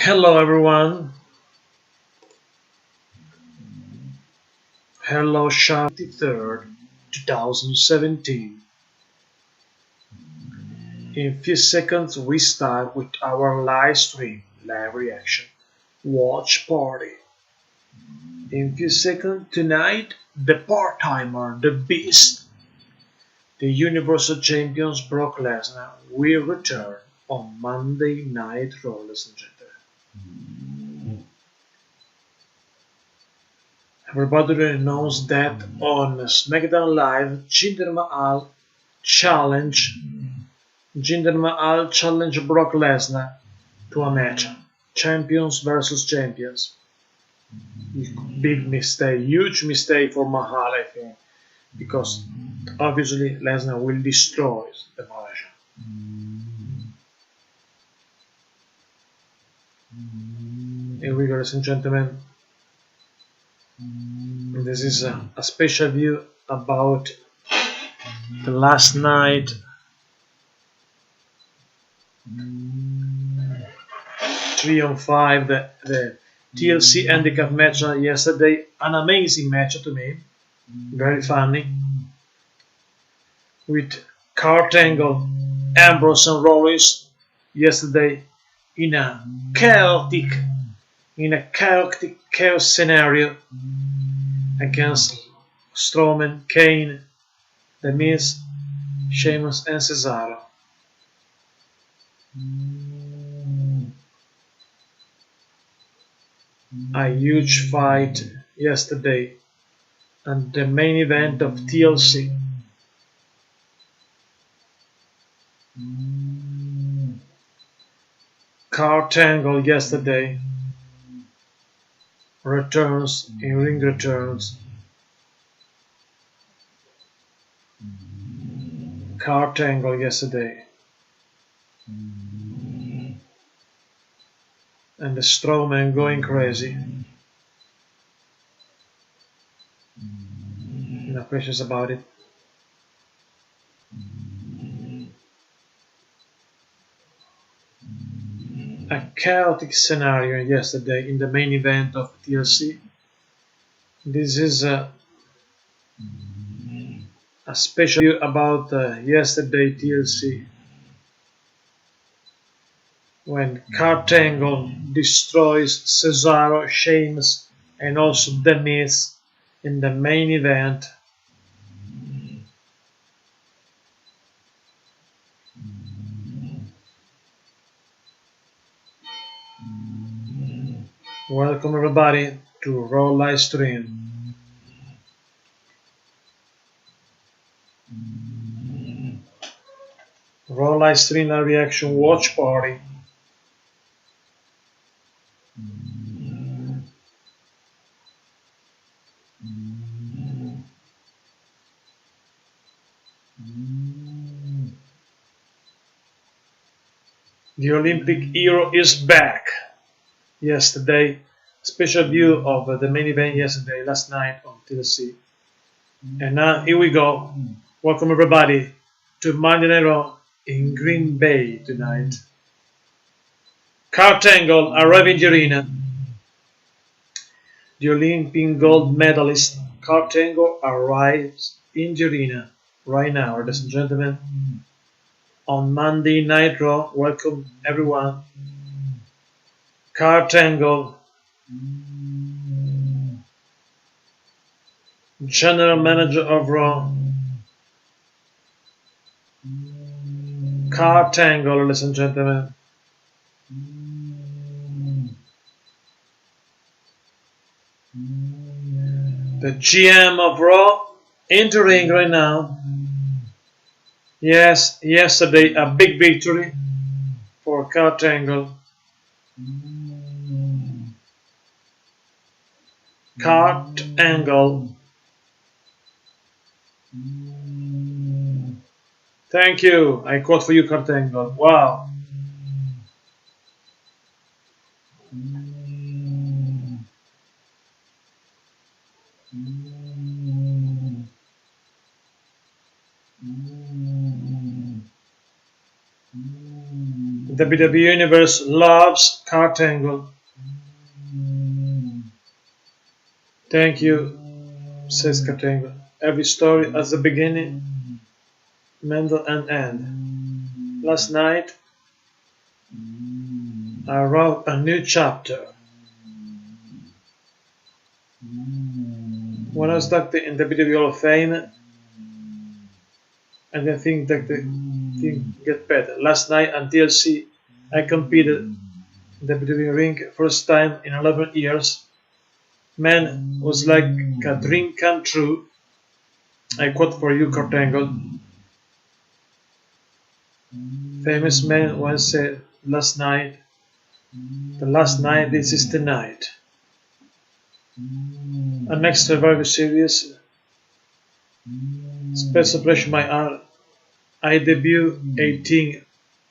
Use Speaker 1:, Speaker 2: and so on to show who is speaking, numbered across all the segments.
Speaker 1: Hello everyone. Hello Sharp 3rd, 2017. In few seconds we start with our live stream, live reaction, watch party. In few seconds tonight, the part-timer, the beast, the Universal Champions Brock Lesnar will return on Monday Night Raw, ladies and gentlemen. Everybody knows that on SmackDown Live, Jinder Mahal challenged Brock Lesnar to a match, champions versus champions. Big mistake, huge mistake for Mahal, I think, because obviously Lesnar will destroy the Malaysian. Here we go, ladies and gentlemen. This is a special view about the last night 3-on-5, the TLC handicap match yesterday. An amazing match to me, very funny, with Kurt Angle, Ambrose and Rollins yesterday in a chaotic chaos scenario against Strowman, Kane, The Miz, Sheamus and Cesaro. A huge fight yesterday and the main event of TLC. Kurt Angle yesterday returns in ring returns. Kurt Angle yesterday. And the Strowman going crazy. No questions about it. A chaotic scenario yesterday in the main event of TLC. This is a special view about yesterday TLC, when Kurt Angle destroys Cesaro, Sheamus and also The Miz in the main event. Welcome everybody to Raw live stream. Raw live stream live reaction watch party. The Olympic hero is back. Yesterday, special view of the main event yesterday, last night on TLC. And now here we go. Welcome everybody to Monday Night Raw in Green Bay tonight. Kurt Angle arriving in the arena. The Olympic gold medalist Kurt Angle arrives in the arena right now, ladies and gentlemen, on Monday Night Raw. Welcome everyone. Kurt Angle, General Manager of Raw. Kurt Angle, ladies and gentlemen. The GM of Raw in the ring right now. Yes, yesterday a big victory for Kurt Angle. Kurt Angle. Thank you. I quote for you, Kurt Angle. Wow. WWE Universe loves Kurt Angle. Thank you, says Kurt Angle. Every story has a beginning, middle, and end. Last night, I wrote a new chapter. When I was inducted in the WWE Hall of Fame, and I think that the thing get better. Last night on TLC, I competed in the WWE ring first time in 11 years. Man, was like a dream come true. I quote for you, Kurt Angle. Famous man once said last night, the last night, this is the night. And next Survivor Series, special pleasure my heart. I debuted 18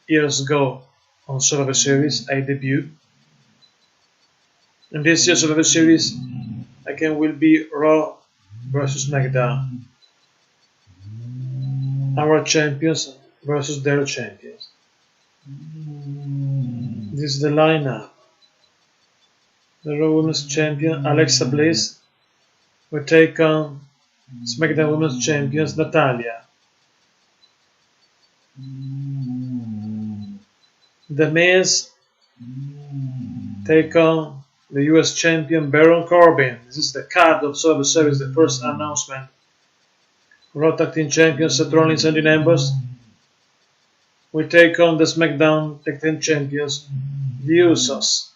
Speaker 1: years ago on Survivor Series. I debuted. In this year's Survivor Series, again will be Raw versus SmackDown. Our champions versus their champions. This is the lineup. The Raw Women's Champion Alexa Bliss will take on SmackDown Women's Champions Natalya. The Miz take on the US Champion Baron Corbin. This is the card of Survivor Series, the first announcement. Raw Tag Team Champions Seth Rollins and Dean Ambrose will take on the SmackDown Tag Team Champions, the Usos.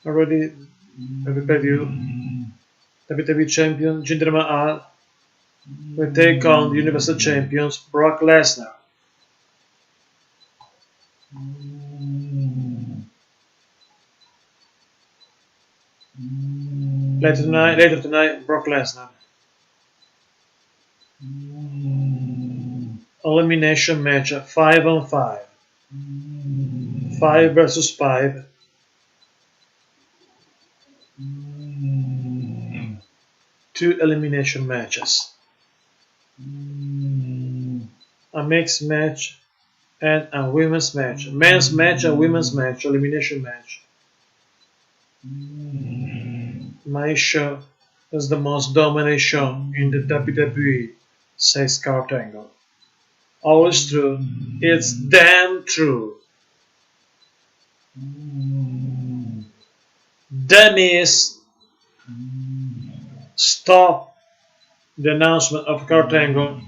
Speaker 1: Already have a preview. WWE Champion Jinder Mahal will take on the Universal Champions Brock Lesnar. Later tonight, Brock Lesnar. Elimination match 5-on-5. 5 versus 5. Two elimination matches. A mixed match and a women's match. Men's match and women's match. Elimination match. My show is the most dominant show in the WWE, says Kurt Angle. Always true. It's damn true. The Miz stop the announcement of Kurt Angle.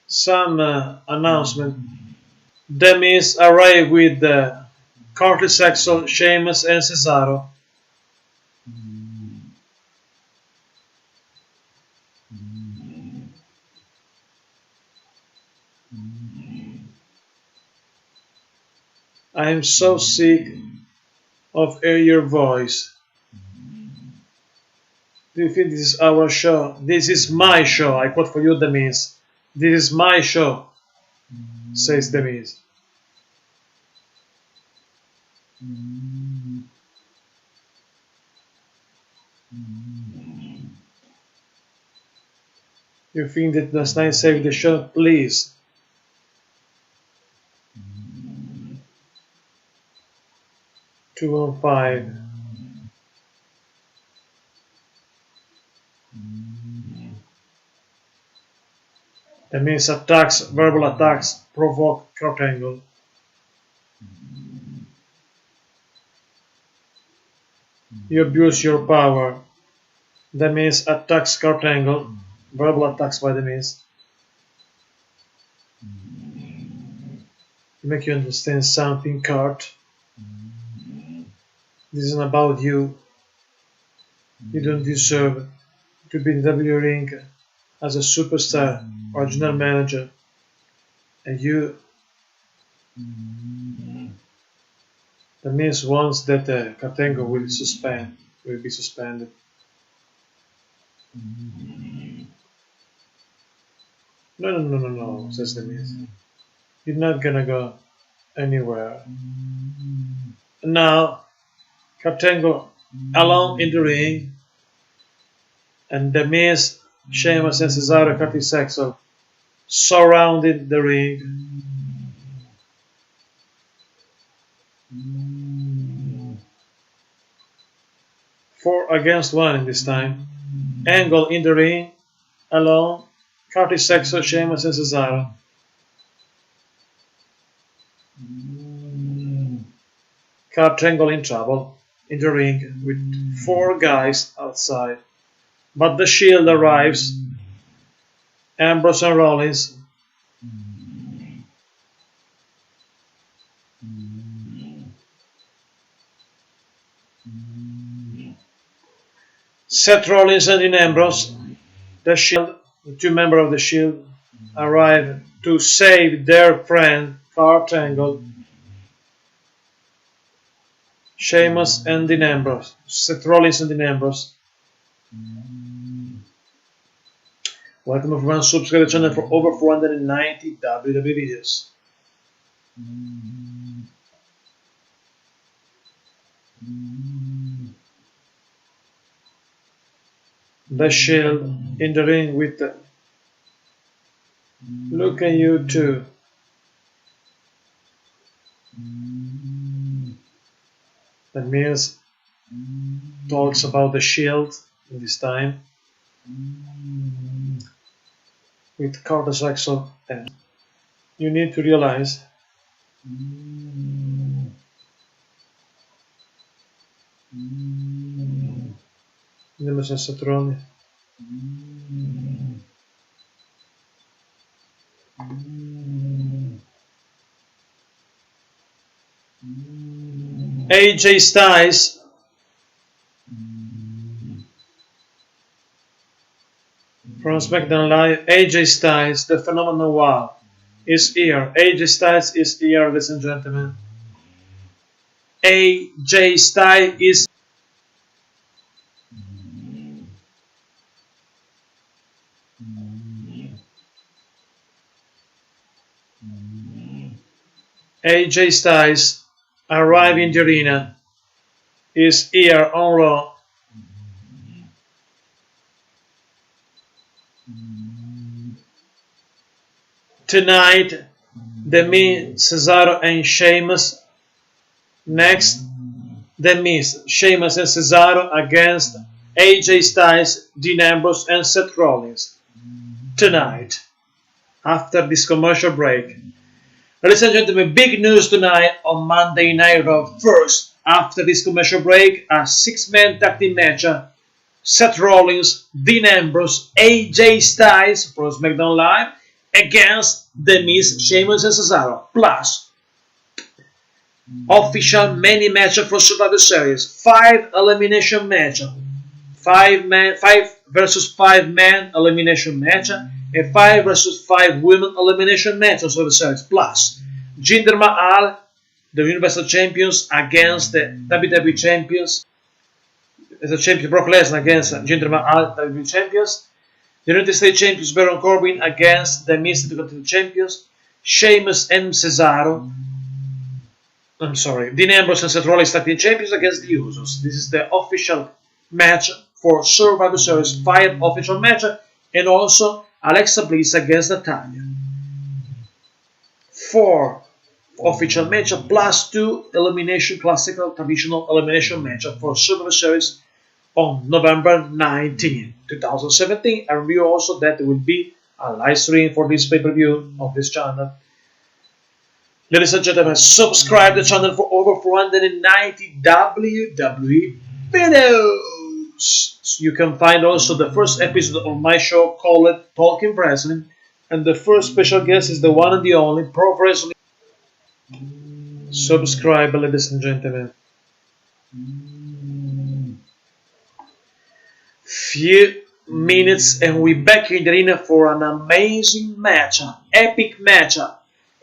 Speaker 1: Some announcement. The Miz arrived with Curtis Axel, Sheamus, and Cesaro. I am so sick of hearing your voice. Do you think this is our show? This is my show. I quote for you, The Miz. This is my show, says The Miz. You think that last night saved the show? Please. Two on 5. That means attacks, verbal attacks, provoke Kurt Angle. You abuse your power. That means attacks Kurt Angle, verbal attacks by The Miz. Make you understand something, Kurt. This isn't about you. You don't deserve to be in the WWE ring as a superstar or general manager. And you, that means once that Kurt Angle will be suspended. No, says The Miz. You're not gonna go anywhere. And now, Kurt Angle alone in the ring, and The Miz, Sheamus, and Cesaro, Curtis Axel surrounded the ring. 4 against 1 in this time. Angle in the ring, alone, Curtis Axel, Sheamus and Cesaro. Kurt Angle in trouble in the ring with 4 guys outside. But the Shield arrives. Ambrose and Rollins. Seth Rollins and Dean Ambrose. The Shield, the 2 members of the Shield, arrive to save their friend Kurt Angle. Sheamus and Dean Ambrose. Seth Rollins and Dean Ambrose. Welcome everyone, subscribe to the channel for over 490 WWE videos. The Shield in the ring with the look at you too. That means talks about the Shield in this time with Curtis Axel, and you need to realize Nemesis and Seth Rollins. AJ Styles from SmackDown Live. AJ Styles, the phenomenal one, is here. AJ Styles is here, ladies and gentlemen. AJ Styles is AJ Styles arrive in the arena, is here on Raw. Tonight, The Miz, Cesaro and Sheamus. Next, The Miz, Sheamus and Cesaro against AJ Styles, Dean Ambrose and Seth Rollins. Tonight, after this commercial break. Ladies and gentlemen, big news tonight on Monday Night Raw. First, after this commercial break, a 6-man tag team match. Seth Rollins, Dean Ambrose, AJ Styles from SmackDown Live against The Miz, Sheamus and Cesaro. Plus, official mini match for Survivor Series. 5 elimination match. 5 versus 5 man elimination match. A 5 versus 5 women elimination match on Survivor Series. Plus, Jinder Mahal, the Universal Champions, against the WWE Champions. As a champion, Brock Lesnar against Jinder Mahal, WWE Champions. The United States Champions, Baron Corbin against the Miz Intercontinental Champions. Sheamus and Cesaro. Dean Ambrose and Seth Rollins Tag Team Champions against the Usos. This is the official match for Survivor Series. 5 official match, and also Alexa Bliss against Natalya. 4 official match plus 2 elimination classical traditional elimination match for Survivor Series on November 19, 2017. And we also that there will be a live stream for this pay-per-view on this channel. Ladies and gentlemen, subscribe to the channel for over 490 WWE videos. You can find also the first episode of my show called Talking Wrestling, and the first special guest is the one and the only Pro Wrestling. Subscribe, ladies and gentlemen. Few minutes and we're back in the arena for an amazing match, epic match.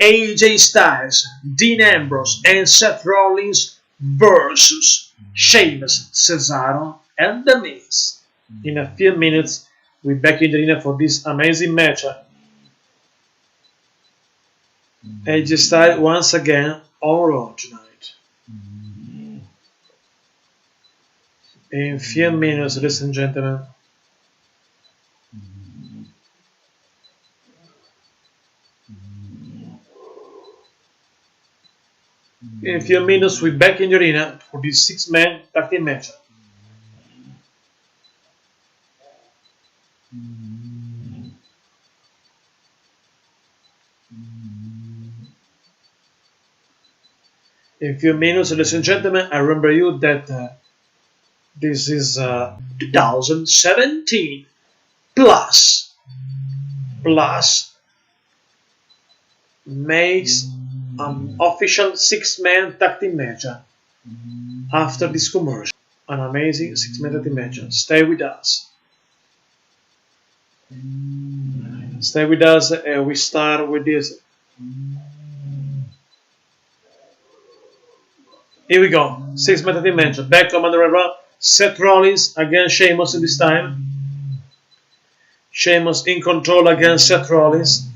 Speaker 1: AJ Styles, Dean Ambrose and Seth Rollins versus Sheamus, Cesaro and The Miz. In a few minutes, we're back in the arena for this amazing match. AJ Styles once again on Raw tonight. In a few minutes, ladies and gentlemen. In a few minutes, we're back in the arena for this 6-man tag team match. In a few minutes, ladies and gentlemen, I remember you that this is 2017 plus makes an official 6-man tag team match after this commercial. An amazing 6-man tag team match. Stay with us. Stay with us and we start with this. Here we go. 6-man tag team match. Back on the Raw. Seth Rollins against Sheamus in this time. Sheamus in control against Seth Rollins.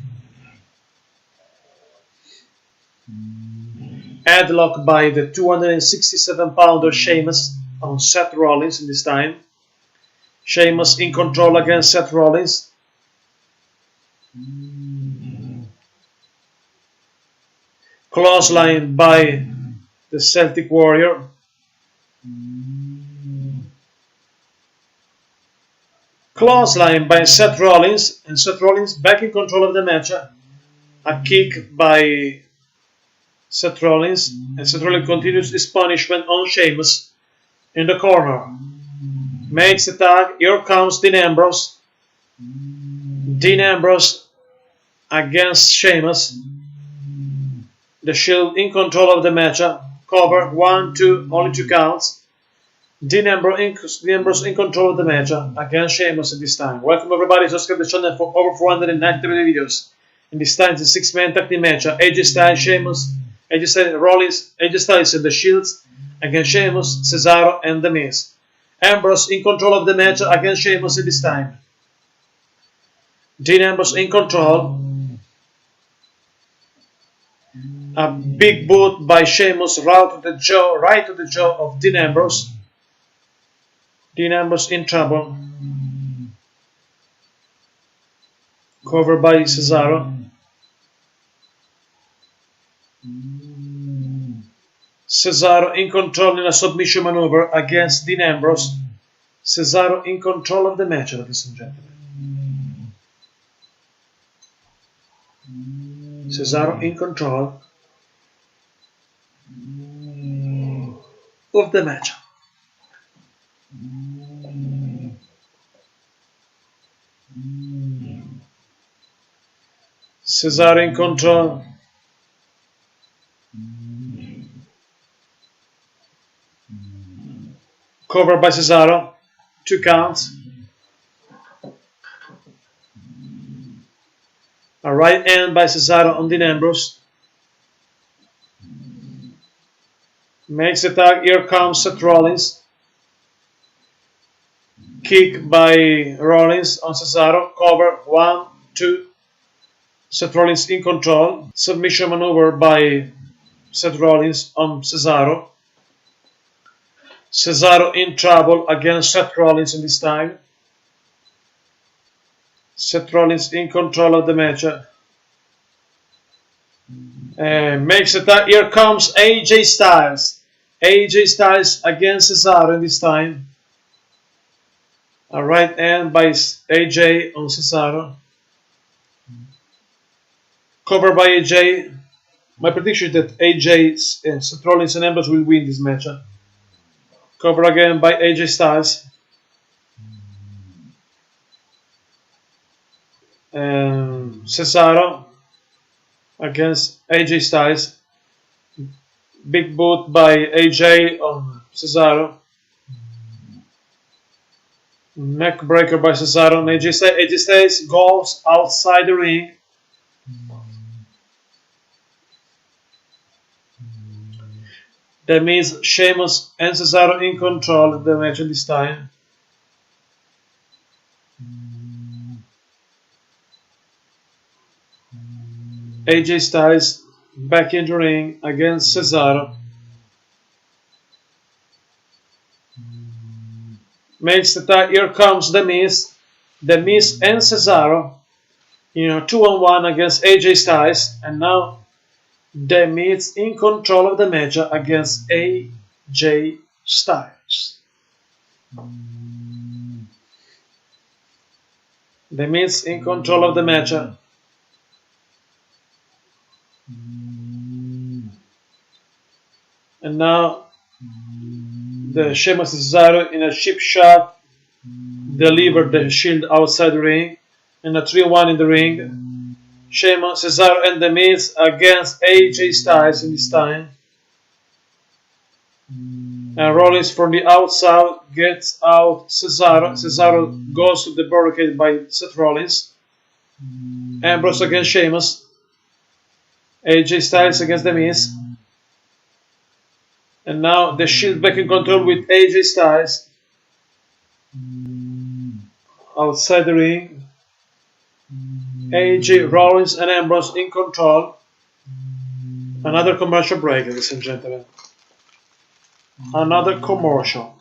Speaker 1: Headlock by the 267-pounder Sheamus on Seth Rollins in this time. Sheamus in control against Seth Rollins. Clothesline by the Celtic Warrior. Clothesline by Seth Rollins, and Seth Rollins back in control of the match. A kick by Seth Rollins, and Seth Rollins continues his punishment on Sheamus in the corner. Makes the tag. Here comes Dean Ambrose. Dean Ambrose against Sheamus. The Shield in control of the match. Cover 1, 2, only 2 counts. Dean Ambrose in control of the match against Sheamus at this time. Welcome everybody, subscribe to the channel for over 493 videos. In this time, it's a 6-man tag team match. AJ Styles, Sheamus, AJ Styles, Rollins, AJ Styles and the Shields against Sheamus, Cesaro and The Miz. Ambrose in control of the match against Sheamus at this time. Dean Ambrose in control. A big boot by Sheamus right to the jaw of Dean Ambrose. Dean Ambrose in trouble. Covered by Cesaro. Cesaro in control in a submission maneuver against Dean Ambrose. Cesaro in control of the match, ladies and gentlemen. Cesaro in control of the match. Cesaro in control. Covered by Cesaro. 2 counts. A right hand by Cesaro on Dean Ambrose. Makes the tag. Here comes Seth Rollins. Kick by Rollins on Cesaro. Cover 1, 2. Seth Rollins in control. Submission maneuver by Seth Rollins on Cesaro. Cesaro in trouble against Seth Rollins in this time. Seth Rollins in control of the match. Makes it that. Here comes AJ Styles. AJ Styles against Cesaro in this time. A right hand by AJ on Cesaro. Covered by AJ. My prediction is that AJ, Seth Rollins and Ambrose will win this match. Covered again by AJ Styles. Cesaro against AJ Styles. Big boot by AJ on Cesaro. Neck breaker by Cesaro and AJ Styles. AJ Styles goes outside the ring. That means Sheamus and Cesaro in control of the match at this time. AJ Styles back in the ring against Cesaro. Makes the tag. Here comes The Miz. The Miz and Cesaro. 2-on-1 against AJ Styles. And now The Miz in control of the match against AJ Styles. The Miz in control of the match. And now the Sheamus Cesaro in a chip shot delivered the Shield outside the ring in a 3-1 in the ring. Sheamus, Cesaro and The Miz against AJ Styles in this time. And Rollins from the outside gets out Cesaro. Cesaro goes to the barricade by Seth Rollins. Ambrose against Sheamus. AJ Styles against The Miz. And now the Shield back in control with AJ Styles. Outside the ring. AJ, Rollins and Ambrose in control. Another commercial break, ladies and gentlemen. Another commercial.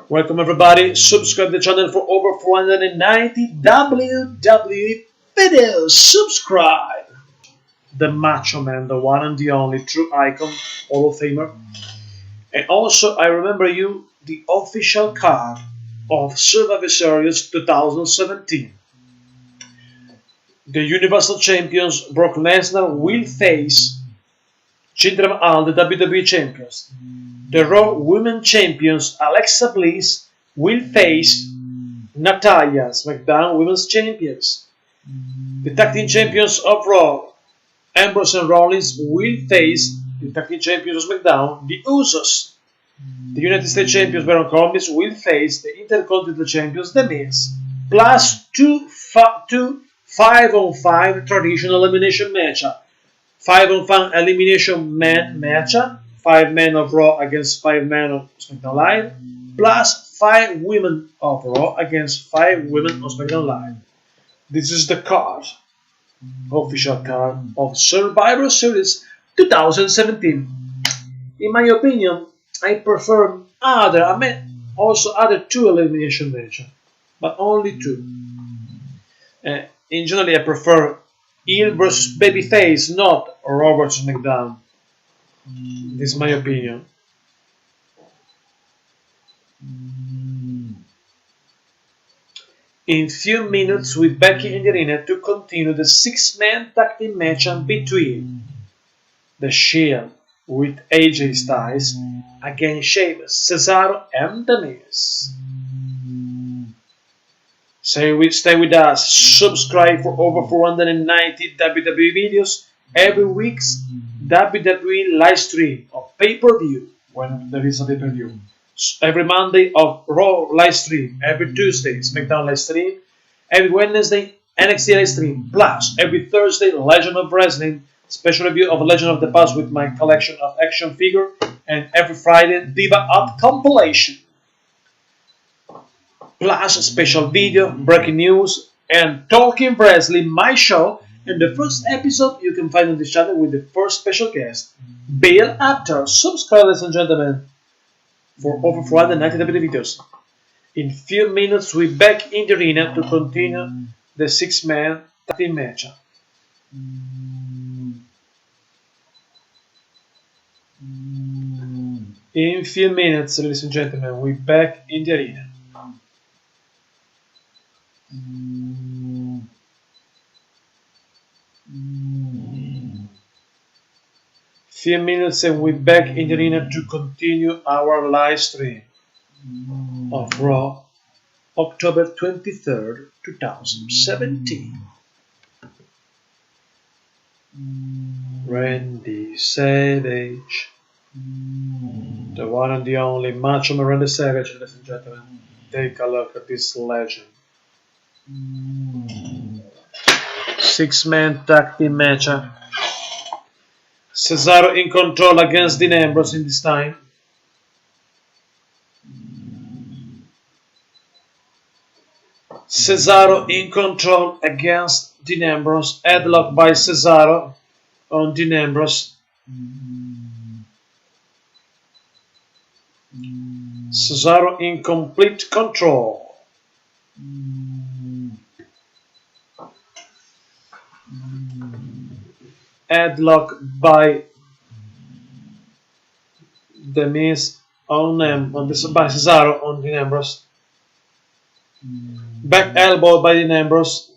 Speaker 1: Welcome everybody, subscribe to the channel for over 490 WWE videos. Subscribe! The Macho Man, the one and the only true icon, Hall of Famer. And also, I remember you, the official card of Survivor Series 2017. The Universal Champions Brock Lesnar will face Jinder Mahal, the WWE Champions. The Raw Women Champions Alexa Bliss will face Natalya, SmackDown Women's Champions. The Tag Team Champions of Raw, Ambrose and Rollins, will face the Tag Team Champions of SmackDown, the Usos. The United States Champions Baron Corbin will face the Intercontinental Champions, The Miz, plus two 5-on-5 traditional elimination match. 5-on-5 elimination match. 5 men of Raw against 5 men of SmackDown Live, plus 5 women of Raw against 5 women of SmackDown Live. This is the card, official card of Survivor Series 2017. In my opinion, I prefer other 2 elimination matches, but only 2. In general, I prefer heel versus babyface, not Raw versus SmackDown. This is my opinion. In few minutes, we're back in the arena to continue the 6-man tag team match between The Shield with AJ Styles against Sheamus, Cesaro and The Miz. Stay with us. Subscribe for over 490 WWE videos every week's WWE live stream of pay-per-view when there is a pay-per-view. Every Monday of Raw live stream, every Tuesday SmackDown live stream, every Wednesday NXT live stream, plus every Thursday Legend of Wrestling special review of Legend of the Past with my collection of action figure, and every Friday Diva Up compilation. Plus a special video, breaking news, and Talking Wrestling, my show. And the first episode you can find on this channel with the first special guest, Bill Apter. Subscribe, ladies and gentlemen, for over 490 WWE videos. In few minutes, we're back in the arena to continue the 6-man tag team match. In few minutes, ladies and gentlemen, we're back in the arena. Few minutes and we're back in the arena to continue our live stream of Raw, October 23rd, 2017. Randy Savage, the one and the only Macho Man Randy Savage, ladies and gentlemen. Take a look at this legend. 6-man tag team match. Cesaro in control against Dean Ambrose in this time. Cesaro in control against Dean Ambrose. Headlock by Cesaro on Dean Ambrose. Cesaro in complete control. Headlock by The Miz by Cesaro on Dean Ambrose. Back elbow by Dean Ambrose.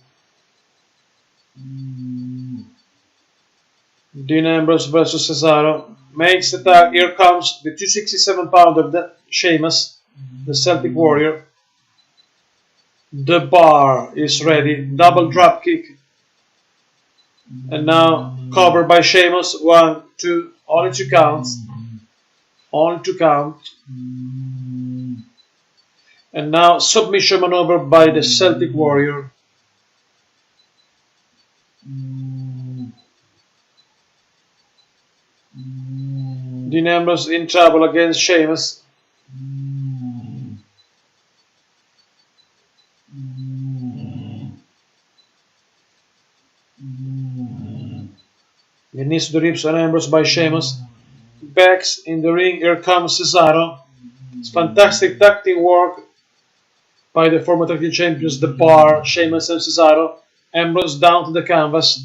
Speaker 1: Dean Ambrose versus Cesaro. Makes the tag. Here comes the 267-pounder Sheamus, the Celtic Warrior. The bar is ready. Double drop kick. And now covered by Sheamus. 1, 2, only 2 counts. Only 2 count. And now submission maneuver by the Celtic Warrior. Dean Ambrose in trouble against Sheamus. The knees to the ribs on Ambrose by Sheamus. Backs in the ring. Here comes Cesaro. It's fantastic tag team work by the former tag team champions, The Bar, Sheamus and Cesaro. Ambrose down to the canvas.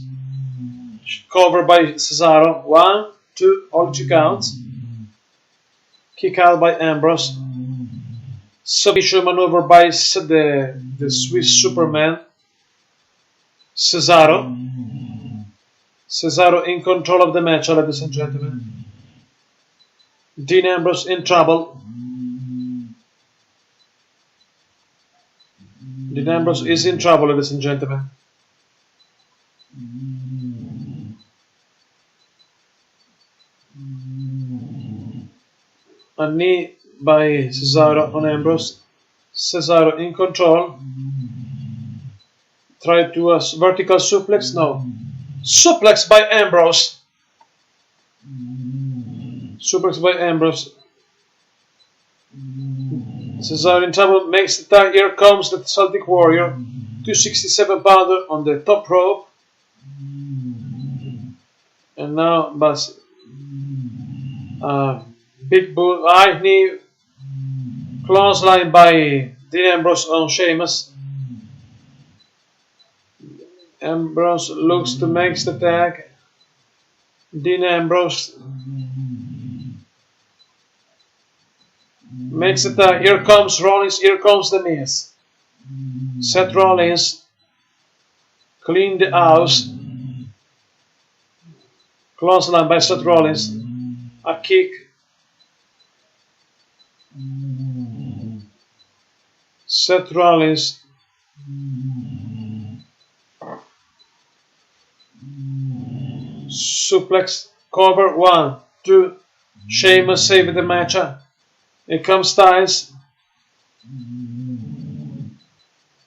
Speaker 1: Covered by Cesaro. 1, 2, all 2 counts. Kick out by Ambrose. Submission maneuver by the Swiss Superman, Cesaro. Cesaro in control of the match, ladies and gentlemen. Dean Ambrose in trouble. Dean Ambrose is in trouble, ladies and gentlemen. A knee by Cesaro on Ambrose. Cesaro in control. Try to do a vertical suplex. No. Suplex by Ambrose. Suplex by Ambrose. Cesaro in trouble. Makes the tag. Here comes the Celtic Warrior. 267-pounder on the top rope. And now, big boot, high knee, clothesline by Dean Ambrose on Sheamus. Ambrose looks to make the tag. Dean Ambrose makes the tag. Here comes Rollins, here comes The Miz. Seth Rollins clean the house. Clothesline by Seth Rollins. A kick. Seth Rollins suplex cover. 1, 2. Sheamus saving the match. Here comes Styles.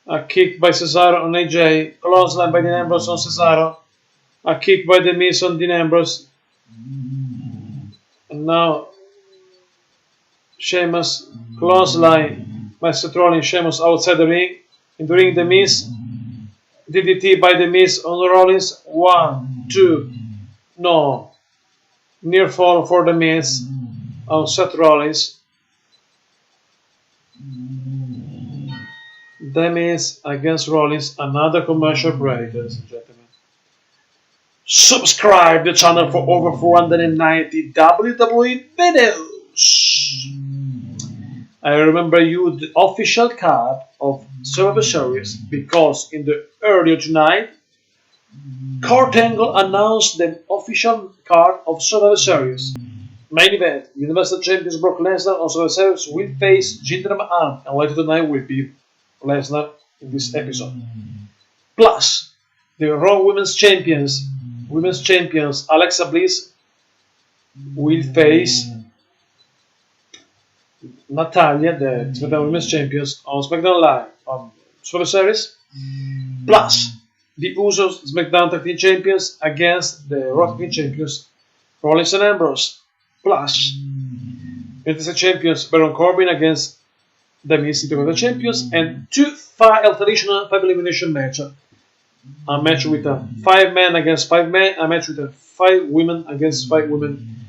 Speaker 1: A kick by Cesaro on AJ. Clothesline by Dean Ambrose on Cesaro. A kick by The Miz on Dean Ambrose. And now Sheamus clothesline by Seth Rollins. Sheamus outside the ring. In the ring, The Miz. DDT by The Miz on Rollins. 1, 2. No. Near fall for The Miz on Seth Rollins. The Miz against Rollins. Another commercial break, ladies and gentlemen. Subscribe the channel for over 490 WWE videos. I remember you the official card of Survivor Series because in the earlier tonight, Kurt Angle announced the official card of Survivor Series. Main event: Universal Champions Brock Lesnar on Survivor Series will face Jinder Mahal, and later tonight will be Lesnar in this episode. Plus, the Raw Women's Champions Alexa Bliss will face Natalia, the SmackDown Women's Champions, on SmackDown Live on Survivor Series. Plus, the Usos SmackDown Tag Team Champions against the Raw Tag Team Champions Rollins and Ambrose. Plus, Universal Champions Baron Corbin against The Miz Intercontinental Champions, and two traditional 5 elimination match. A match with 5 men against 5 men, a match with 5 women against 5 women.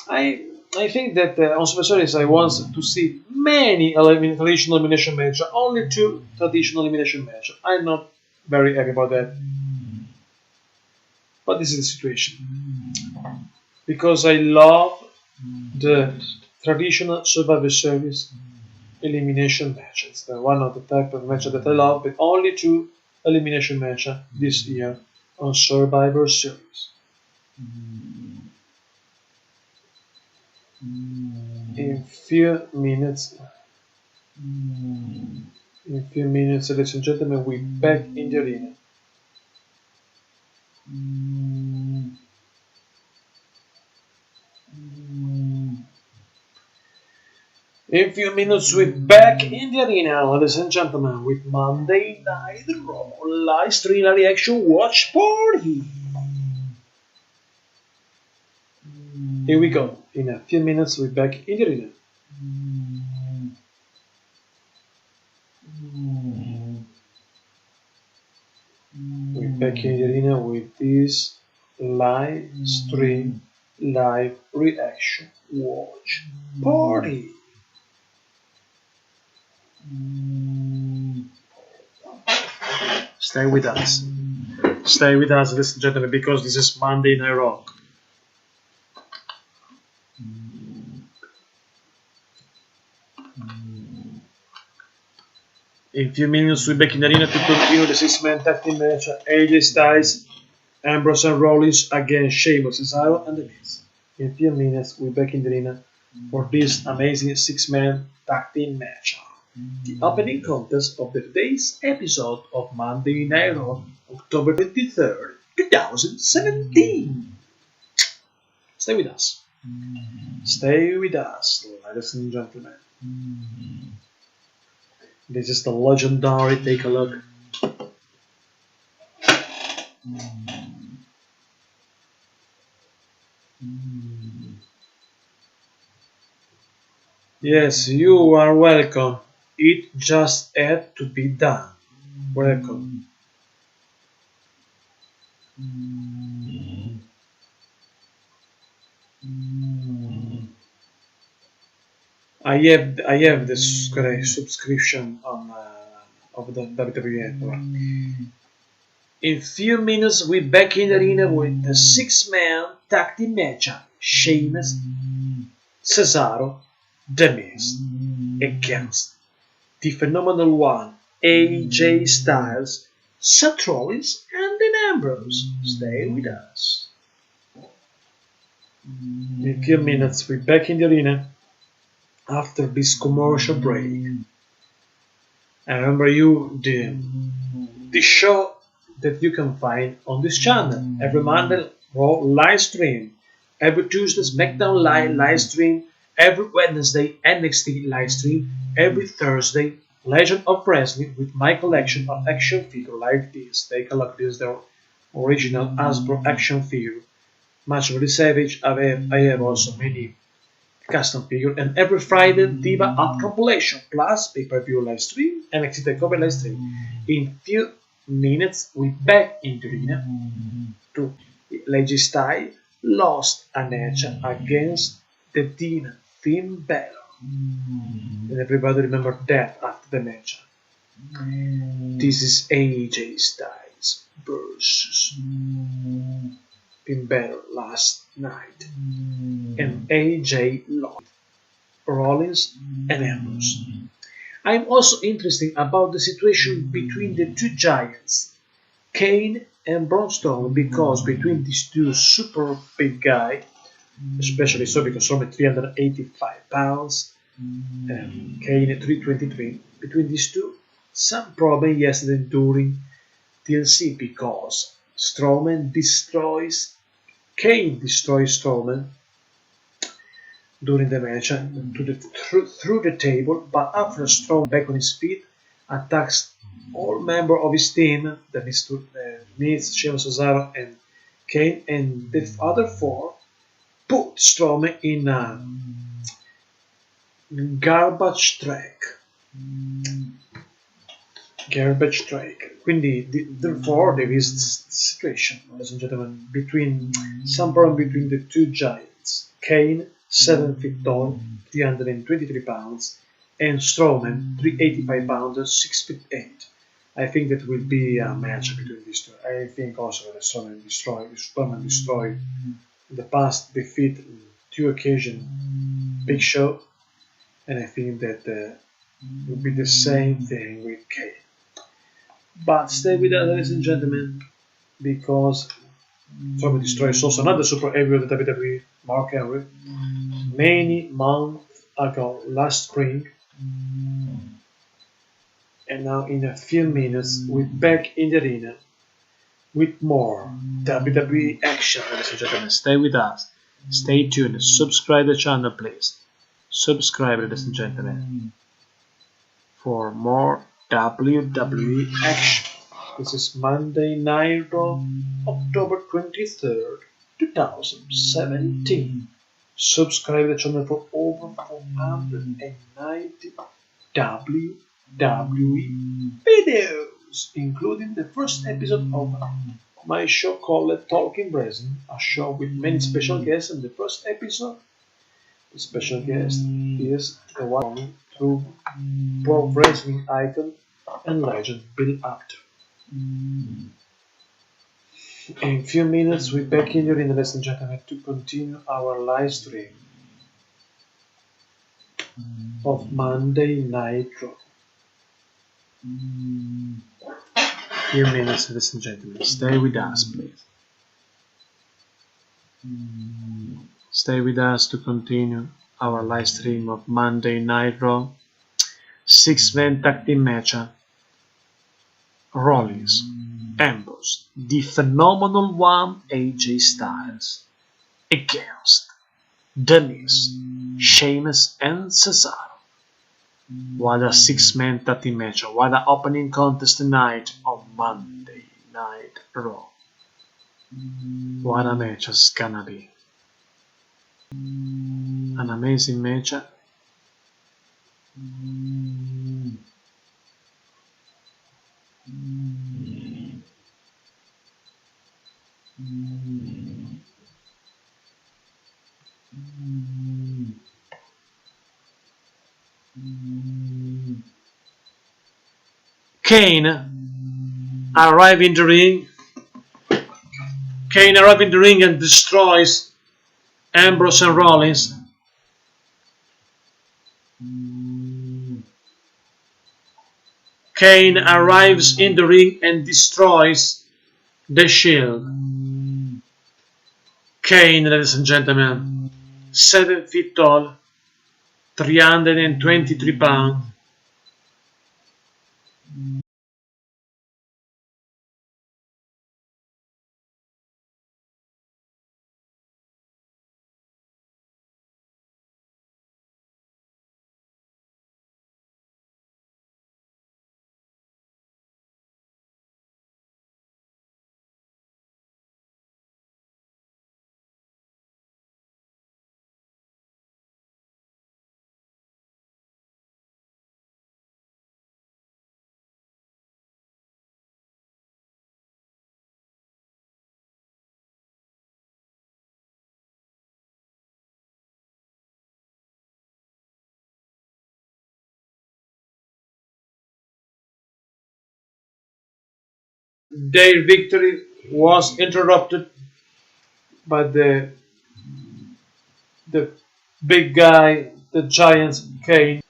Speaker 1: I think that on Super Series I want to see many traditional elimination matches, only 2 traditional elimination matches. I'm not very happy about that. But this is the situation. Because I love the traditional Survivor Series elimination matches. They're one of the type of matches that I love, but only 2 elimination matches this year on Survivor Series. In few minutes, ladies and gentlemen, we're back in the arena. In few minutes, we're back in the arena, ladies and gentlemen, with Monday Night Raw live stream reaction watch party. Here we go. In a few minutes, we're back in the arena. We're back in the arena with this live stream, live reaction watch party. Stay with us. Stay with us, ladies and gentlemen, because this is Monday Night Raw. In a few minutes, we're back in the arena to continue the 6-man tag team match. AJ Styles, Ambrose and Rollins against Sheamus, Cesaro, and The Miz. In a few minutes, we're back in the arena for this amazing 6-man tag team match. The opening contest of today's episode of Monday Night Raw, October 23rd, 2017. Stay with us. Stay with us, ladies and gentlemen. This is the legendary. Take a look. Yes, you are welcome. It just had to be done. Welcome. I have this subscription on of the WWE Network. In few minutes, we're back in the arena with the 6-man tag team match: Sheamus, Cesaro, The Miz against the phenomenal one, AJ Styles, Seth Rollins, and Dean Ambrose. Stay with us. In a few minutes, we're back in the arena after this commercial break. And remember you, the show that you can find on this channel every Monday, Raw live stream, every Tuesday SmackDown live stream, every Wednesday NXT live stream, every Thursday Legend of Wrestling with my collection of action figures like this. Take a look, this is the original Hasbro action figure. Much very savage. I have also many custom figures, and every Friday Diva Up compilation plus pay-per-view live stream and NXT Takeover live stream. In few minutes we back into the arena to AJ Styles lost a match against the Demon Finn Balor. And everybody remember that after the match. This is AJ Styles versus Finn Balor last night. And AJ lost Rollins and Ambrose. I'm also interested about the situation between the two giants, Kane and Braun Strowman, because between these two super big guys, especially so because Strowman 385 pounds and Kane 323, between these two, some problem yesterday during TLC because Strowman destroys Kane destroys Strowman during the match through the table, but after Strowman back on his feet attacks all members of his team, that is Miz, Sheamus, Cesaro, and Kane, and the other four put Strowman in a garbage truck. Garbage Drake. Quindi, therefore, there is this situation, ladies and gentlemen, between some problem between the two giants. Kane, 7 feet tall, 323 pounds, and Strowman, 385 pounds, 6 feet 8. I think that will be a match between these two. I think also that Strowman destroyed in the past, defeat two occasions Big Show, and I think that will be the same thing with Kane. But stay with us, ladies and gentlemen, because Strowman destroys also another super heavyweight of the WWE, Mark Henry, many months ago, last spring. And now, in a few minutes, we're back in the arena with more WWE action, ladies and gentlemen. Stay with us. Stay tuned. Subscribe the channel, please. Subscribe, ladies and gentlemen, for more WWE action. This is Monday Night Raw, October 23rd, 2017. Subscribe the channel for over 490 WWE videos, including the first episode of my show called Talking Wrestling, a show with many special guests. And the first episode, the special guest is the one through pro wrestling icon and legend Bill Apter. In a few minutes, we're back in the arena, ladies and gentlemen, to continue our live stream of Monday Night Raw. Few minutes, ladies and gentlemen. Stay with us, please. Stay with us to continue our live stream of Monday Night Raw. 6-man tag team match. Rollins, Ambrose, the phenomenal one AJ Styles against The Miz, Sheamus, and Cesaro. What a 6-man tag team match! What an opening contest tonight on Monday Night Raw! What a match it's gonna be! An amazing match. Kane arrives in the ring. Kane arrives in the ring and destroys Ambrose and Rollins. Kane arrives in the ring and destroys the Shield. Kane, ladies and gentlemen, 7 feet tall, 323 pounds. Their victory was interrupted by the big guy, the giant Kane.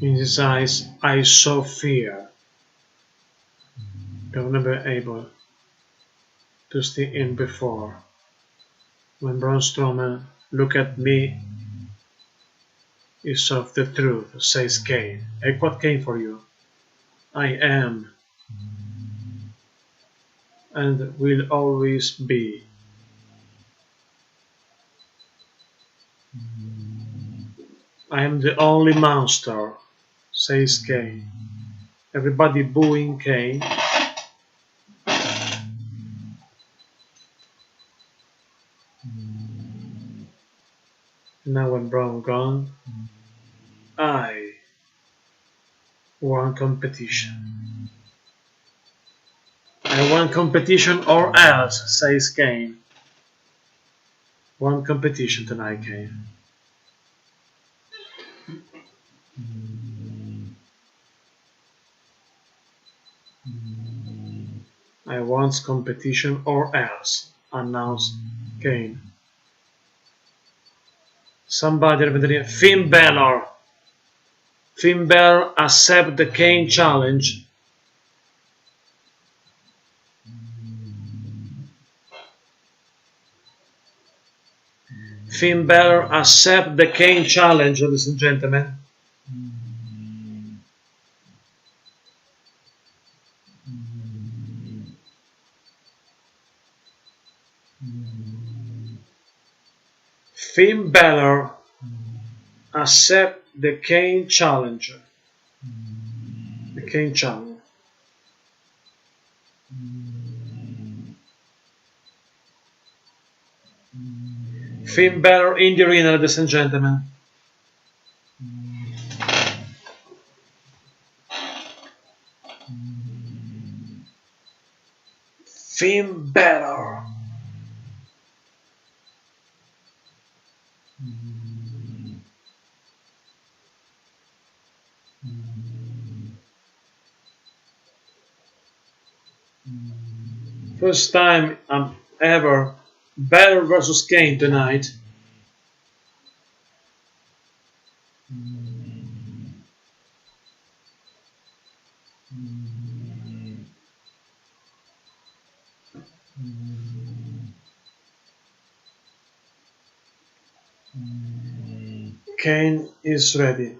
Speaker 1: In his eyes, I saw fear. They were never able to stay in before. When Braun Strowman looked at me, he saw the truth, says Kane. I quote Kane for you. I am and will always be. I am the only monster, says Kane. Everybody booing Kane. Now when Brown gone, I won competition. I won competition or else, says Kane. Won competition tonight, Kane. I want competition or else, announced Kane. Somebody over there, Finn Balor. Finn Balor accept the Kane challenge. Finn Balor accept the Kane challenge, ladies and gentlemen. Finn Balor accept the Kane challenge. The Kane challenge. Finn Balor in the arena, ladies and gentlemen. Finn Balor. First time ever Balor versus Kane tonight. Kane is ready.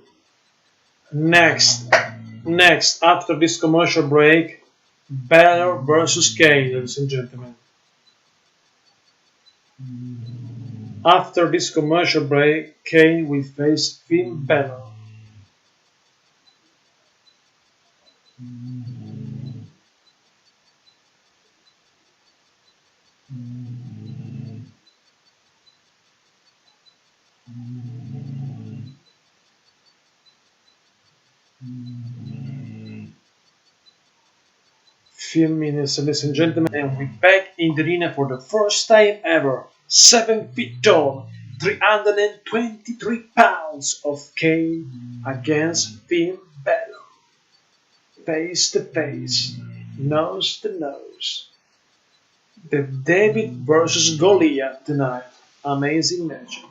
Speaker 1: Next, after this commercial break, Balor versus Kane, ladies and gentlemen. After this commercial break, Kane will face Finn Balor. Few minutes, ladies and gentlemen, and we're back in the arena for the first time ever. 7 feet tall, 323 pounds of Kane against Finn Balor. Face to face, nose to nose. The David versus Goliath tonight. Amazing match.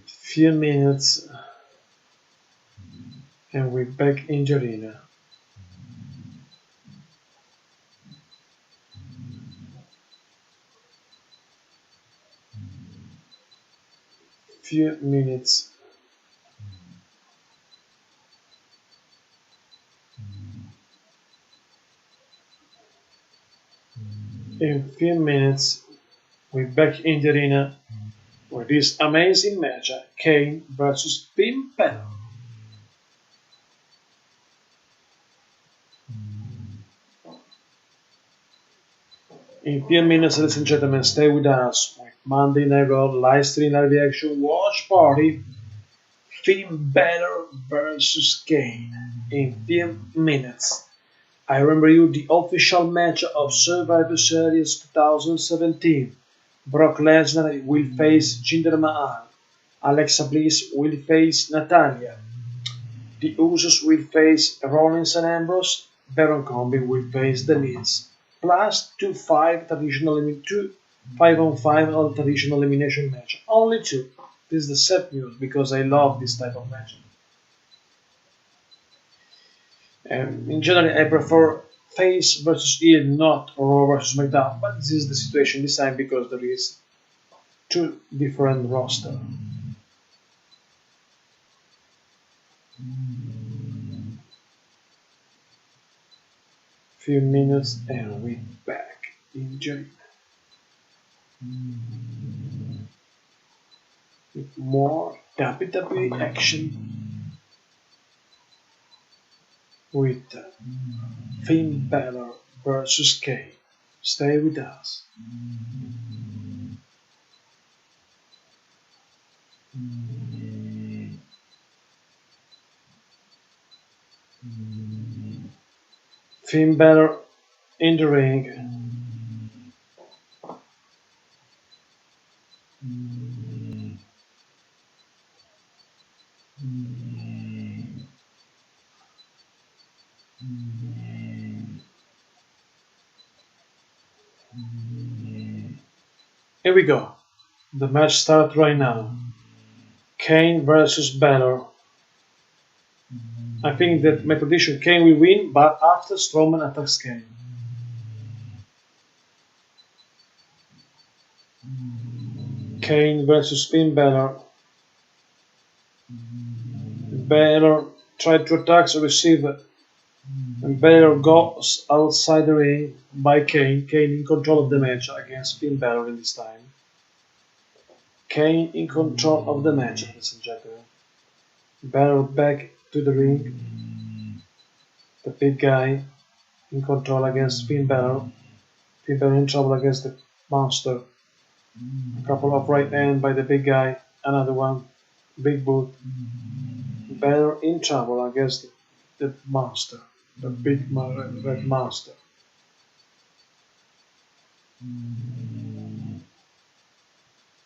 Speaker 1: Few minutes and we're back in the arena. Few minutes. In few minutes, we're back in the arena for this amazing match: Kane versus Finn Balor. In few minutes, ladies and gentlemen, stay with us with Monday Night Raw live stream live reaction watch party. Finn Balor versus Kane in few minutes. I remember you the official match of Survivor Series 2017. Brock Lesnar will face Jinder Mahal. Alexa Bliss will face Natalia. The Usos will face Rollins and Ambrose. Baron Corbin will face The Miz. Plus 2 5-on-5 traditional elimination match. Only 2. This is the set news because I love this type of match. In general, I prefer face versus heel, not Raw versus SmackDown. But this is the situation this time because there is 2 different rosters. Few minutes and we're back in June. With more WWE action with Finn Balor versus Kane. Stay with us. Finn Balor in the ring. Here we go. The match starts right now. Kane versus Balor. I think that my prediction Kane will win, but after Strowman attacks Kane. Kane versus Finn Balor. Balor tried to attack the receiver, and Balor goes outside the ring by Kane. Kane in control of the match against Finn Balor in this time. Kane in control of the match, ladies and gentlemen. Balor back to the ring. The big guy in control against Finn Balor. Finn Balor in trouble against the monster. A couple of right hand by the big guy. Another one. Big boot. Balor in trouble against the monster. The big red monster.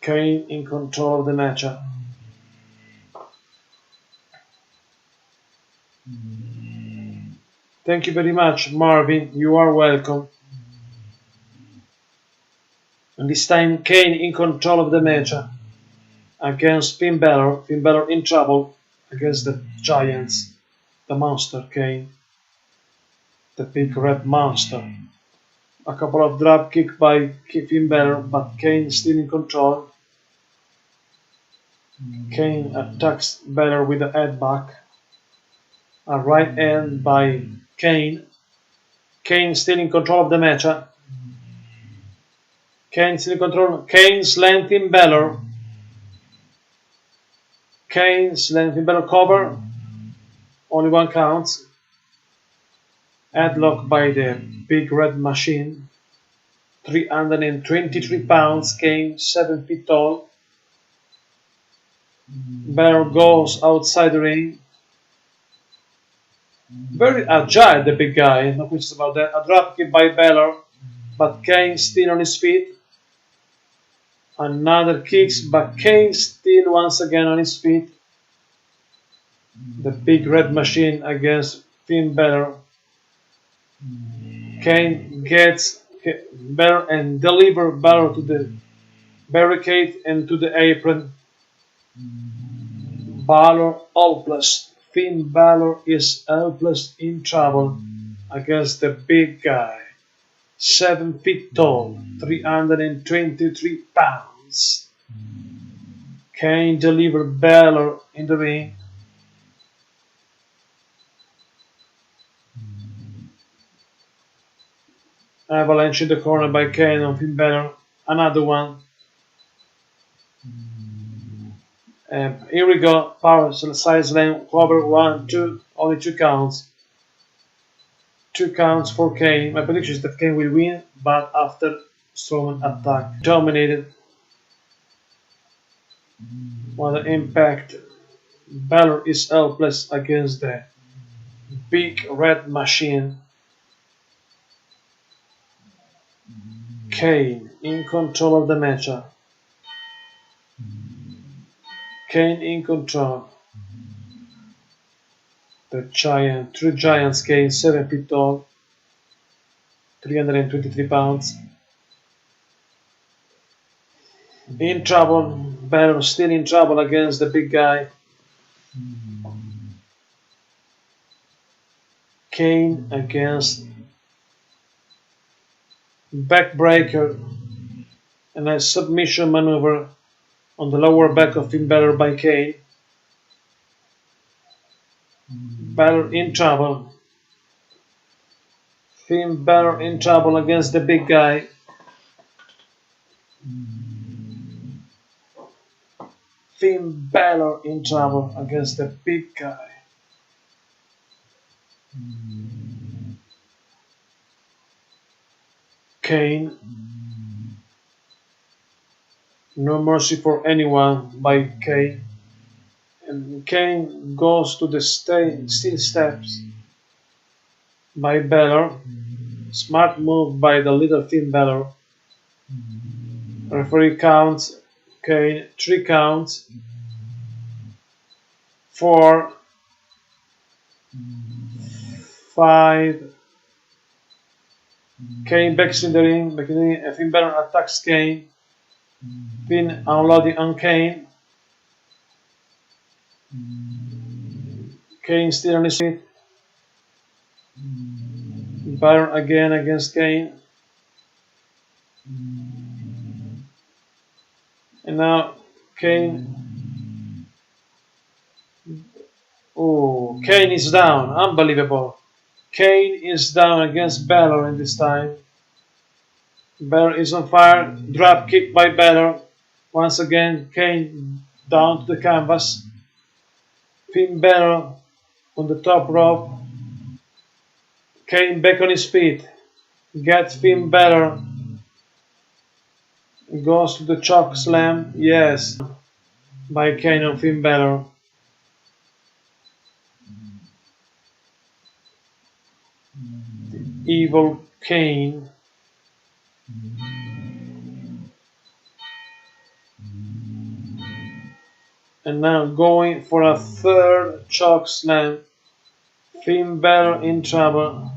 Speaker 1: Kane in control of the matchup. Thank you very much, Marvin. You are welcome. And this time, Kane in control of the matchup against Finn Balor. Finn Balor in trouble against the Giants. The monster, Kane. The big red monster. A couple of drop kick by Finn Balor, but Kane still in control. Kane attacks Balor with a headbutt. A right hand by Kane. Kane still in control of the matchup. Kane still in control. Kane slam Finn Balor. Kane slam Finn Balor cover. Only one counts. Headlock by the big red machine. 323 pounds. Kane 7 feet tall. Balor goes outside the ring. Very agile, the big guy. No questions about that. A drop kick by Balor, but Kane still on his feet. Another kicks, but Kane still once again on his feet. The big red machine against Finn Balor. Kane gets Balor and delivers Balor to the barricade and to the apron. Balor helpless. Finn Balor is helpless in trouble against the big guy. 7 feet tall, 323 pounds. Kane delivered Balor in the ring. Avalanche in the corner by Kane on Finn Balor. Another one. Here we go. Power side slam cover 1, 2. Only 2 counts. 2 counts for Kane. My prediction is that Kane will win, but after Strowman attack dominated. What an impact. Balor is helpless against the big red machine. Kane in control of the matchup. Kane in control. The giant, true giants, Kane 7 feet tall, 323 pounds. In trouble, Balor still in trouble against the big guy. Kane against backbreaker and a submission maneuver on the lower back of Finn Balor by Kane. Balor in trouble. Finn Balor in trouble against the big guy. Finn Balor in trouble against the big guy. Kane. No mercy for anyone by Kane. And Kane goes to the steel steps by Balor. Smart move by the little Finn Balor. Referee counts Kane 3 counts. 4, 5. Kane backs in the ring. Finn Balor attacks Kane. Finn unloading on Kane. Kane still on his feet. Balor again against Kane. And now Kane. Oh, Kane is down. Unbelievable. Kane is down against Balor in this time. Balor is on fire. Drop kick by Balor. Once again, Kane down to the canvas. Finn Balor on the top rope. Kane back on his feet. Gets Finn Balor. Goes to the choke slam. Yes. By Kane on Finn Balor. Evil Kane. And now going for a third choke slam. Finn Balor in trouble.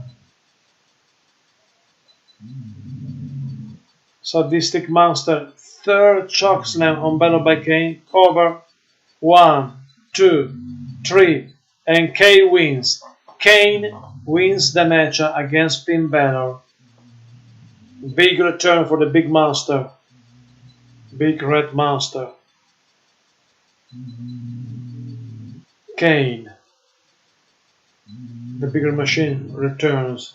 Speaker 1: Sadistic monster. Third choke slam on Balor by Kane. Cover. 1, 2, 3. And Kane wins. Kane wins the match against Finn Balor. Big return for the big monster. Big red monster. Kane. The bigger machine returns.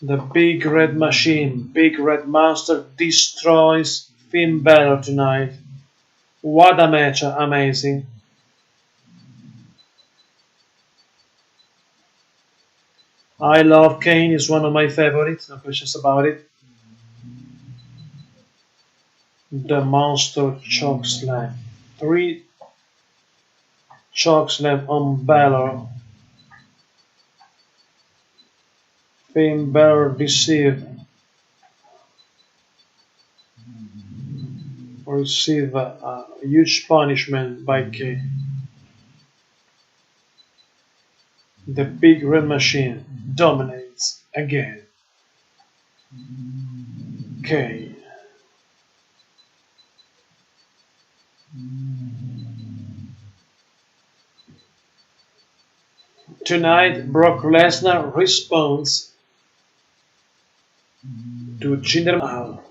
Speaker 1: The big red machine, big red monster destroys Finn Balor tonight. What a match, amazing. I love Kane, is one of my favorites, no questions about it. The monster choke slam. 3 choke slam on Balor. Finn Balor deceived. Receive a huge punishment by Kane. The big red machine dominates again. Kane. Tonight, Brock Lesnar responds to Jinder Mahal.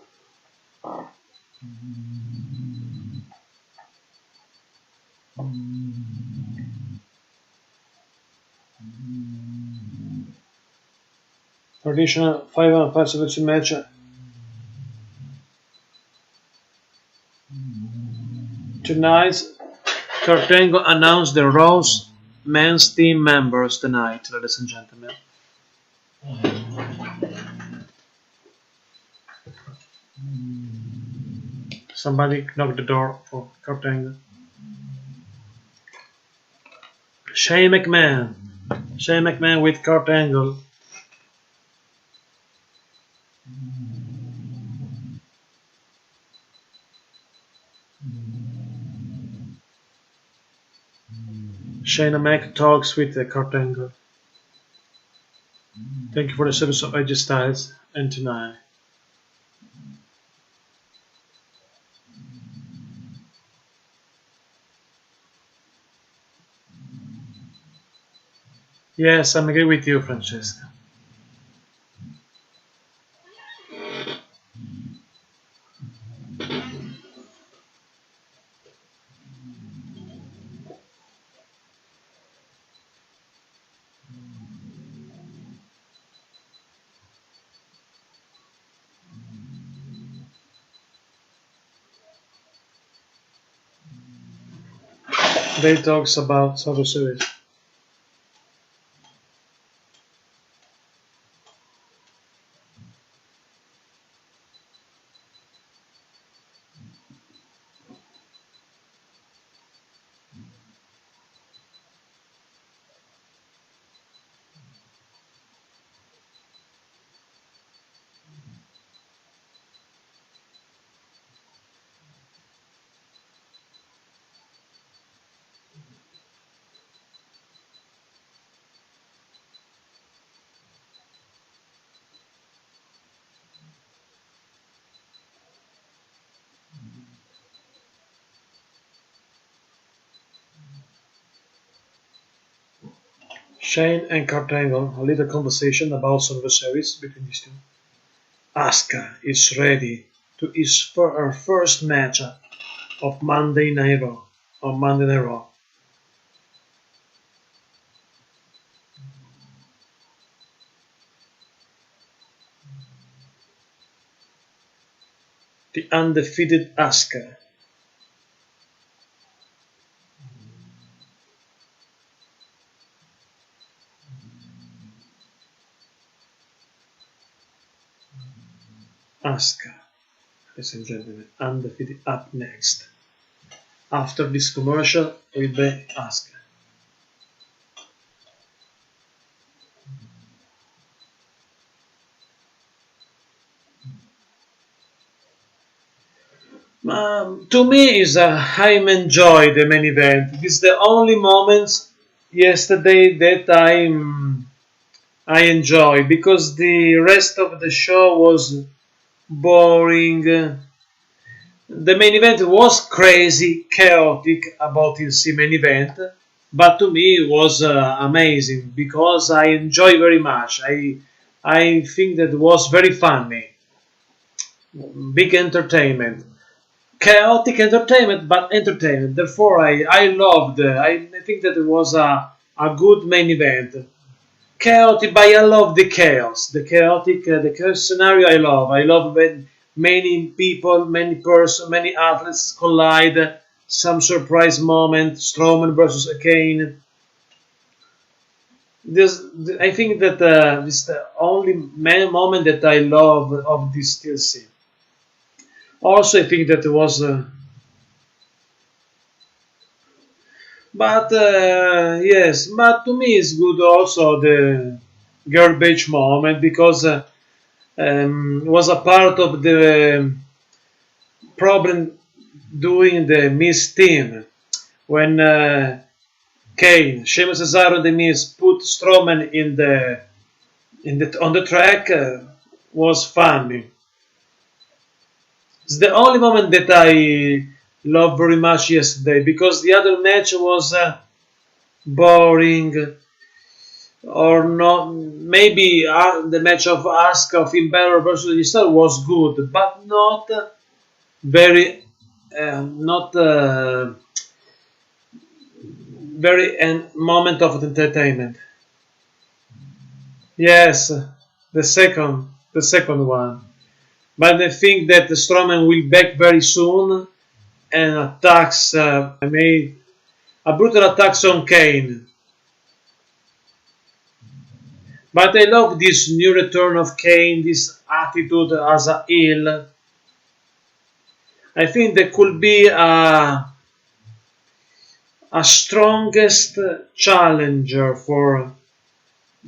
Speaker 1: Traditional 5-on-5 selection match. Tonight, Kurt Angle announced the Raw's men's team members tonight, ladies and gentlemen. Somebody knocked the door for Kurt Angle. Shane McMahon. Shane McMahon with Kurt Angle. Shane Mac talks with Kurt Angle. Thank you for the service of AJ Styles and tonight. Yes, I'm agree with you, Francesca. They talks about Survivor Series. Shane and Kurt Angle, a little conversation about Survivor Series between these two. Asuka is ready to for her first match of Monday Night Raw. On Monday Night Raw. The undefeated Asuka. Asuka, ladies and gentlemen, undefeated up next. After this commercial, we'll be Asuka. To me, I enjoyed the main event. It is the only moments yesterday that I enjoy because the rest of the show was boring. The main event was crazy, chaotic about TLC main event, but to me it was amazing because I enjoy very much. I think that was very funny, big entertainment, chaotic entertainment, but entertainment. Therefore, I loved. I think that it was a good main event. Chaotic, but I love the chaos. The chaos scenario. I love. I love when many people, many person, many athletes collide. Some surprise moment. Strowman versus Kane. This, I think that this is the only moment that I love of this TLC. Also, I think that it was. But yes, but to me it's good also the garbage moment because was a part of the problem doing the Miz team when Kane, Sheamus, Cesaro, and the Miz put Strowman on the track was funny. It's the only moment that I love very much yesterday because the other match was boring or not. Maybe the match of Asuka, Finn Balor versus Giselle was good, but not very, not very moment of entertainment. Yes, the second one. But I think that Strowman will back very soon and attacks. I made a brutal attacks on Kane. But I love this new return of Kane, this attitude as a heel. I think there could be a strongest challenger for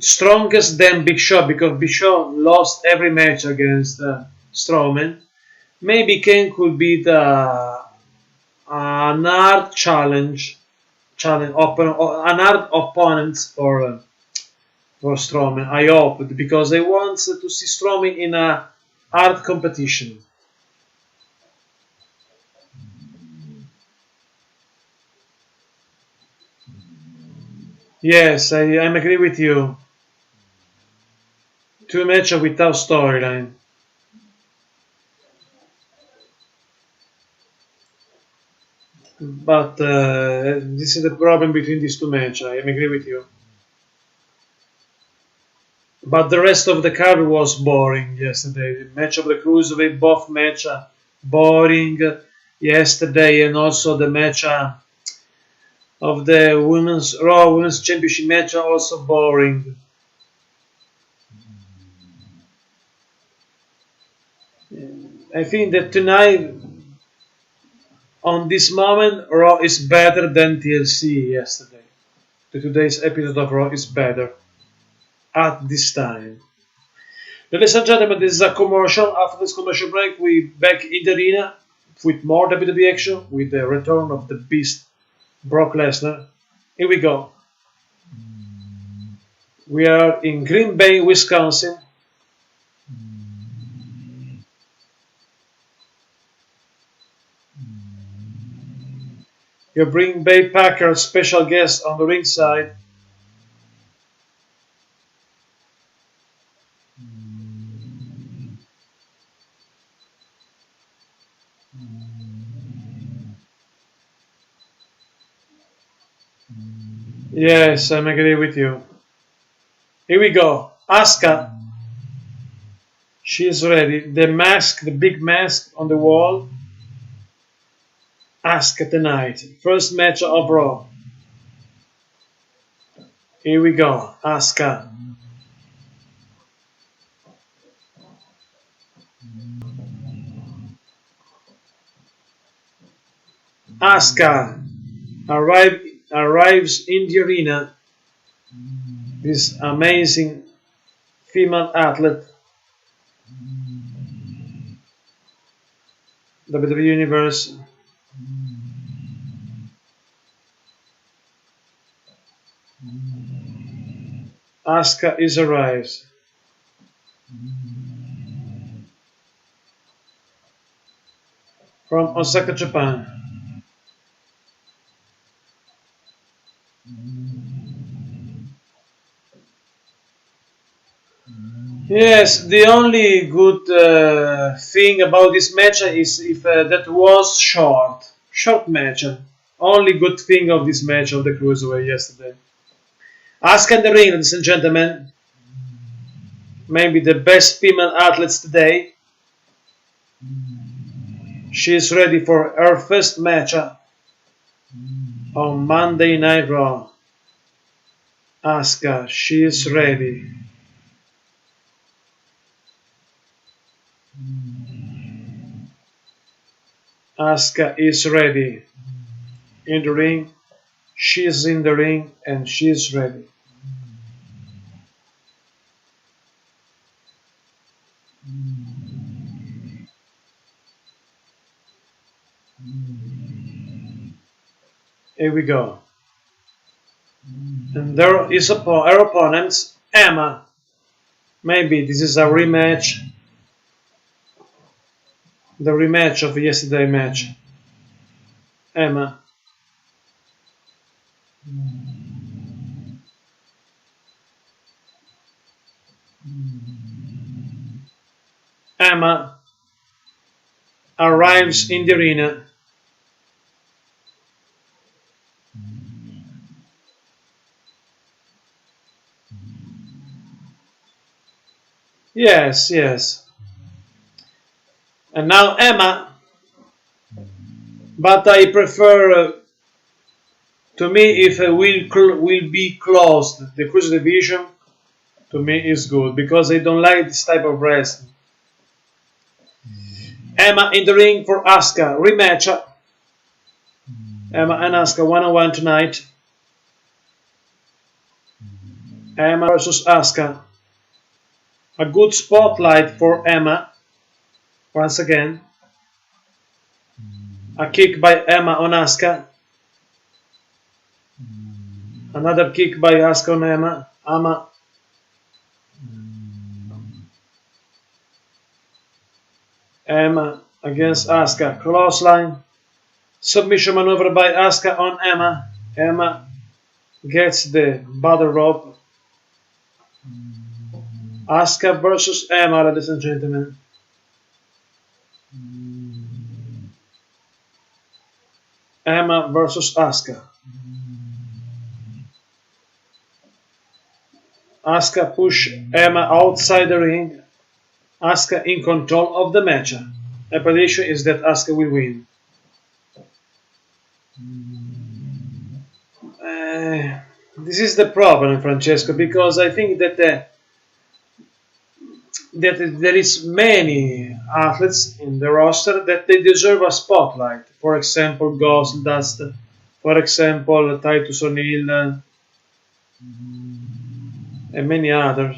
Speaker 1: strongest than Big Show because Big Show lost every match against Strowman. Maybe Kane could be an hard an hard opponent for Strowman. I hope because I want to see Strowman in a hard competition. Yes, I'm agree with you. Two matches without storyline. But this is the problem between these two matches. I agree with you. But the rest of the card was boring yesterday. The match of the cruiserweight, both match boring yesterday, and also the match of the women's Raw Women's Championship match are also boring. I think that tonight, on this moment, Raw is better than TLC yesterday. Today's episode of Raw is better at this time. Ladies and gentlemen, this is a commercial. After this commercial break, we back in the arena with more WWE action with the return of the Beast, Brock Lesnar. Here we go. We are in Green Bay, Wisconsin. Your Green Bay Packers special guest on the ringside. Yes, I'm agree with you. Here we go. Asuka. She's ready. The mask, the big mask on the wall. Asuka tonight. First match of Raw. Here we go. Asuka. Asuka arrives in the arena. This amazing female athlete. WWE Universe. Asuka is arrives. From Osaka, Japan. Yes, the only good thing about this match is if that was short match. Only good thing of this match of the Cruiserweight yesterday. Asuka in the ring, ladies and gentlemen. Maybe the best female athletes today. She is ready for her first match on Monday Night Raw. Asuka, she is ready. Asuka is ready. In the ring, she is in the ring and she is ready. Here we go. And there is her opponent, Emma. Maybe this is a rematch. The rematch of yesterday's match. Emma. Emma arrives in the arena. Yes, yes. And now Emma. But I prefer, to me, if will be closed, the cruise division, to me is good because I don't like this type of wrestling. Emma in the ring for Asuka rematch. Emma and Asuka 1-on-1 tonight. Emma versus Asuka. A good spotlight for Emma. Once again. A kick by Emma on Asuka. Another kick by Asuka on Emma. Emma against Asuka. Clothesline. Submission maneuver by Asuka on Emma. Emma gets the battle rope. Asuka versus Emma, ladies and gentlemen. Emma versus Asuka. Asuka push Emma outside the ring. Asuka in control of the match. My prediction is that Asuka will win. This is the problem, Francesco, because I think that that there is many athletes in the roster that they deserve a spotlight. For example, Ghost Dust. For example, Titus O'Neil. And many others.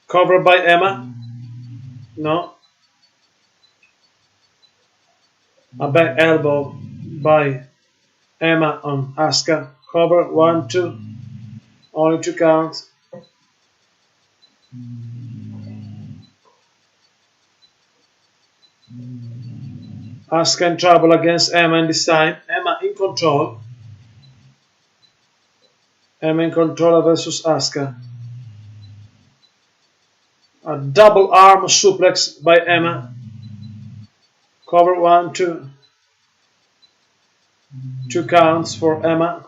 Speaker 1: Covered by Emma? No. A back elbow by Emma on Asuka. Cover 1, 2. Only 2 counts. Asuka in trouble against Emma in this time. Emma in control. Emma in control versus Asuka. A double arm suplex by Emma. Cover 1, 2. 2 counts for Emma.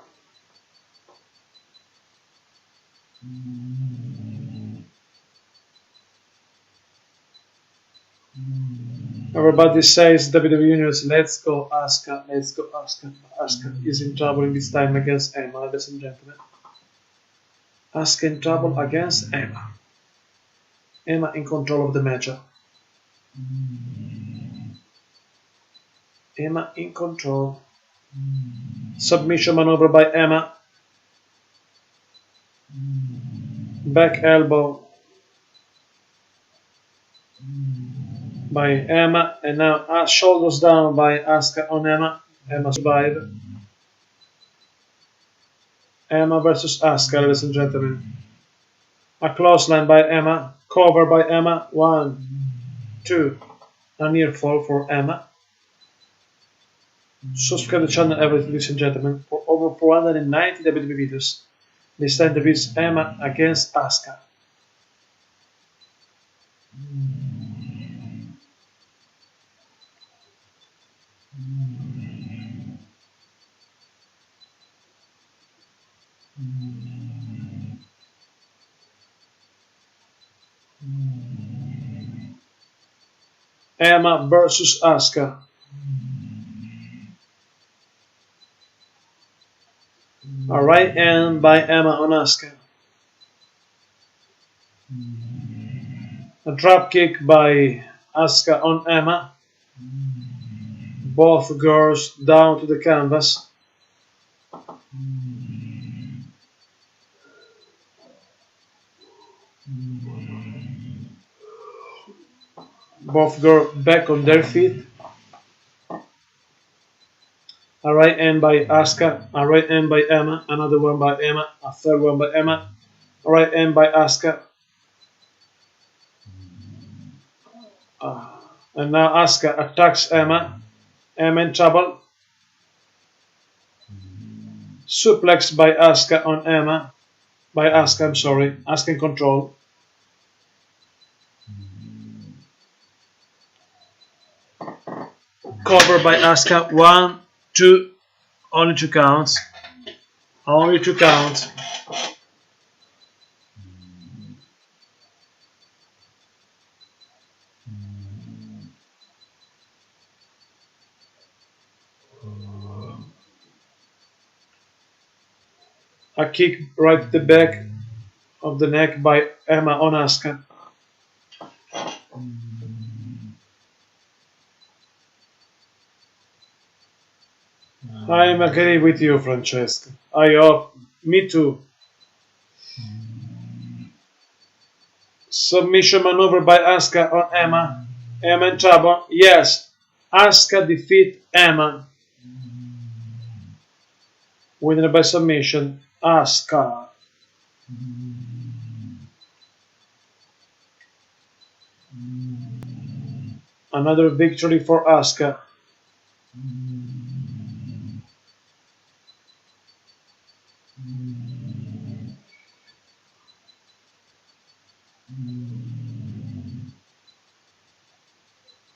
Speaker 1: Everybody says WWE Universe, let's go Asuka, let's go Asuka. Asuka is in trouble in this time against Emma, ladies and gentlemen. Asuka in trouble against Emma. Emma in control of the matchup. Emma in control. Submission maneuver by Emma. Back elbow by Emma, and now shoulders down by Asuka on Emma. Emma survived. Emma versus Asuka, ladies and gentlemen. A clothesline by Emma, cover by Emma. 1, 2. A near fall for Emma. Subscribe to the channel, ladies and gentlemen, for over 490 WWE videos. This time there is Emma against Asuka. Emma versus Asuka. A right hand by Emma on Asuka. A drop kick by Asuka on Emma. Both girls down to the canvas. Both girls back on their feet. A right hand by Asuka, a right hand by Emma, another one by Emma, a third one by Emma, a right hand by Asuka. And now Asuka attacks Emma. Emma in trouble. Suplex by Asuka on Emma. By Asuka, I'm sorry. Asuka in control. Cover by Asuka. 1, 2. Only 2 counts. Only 2 counts. A kick right to the back of the neck by Emma on Asuka. I'm agree with you, Francesca. I hope. Me too. Submission maneuver by Asuka on Emma. Emma in trouble. Yes. Asuka defeat Emma. Winner by submission. Asuka. Another victory for Asuka.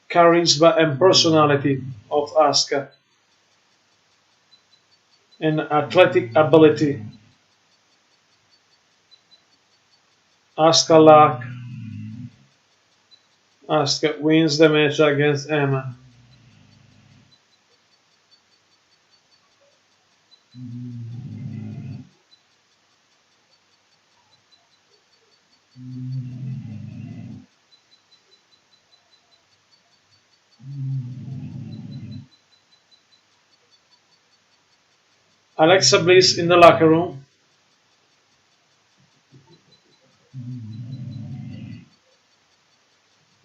Speaker 1: Charisma and personality of Asuka. And athletic ability. Asuka luck. Asuka wins the match against Emma. Alexa Bliss in the locker room.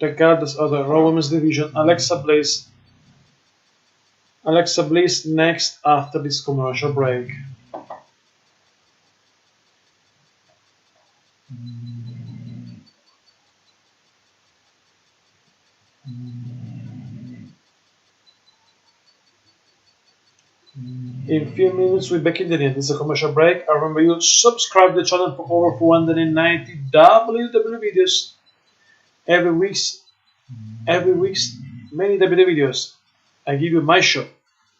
Speaker 1: Regardless of the Raw Women's Division, Alexa Bliss next after this commercial break. In a few minutes we're back in the ring. This is a commercial break. I remember you subscribe to the channel for over 490 WWE videos every week. Many WWE videos. I give you my show,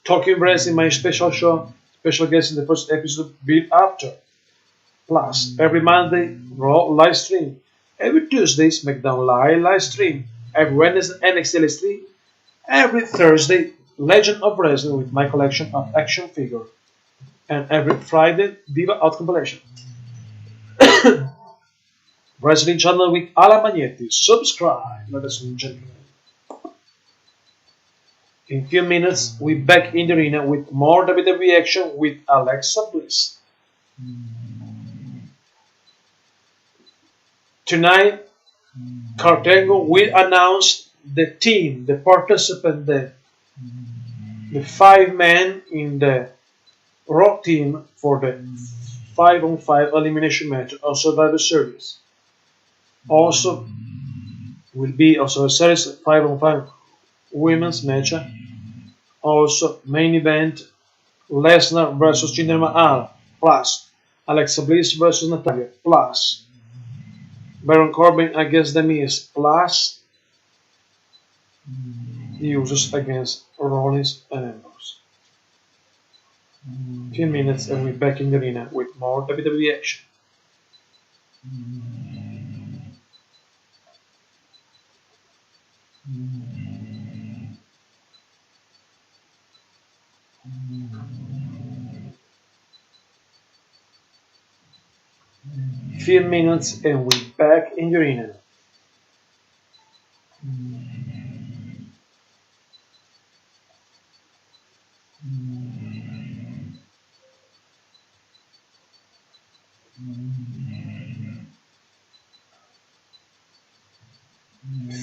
Speaker 1: Talking Wrestling, my special show, special guest in the first episode, build after. Plus, every Monday, Raw live stream. Every Tuesday, SmackDown live stream. Every Wednesday, NXT live stream. Every Thursday, Legend of Wrestling with my collection of action figures. And every Friday, Diva Out compilation. Wrestling channel with Ala Magnetti. Subscribe, ladies and gentlemen. In a few minutes, we back in the arena with more WWE action with Alexa Bliss. Tonight, Cartango will announce the team, the participant, the 5 men in the Raw team for the 5-on-5 elimination match of Survivor Series. Also, will be also a series 5-on-5 women's match. Also, main event Lesnar versus Jinder Mahal, plus Alexa Bliss versus Natalia, plus Baron Corbin against The Miz, plus the Usos against Rollins and Ambrose. Few minutes and we're back in the arena with more WWE action. Few minutes and we're back in the arena.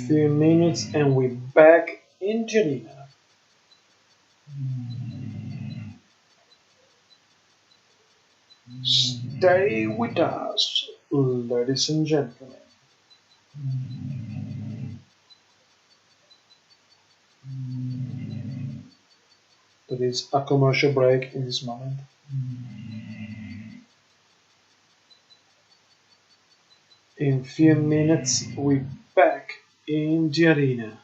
Speaker 1: Few minutes and we're back in the arena. Stay with us, ladies and gentlemen. There is a commercial break in this moment. In few minutes, we're back in the arena.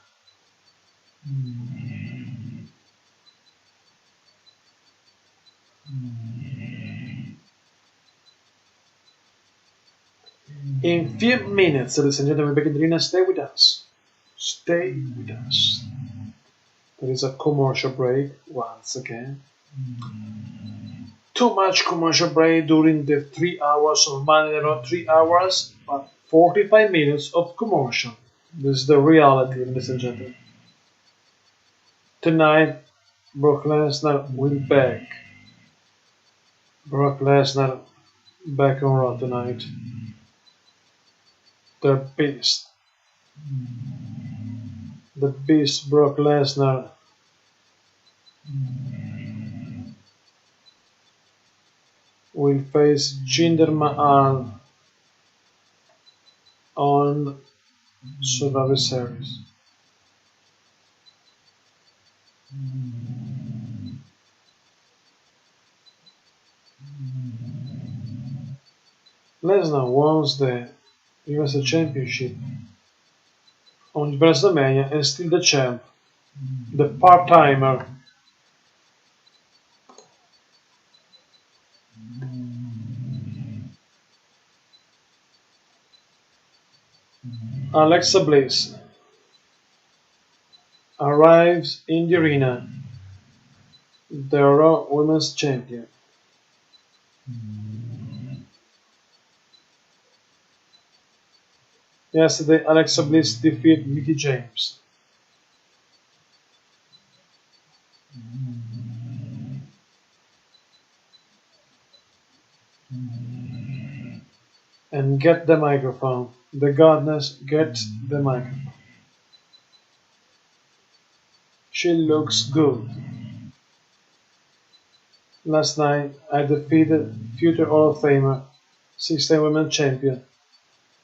Speaker 1: In few minutes, ladies and gentlemen, back in the arena. Stay with us. Stay with us. There is a commercial break once again. Too much commercial break during the 3 hours of Monday Night, 3 hours, but 45 minutes of commercial. This is the reality, ladies and gentlemen. Tonight, Brock Lesnar will back. Brock Lesnar back on Raw tonight. The Beast. The Beast Brock Lesnar will face Jinder Mahal on Survivor Series. Lesnar wants the USA Championship on WrestleMania and still the champ, the part-timer. Alexa Bliss arrives in the arena, the Raw Women's Champion. Yesterday, Alexa Bliss defeated Mickie James. And get the microphone. The goddess gets the microphone. She looks good. Last night, I defeated future Hall of Famer, 6-time Women's Champion,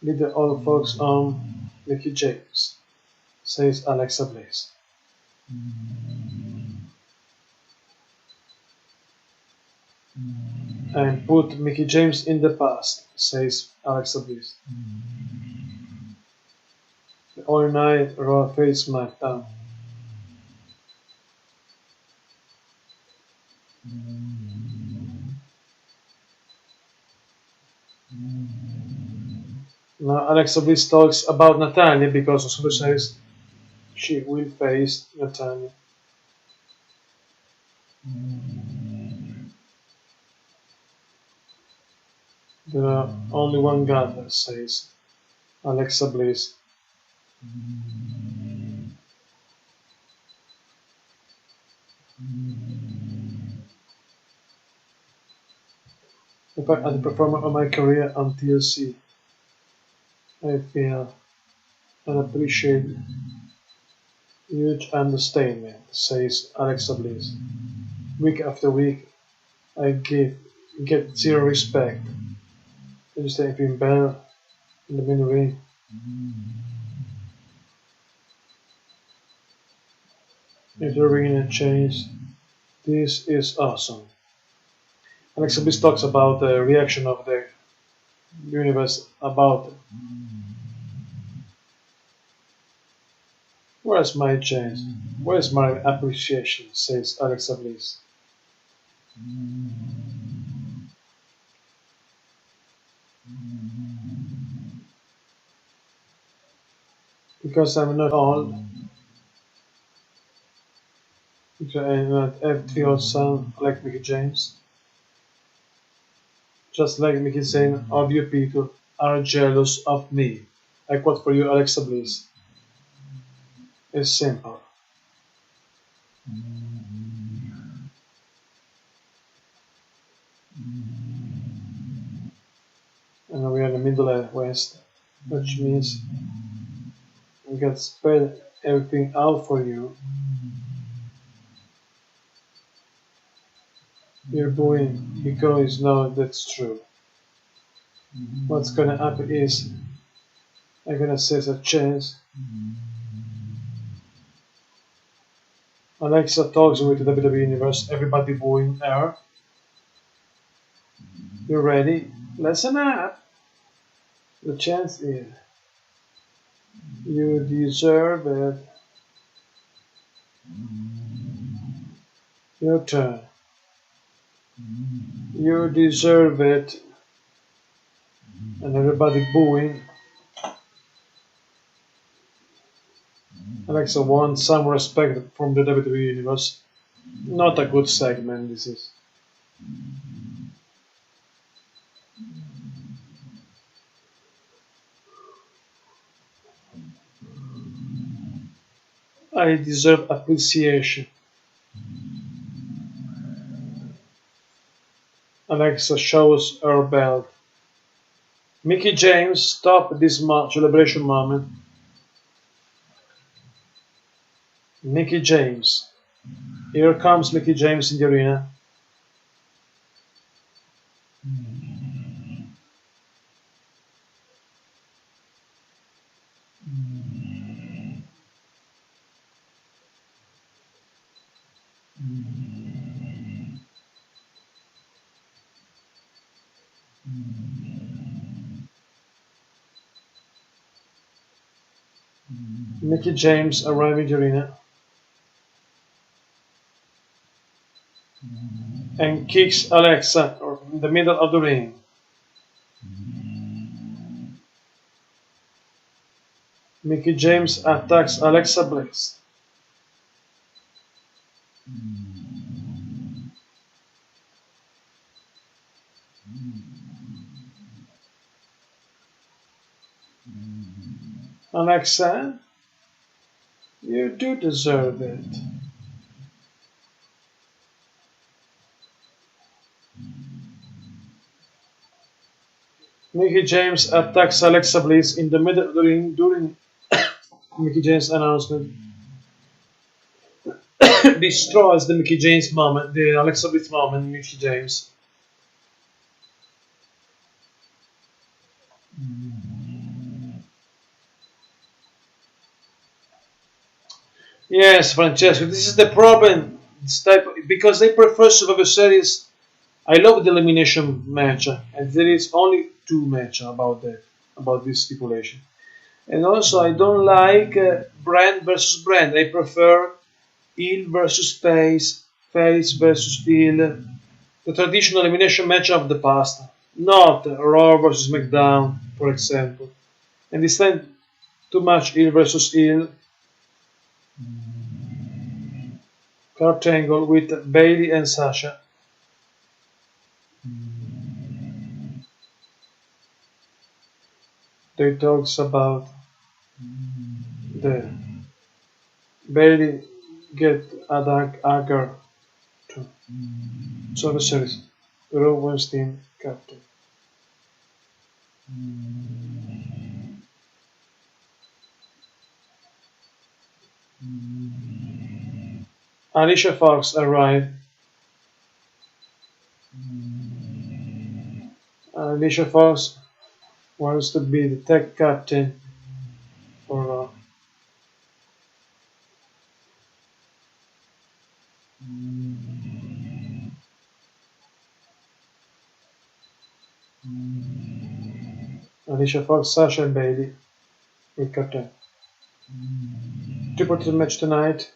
Speaker 1: leader all folks on Mickie James, says Alexa Bliss. And put Mickie James in the past, says Alexa Bliss. The all night Raw face SmackDown. Now Alexa Bliss talks about Natalia because Asuka says she will face Natalia. There are only one God, says Alexa Bliss. In fact, as a performer of my career on TLC, I feel and appreciate huge understatement, says Alexa Bliss. Week after week, I get zero respect. I just have been better in the main ring. If the arena changed, this is awesome. Alexa Bliss talks about the reaction of the universe about it. Where's my change? Where's my appreciation? Says Alexa Bliss. Because I'm not old, because I'm not have 3-year-old son like Mickey James. Just like Mickey saying, all you people are jealous of me. I quote for you Alexa Bliss. It's simple. And we are in the Middle West, which means we can spread everything out for you. You're booing because no, that's true. What's gonna happen is I'm gonna say a chance. Alexa talks with the WWE Universe, everybody booing her. You ready? Listen up. The chance is you deserve it. Your turn. You deserve it. And everybody booing. Alexa wants some respect from the WWE Universe. Not a good segment, this is. I deserve appreciation. Alexa shows her belt. Mickey James, stop this celebration moment. Mickey James. Here comes Mickey James in the arena. Mickey James arriving in the arena and kicks Alexa in the middle of the ring. Mickey James attacks Alexa Bliss. Alexa, you do deserve it. Mickey James attacks Alexa Bliss in the middle of the ring during Mickey James' announcement. Destroys the Mickey James moment, the Alexa Bliss moment, Mickey James. Yes, Francesco, this is the problem. Because they prefer Survivor Series. I love the elimination match, and there is only 2 matches about this stipulation. And also, I don't like brand versus brand. I prefer heel versus face versus heel. The traditional elimination match of the past, not Raw versus SmackDown, for example. And this time, too much heel versus heel. Kurt Angle with Bailey and Sasha. They talks about the Bailey get a dark Agar to Survivor Series. Raw Women's Team Captain. Alicia Fox arrived. Alicia Fox wants to be the tag captain for Raw. Alicia Fox, Sasha, and Bailey will captain. Triple threat match tonight,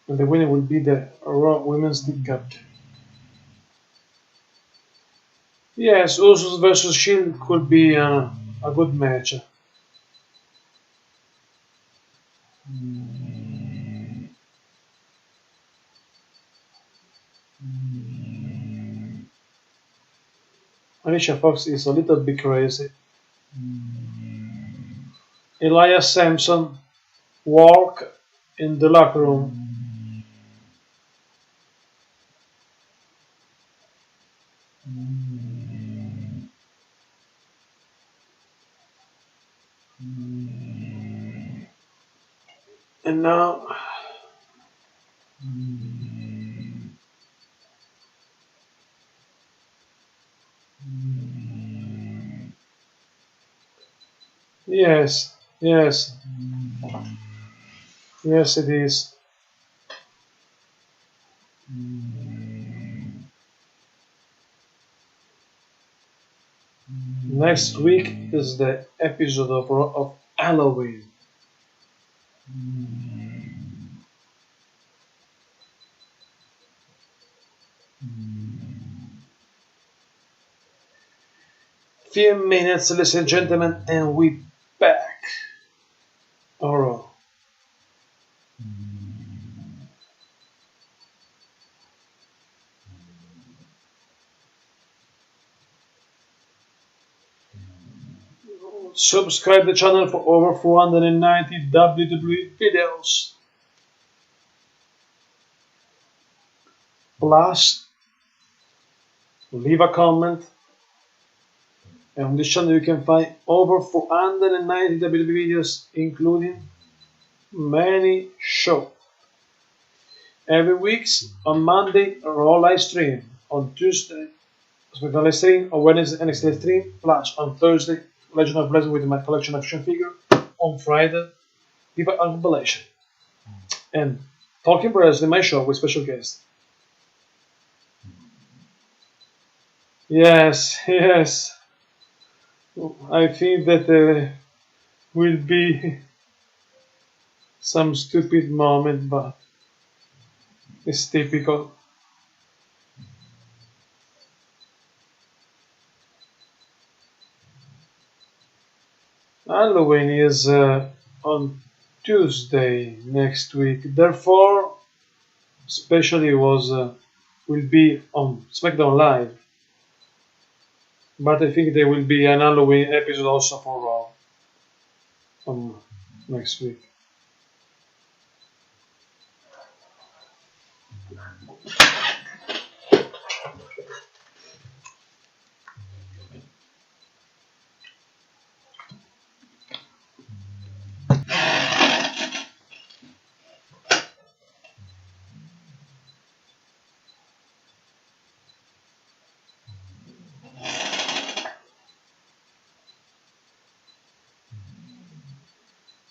Speaker 1: and the winner will be the Raw Women's Team Captain. Yes, Usos versus Shield could be a good match. Alicia Fox is a little bit crazy. Elias Sampson walk in the locker room. And now yes, yes, yes it is. Next week is the episode of Halloween. Few minutes, ladies and gentlemen, and we back. Alright. Subscribe the channel for over 490 WWE videos. Plus, leave a comment. And on this channel you can find over 490 WWE videos, including many shows. Every week on Monday, Raw live stream. On Tuesday, SmackDown live stream. On Wednesday, NXT live stream. Plus on Thursday, Legend of Wrestling with my collection of action figure. On Friday, Viva Compilation. And Talking Wrestling, my show with special guests. Yes, yes. I think that there will be some stupid moment, but it's typical. Halloween is on Tuesday next week. Therefore, especially will be on SmackDown Live. But I think there will be an Halloween episode also for Raw next week.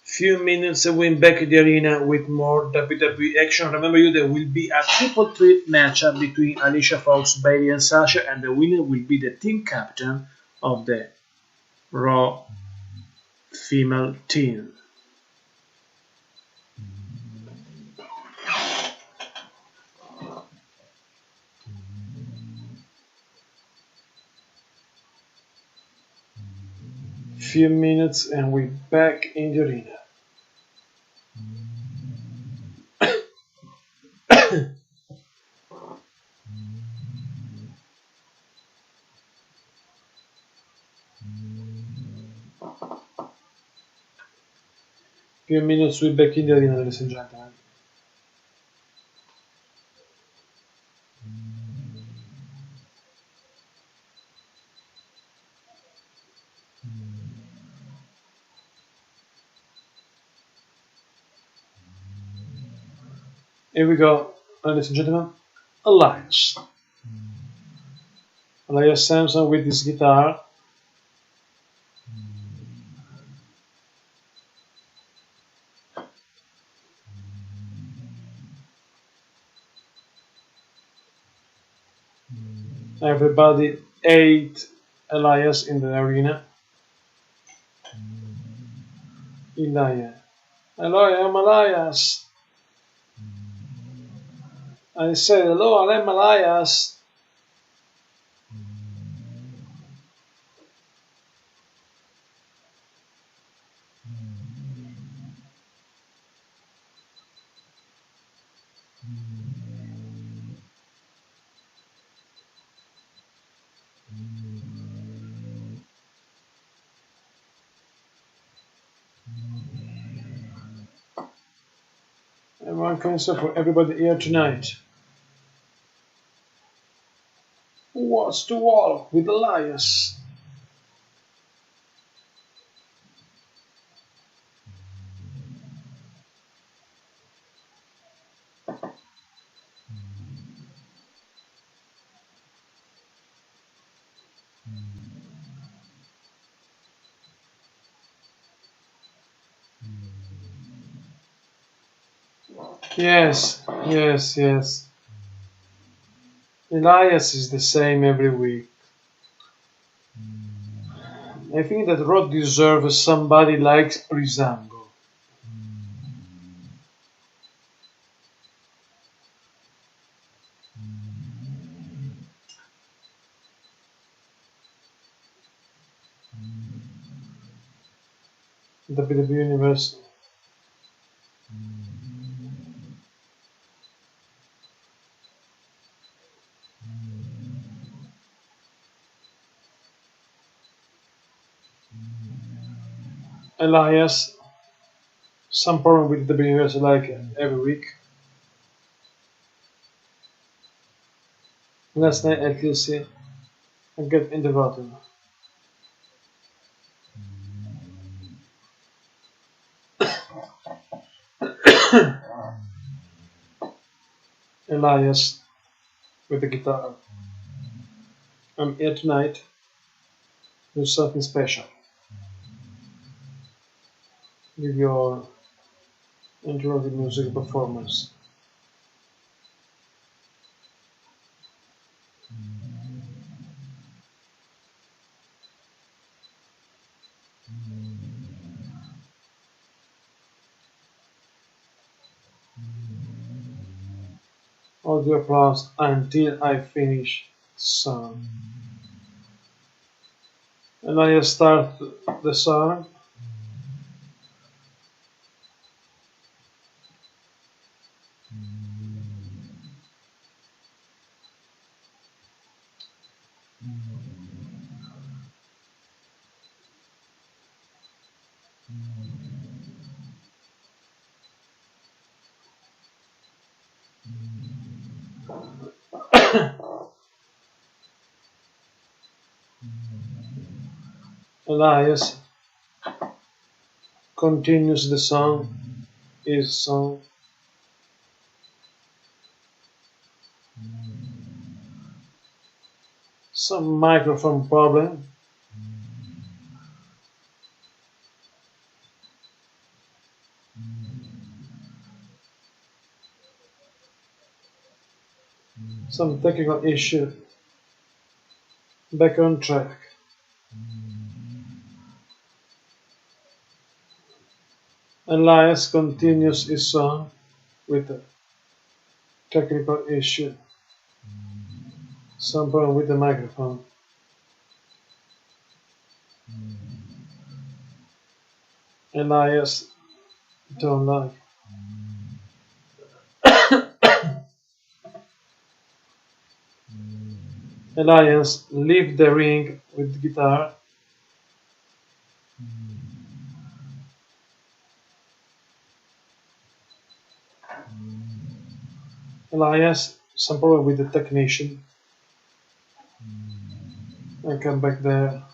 Speaker 1: Few minutes and we're back at the arena with more WWE action. Remember you, there will be a triple threat matchup between Alicia Fox, Bailey and Sasha, and the winner will be the team captain of the Raw female team. few minutes and we're back in the arena. Few minutes we're back in the arena, ladies and gentlemen. Here we go, ladies and gentlemen. Elias. Elias Samson with his guitar. Everybody ate Elias in the arena. Elias. Hello, I'm Elias. I said, hello, I'm Elias. Everyone concert for everybody here tonight. What's the wall with Elias? Yes, yes, yes. Elias is the same every week. I think that Rod deserves somebody like Brisango. WWE Universe. Elias, some problem with the universe like every week. Last night at least I get in the bottom. Elias with the guitar. I'm here tonight to do something special. With your interactive music performance. All the applause until I finish the song. And I start the song. Elias continues the song, his song. Some microphone problem. Some technical issue. Back on track. Elias continues his song with a technical issue. Some problem with the microphone. Elias don't like. Elias leave the ring with the guitar. Elias, some problem with the technician. I come back there.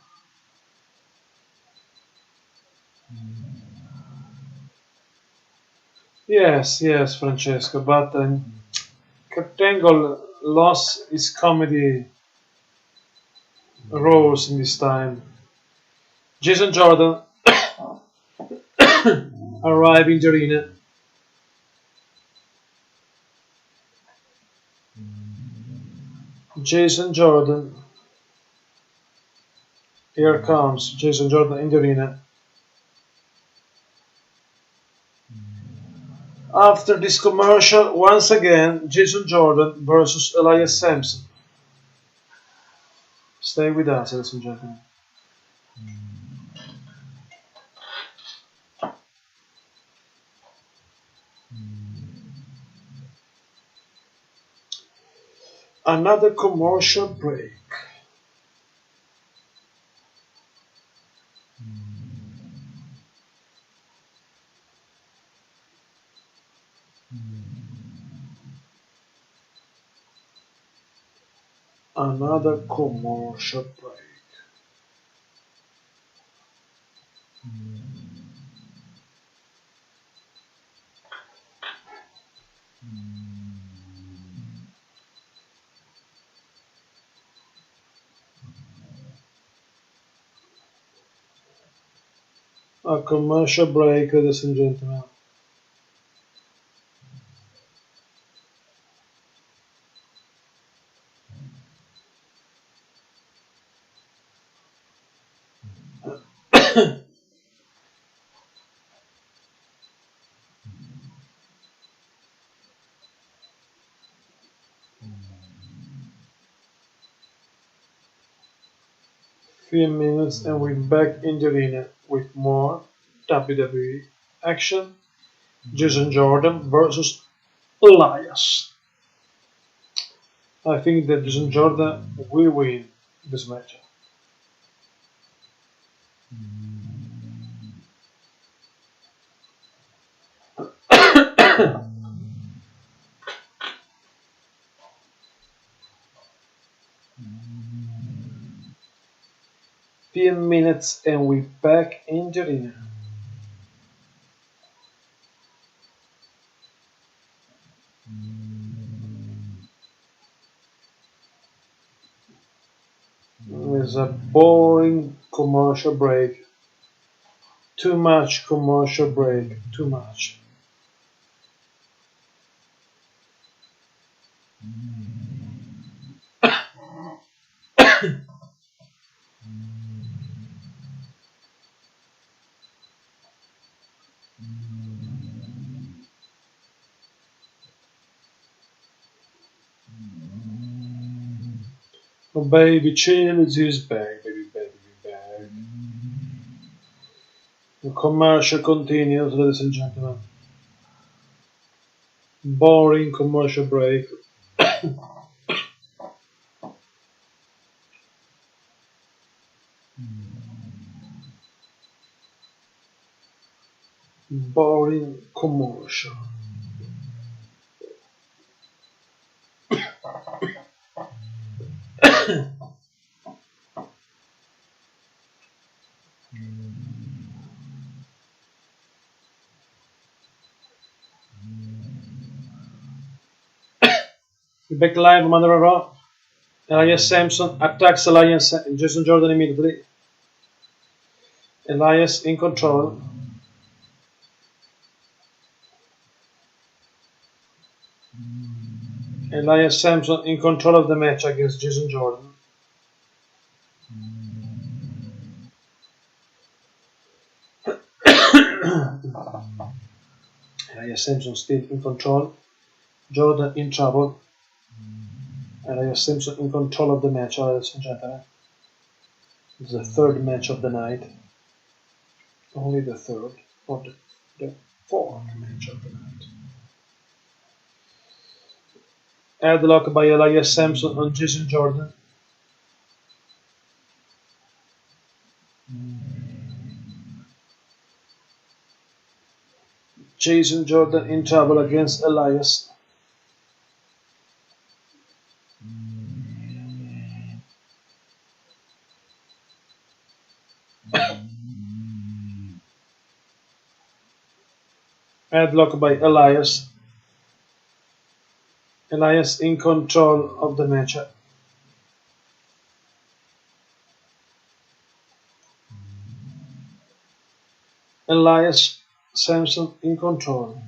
Speaker 1: Yes, yes, Francesco, but Kurt Angle lost his comedy roles in this time. Jason Jordan arrived in the arena. Jason Jordan. Here comes Jason Jordan in the arena. After this commercial, once again, Jason Jordan versus Elias Sampson. Stay with us, ladies and gentlemen. Another commercial break. Another commercial break. A commercial break, ladies and gentlemen. Few minutes and we're back in the arena with more WWE action. Jason Jordan versus Elias. I think that Jason Jordan will win this match. Few minutes and we're back in the arena. It's a boring commercial break. Too much commercial break. Too much. Oh, baby, chill is back, baby, baby, back. The commercial continues, ladies and gentlemen. Boring commercial break. Boring commercial. Back live on Monday Night Raw. Elias Sampson attacks Elias and Jason Jordan immediately. Elias in control. Elias Sampson in control of the match against Jason Jordan. Elias Sampson still in control. Jordan in trouble. Elias Sampson in control of the match, ladies and gentlemen. It's the third match of the night. Only the third. for the fourth match of the night. Headlock by Elias Sampson on Jason Jordan. Jason Jordan in trouble against Elias. Headlock by Elias. Elias in control of the match. Elias Sampson in control.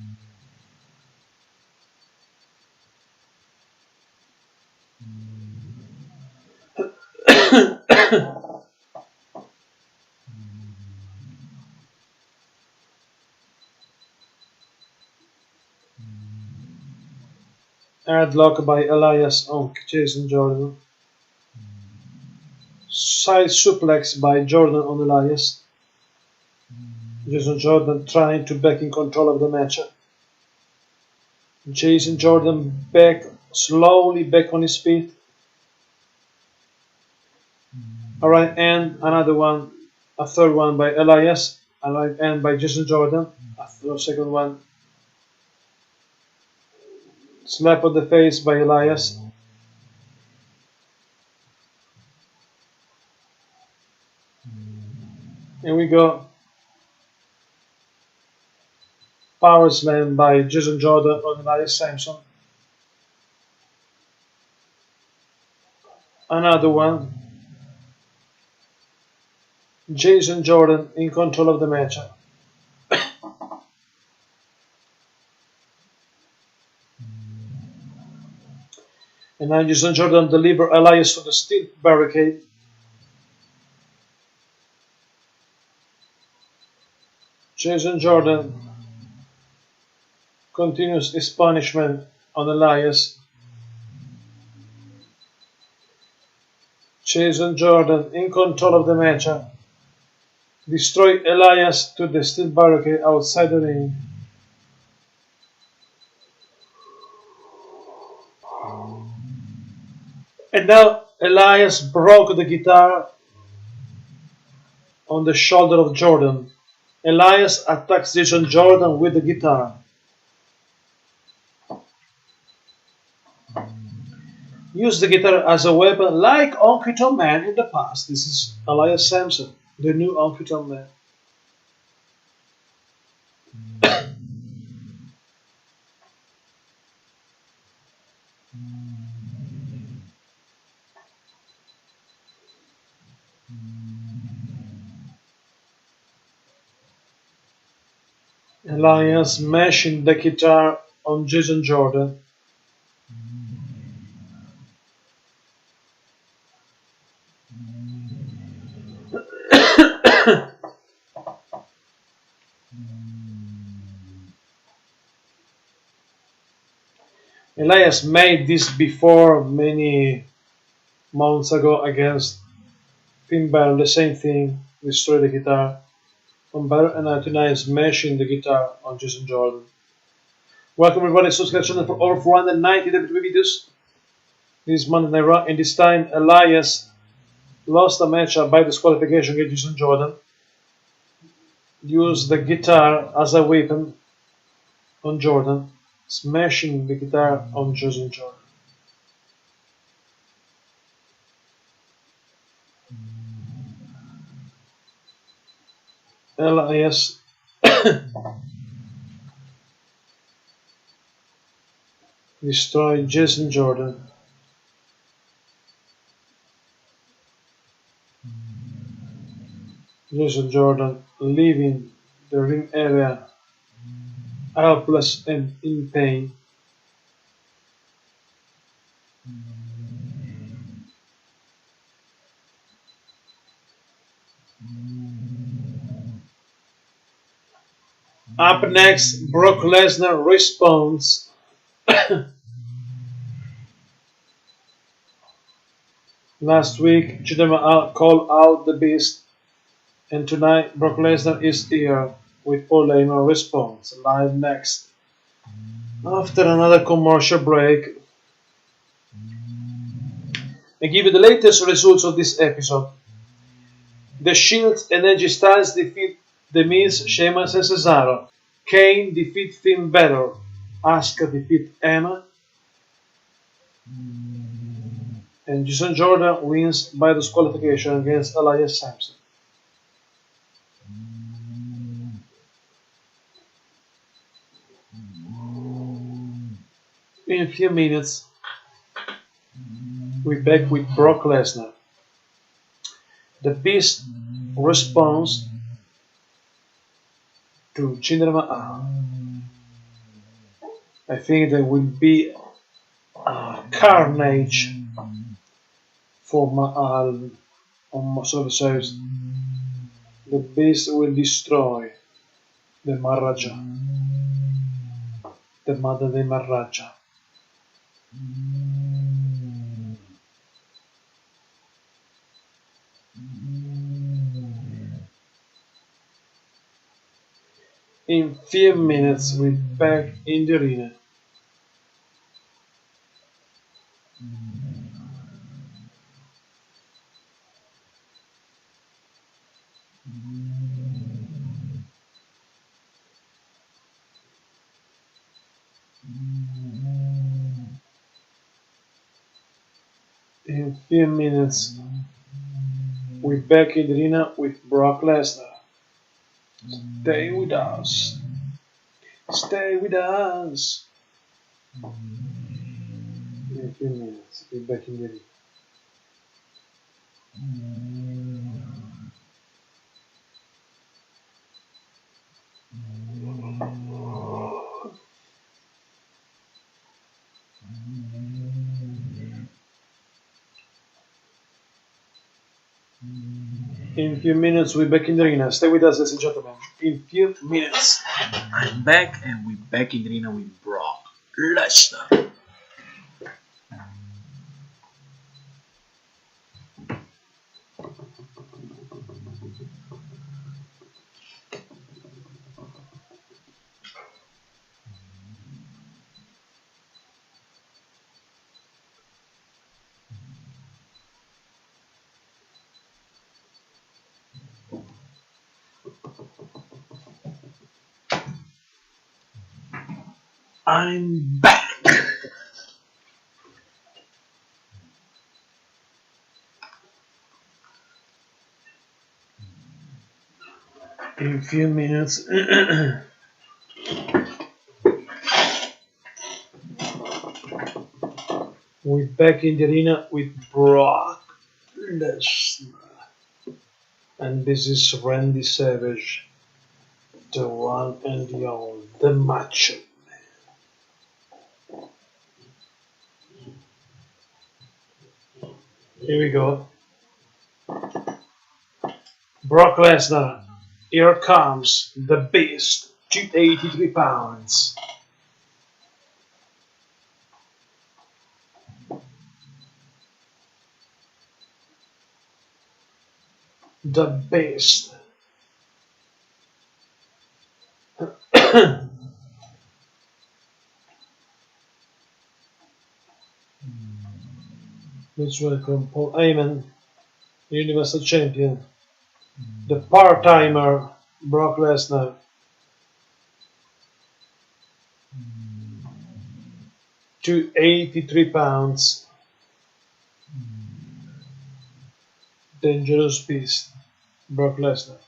Speaker 1: Headlock by Elias on Jason Jordan. Side suplex by Jordan on Elias. Jason Jordan trying to back in control of the match. Jason Jordan slowly back on his feet. Alright, and another one, a third one by Elias. Alright, and by Jason Jordan. A second one. Slap on the face by Elias. Here we go. Power slam by Jason Jordan on Elias Sampson. Another one. Jason Jordan in control of the match. And now Jason Jordan deliver Elias to the steel barricade. Jason Jordan continues his punishment on Elias. Jason Jordan in control of the match. Destroy Elias to the steel barricade outside the ring. And now Elias broke the guitar on the shoulder of Jordan. Elias attacks Jason Jordan with the guitar. Use the guitar as a weapon like Honky Tonk Man in the past. This is Elias Sampson, the new Honky Tonk Man. Elias smashing the guitar on Jason Jordan. Elias made this before many months ago against Finn Balor, the same thing, destroy the guitar on Balor, and tonight smashing the guitar on Jason Jordan. Welcome everybody to subscribe channel for over 490 WWE videos. This is Monday Night Raw, and this time Elias lost a match by disqualification against Jason Jordan. Used the guitar as a weapon on Jordan, smashing the guitar on Jason Jordan. Elias destroyed Jason Jordan. Jason Jordan leaving the ring area helpless and in pain. Up next, Brock Lesnar responds. Last week, Jinder Mahal called out the Beast, and tonight Brock Lesnar is here with Paul Heyman response live next. After another commercial break, I give you the latest results of this episode. The Shield and Edge Styles defeat The Miz, Sheamus and Cesaro. Kane defeat Finn Balor. Asuka defeat Emma. And Jason Jordan wins by disqualification against Elias Sampson. In a few minutes, we're back with Brock Lesnar. The Beast responds to Jinder Mahal. I think there will be carnage for Mahal on services. The Beast will destroy the Maharaja, the mother of the Maharaja. In few minutes, we're back in the arena. In few minutes, we're back in the arena with Brock Lesnar. Stay with us. Stay with us. In a few minutes, we're back in the arena. In a few minutes, we're back in the arena. Stay with us, ladies and gentlemen. In a few minutes, I'm back, and we're back in the arena with Brock Lesnar. I'm back. In a few minutes, we're back in the arena with Brock Lesnar. And this is Randy Savage, the one and the only, the Macho Man. Here we go. Brock Lesnar, here comes the Beast, 283 pounds. The Beast. Let's welcome Paul Heyman, Universal Champion. The part-timer, Brock Lesnar. 283 pounds. Dangerous Beast, Brock Lesnar.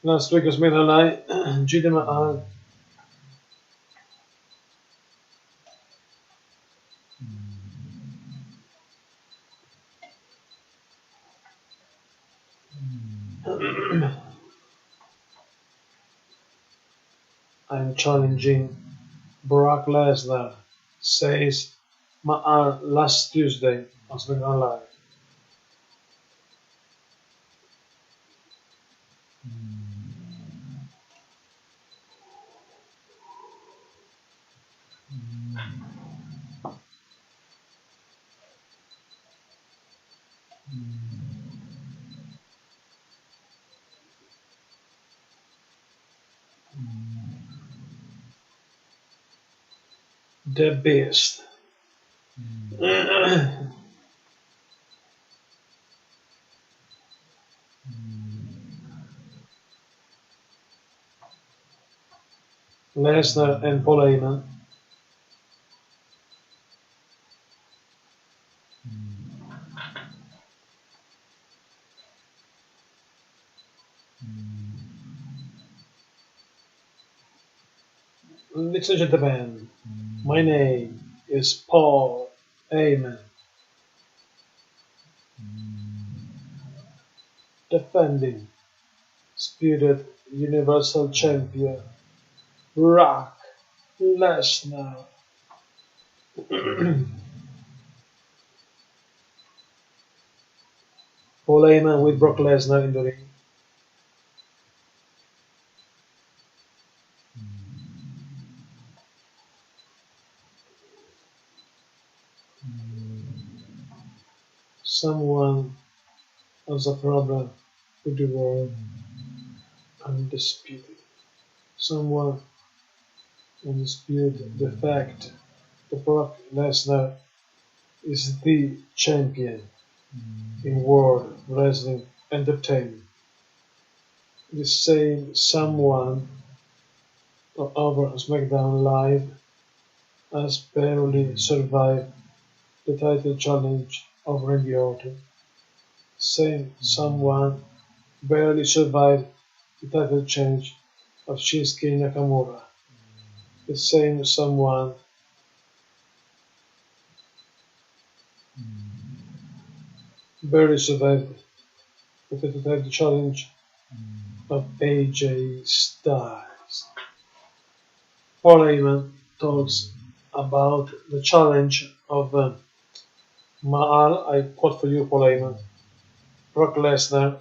Speaker 1: Last week was made alive, Jinder Mahal. I'm challenging Brock Lesnar, says Mahal last Tuesday on SmackDown Live. The Beast. Lesnar and Paul Heyman. Ladies and gentlemen, my name is Paul Heyman, defending Spirit Universal Champion Brock Lesnar. Paul Heyman with Brock Lesnar in the ring. Someone has a problem with the word undisputed. Someone undisputed the fact that Brock Lesnar is the champion in World Wrestling Entertainment. The same someone over SmackDown Live has barely survived the title challenge of Randy Orton. Same someone barely survived the title change of Shinsuke Nakamura. The same someone barely survived the title challenge of AJ Styles. Paul Heyman talks about the challenge of Maal, I quote for you, Paul Heyman, Brock Lesnar,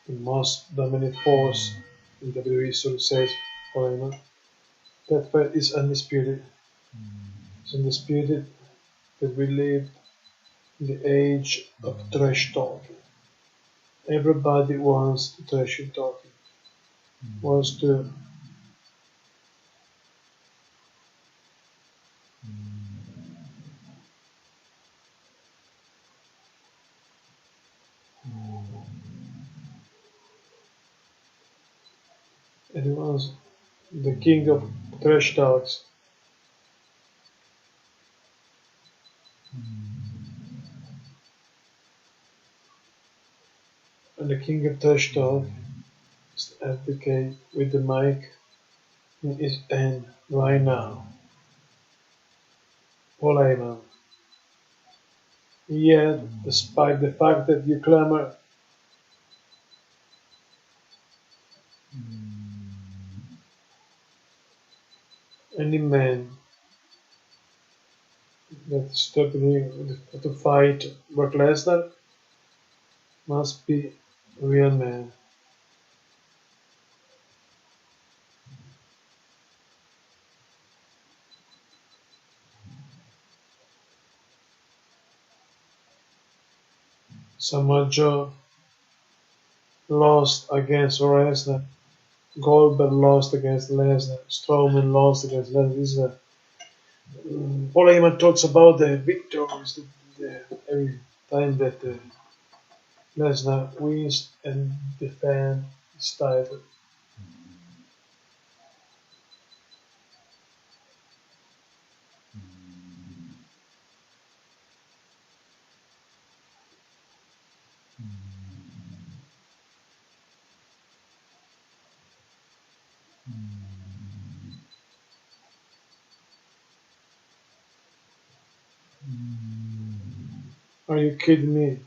Speaker 1: the most dominant force in WWE History, says Paul Heyman. That fight is undisputed. It's undisputed that we live in the age of trash talking. Everybody wants to trash talking, wants to and he was the king of trash talks. And the king of trash talk is the advocate with the mic in his hand right now. Paul Heyman. Yet, despite the fact that you clamor any man that's struggling to fight Brock Lesnar must be a real man. Samoa Joe lost against Lesnar. Goldberg lost against Lesnar. Strowman lost against Lesnar. Paul Heyman talks about the victories every time that Lesnar wins and defends his title. Are you kidding me?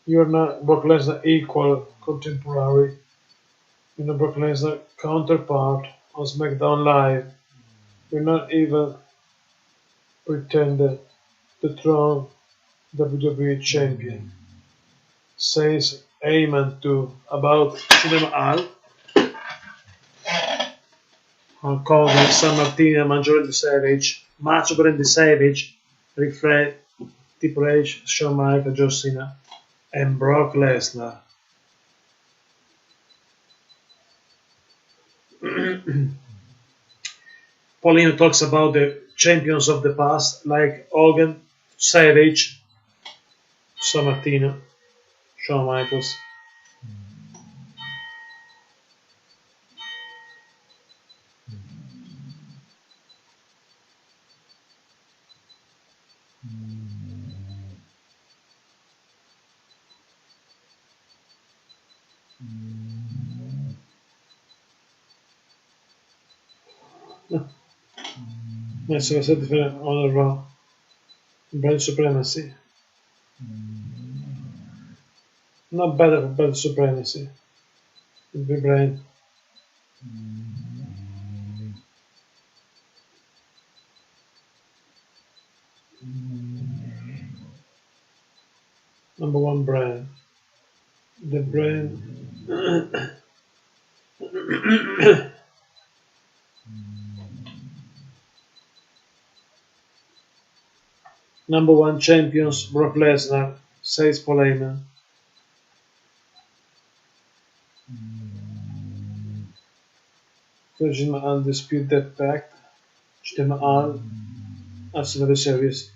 Speaker 1: You're not Brock Lesnar equal contemporary. You're not Brock Lesnar counterpart on SmackDown Live. You're not even pretender to throne WWE Champion. Says Heyman to about Cinema Al, Hulk Hogan, San Martino, Macho Randy Savage, Macho Randy Savage, Ric Flair, Triple H, Shawn Michaels, John Cena, and Brock Lesnar. Pauline talks about the champions of the past like Hogan, Savage, Sammartino, Shawn Michaels. Adesso la set on the Raw. Brand Supremacy. Not better for Brand Supremacy. The brand. Number one brand. The brand. Number one champions Brock Lesnar, says Paul Heyman. Virgin Mahal dispute that fact. Jim Mahal as another series.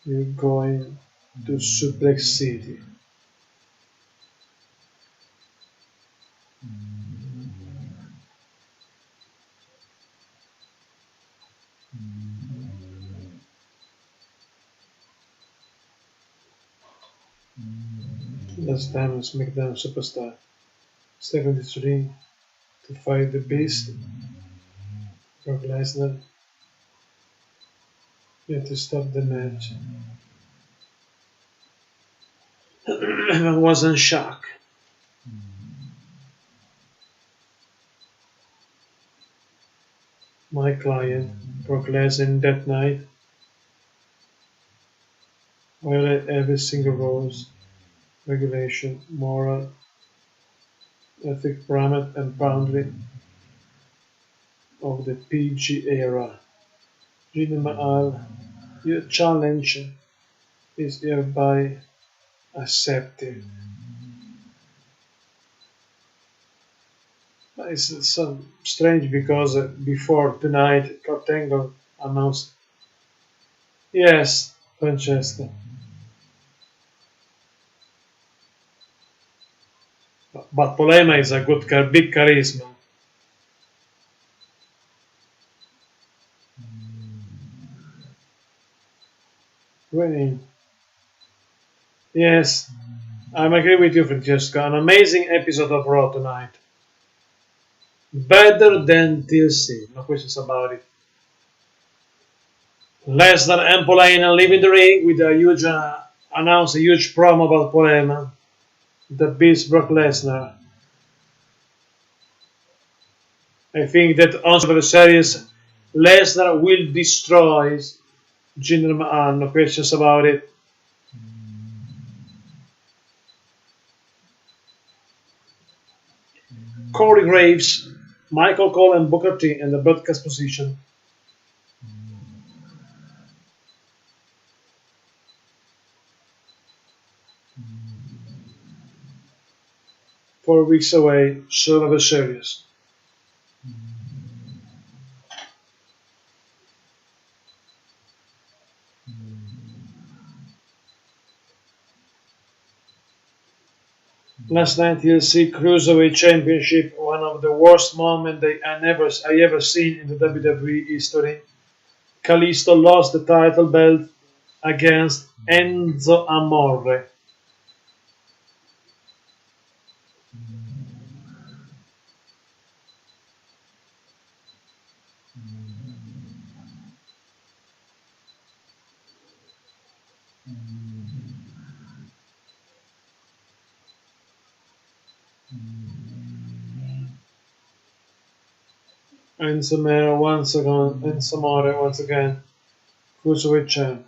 Speaker 1: You're going to Suplex City. Last time on SmackDown Superstar. 73 to fight the Beast. Brock Lesnar. Yet to stop the match. I was in shock. My client, Brock Lesnar, that night violated every single rules, regulation, moral, ethic, parameter, and boundary of the PG era. Jinder Mahal, your challenge is hereby accepted. It's so strange because before tonight, Kurt Angle announced, yes, Francesca. But Polema is a good, big charisma. Winning. Yes, I'm agree with you, Francesca. An amazing episode of Raw tonight. Better than TLC, no questions about it. Lesnar and Paul Heyman leaving the ring with a huge announce a huge promo about Paul Heyman that beats Brock Lesnar. I think that on the series, Lesnar will destroy Jinder Mahal, no questions about it. Corey Graves, Michael Cole, and Booker T in the broadcast position. "4 weeks away, Survivor Series." Last night, TLC Cruiserweight Championship, one of the worst moments I ever seen in the WWE history. Kalisto lost the title belt against Enzo Amore. Enzo Amore once again, Cruiserweight champ.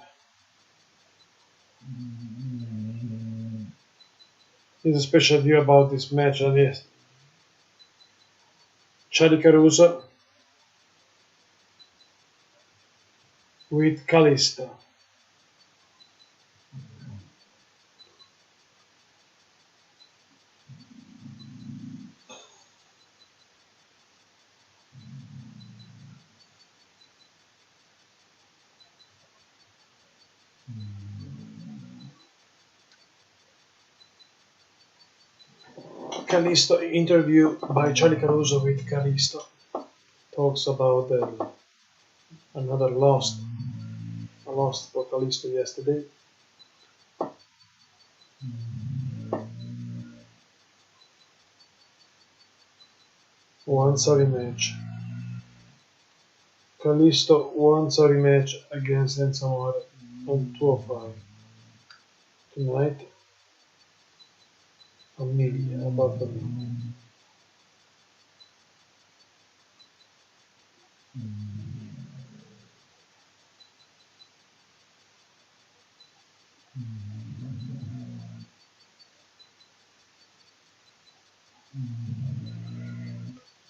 Speaker 1: There's a special view about this match on this. Charlie Caruso with Kalisto. Callisto interview by Charlie Caruso with Callisto talks about another lost. I lost for Callisto yesterday. Wants a rematch. Callisto wants a rematch against Ensamore on 205. Tonight, Amelia, about Amelia.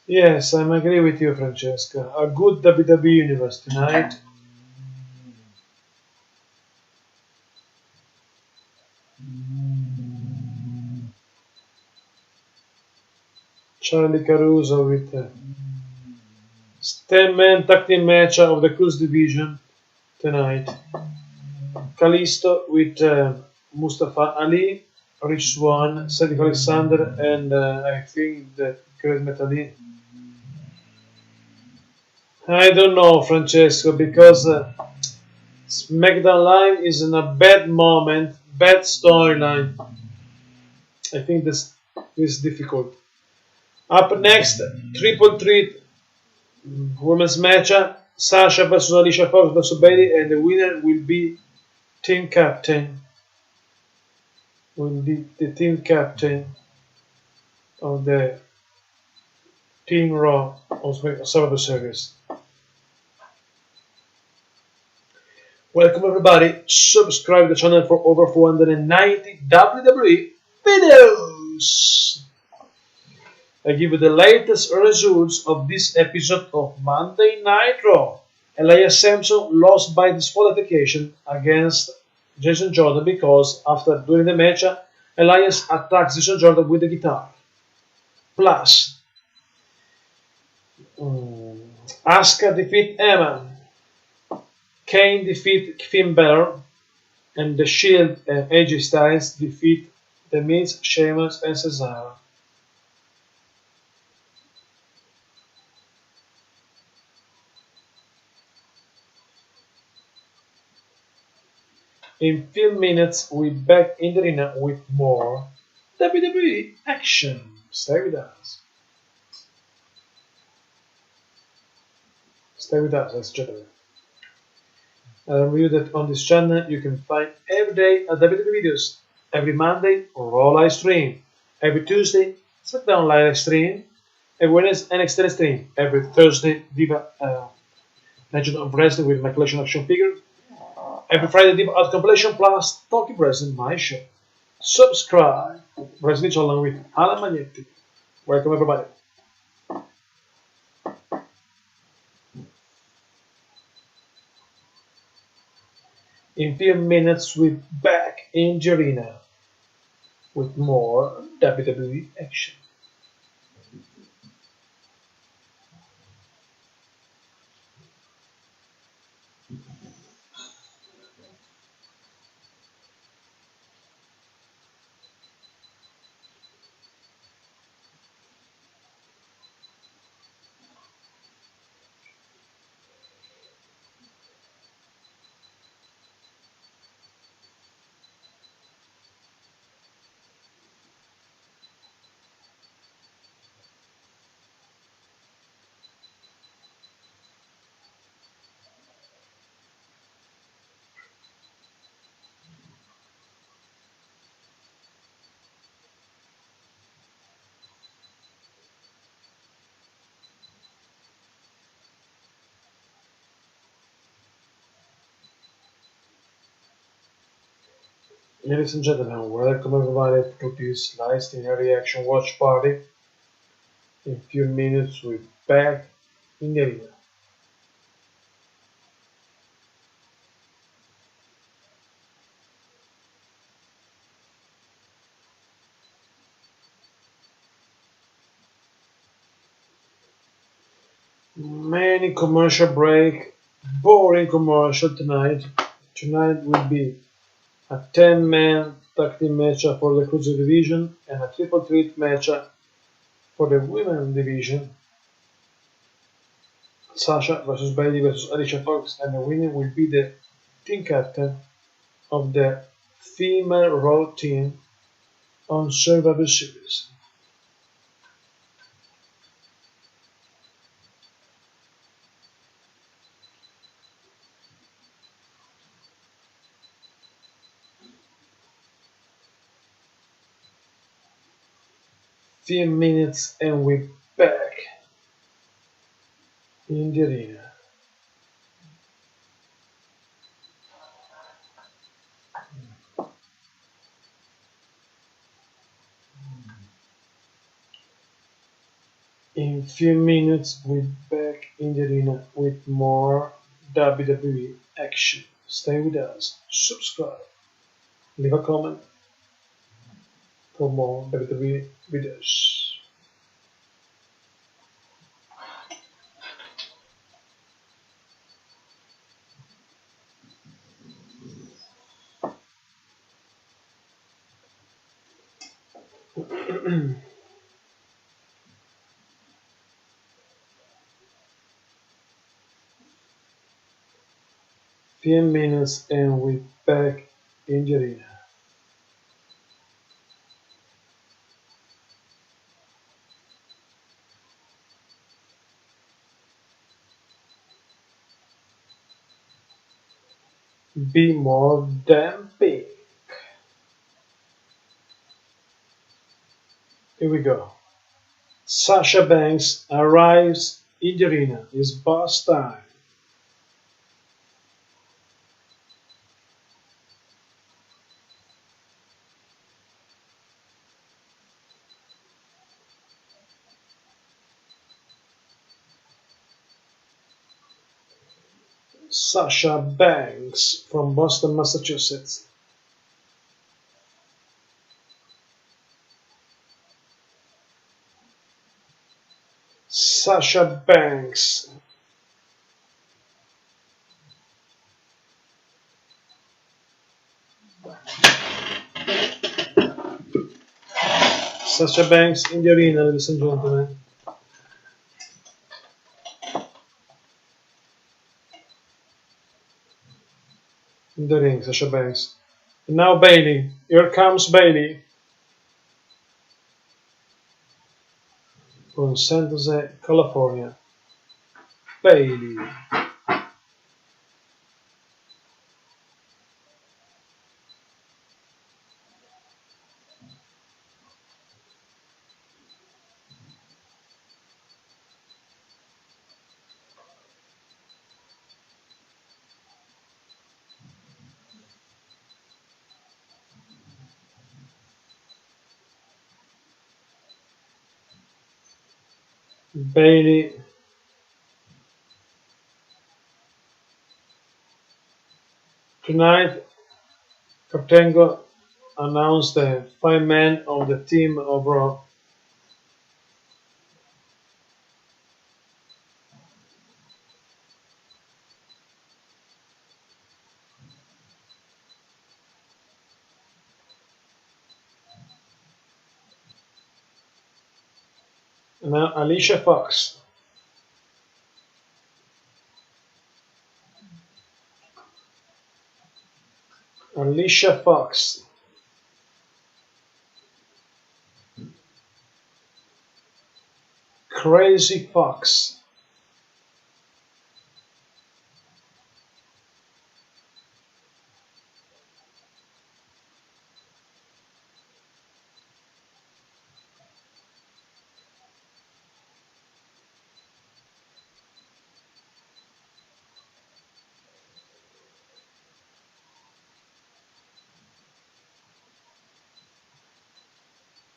Speaker 1: Yes, I agree with you, Francesca. A good WWE universe tonight. Charlie Caruso with 10-man tag team match of the Cruise Division tonight. Kalisto with Mustafa Ali, Rich Swann, Cedric Alexander, and I think the Great Metali. I don't know, Francesco, because SmackDown Live is in a bad moment, bad storyline. I think this is difficult. Up next, triple threat women's matchup: Sasha versus Alicia Fox versus Bayley, and the winner will be team captain. Will be the team captain of the Team Raw on Survivor Series. Welcome everybody. Subscribe to the channel for over 490 WWE videos. I give you the latest results of this episode of Monday Night Raw. Elias Sampson lost by disqualification against Jason Jordan because after doing the match, Elias attacks Jason Jordan with the guitar. Plus, Asuka defeat Emma. Kane defeat Finn Balor. And The Shield and AJ Styles defeat The Miz, Sheamus, and Cesaro. In few minutes, we're back in the arena with more WWE action. Stay with us. Stay with us, ladies and gentlemen. I remind you that on this channel you can find every day WWE videos. Every Monday, Raw live stream. Every Tuesday, SmackDown live stream. Every Wednesday, NXT stream. Every Thursday, Diva Legend of Wrestling with my collection of action figures. Every Friday, Diva Art Compilation plus Talking Wrestling, my show. Subscribe. Wrestling Channel with Alan Magnetti. Welcome everybody. In few minutes, we're back in the arena with more WWE action. Ladies and gentlemen, welcome everybody to this live stream reaction watch party. In a few minutes, we're back in the arena. Many commercial break, boring commercial tonight. Tonight will be a 10-man tag team match for the Cruiser division and a triple threat match for the Women division. Sasha versus Bayley versus Alicia Fox, and the winner will be the team captain of the female Raw team on Survivor Series. Few minutes and we're back in the arena. In few minutes we're back in the arena with more WWE action. Stay with us, subscribe, leave a comment for more WWE videos. Few minutes and we're back in the arena. Be more than big. Here we go. Sasha Banks arrives in the arena. It's boss time. Sasha Banks from Boston, Massachusetts. Sasha Banks. Sasha Banks in the arena, ladies and gentlemen. In the ring, Sasha Banks. And now Bayley. Here comes Bayley. From San Jose, California. Bayley. Bayley. Tonight, Cartango announced the 5-man of the team of Raw. And now Alicia Fox. Alicia Fox. Crazy Fox.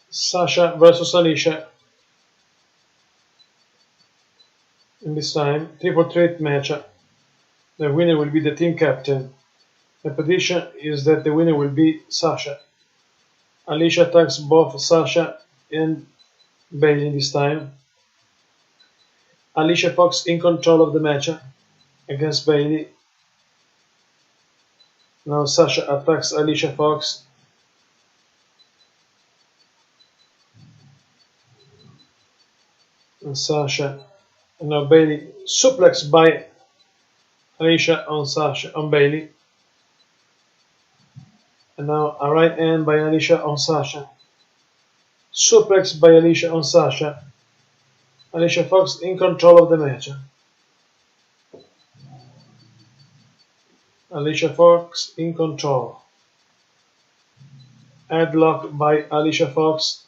Speaker 1: Sasha versus Alicia. In this time, triple threat match. The winner will be the team captain. The prediction is that the winner will be Sasha. Alicia attacks both Sasha and Bayley this time. Alicia Fox in control of the match against Bayley. Now Sasha attacks Alicia Fox. And Sasha, and now Bailey suplex by Alicia on Bailey. And now a right hand by Alicia on Sasha. Suplex by Alicia on Sasha. Alicia Fox in control of the match. Alicia Fox in control. Headlock by Alicia Fox.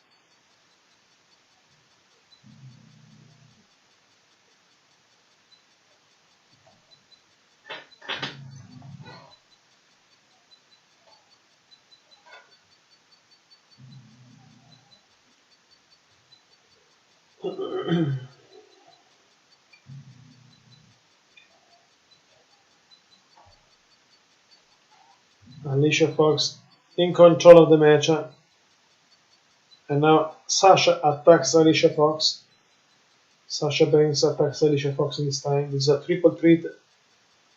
Speaker 1: Alicia Fox in control of the match. And now Sasha attacks Alicia Fox. Sasha Banks attacks Alicia Fox in this time. This is a triple threat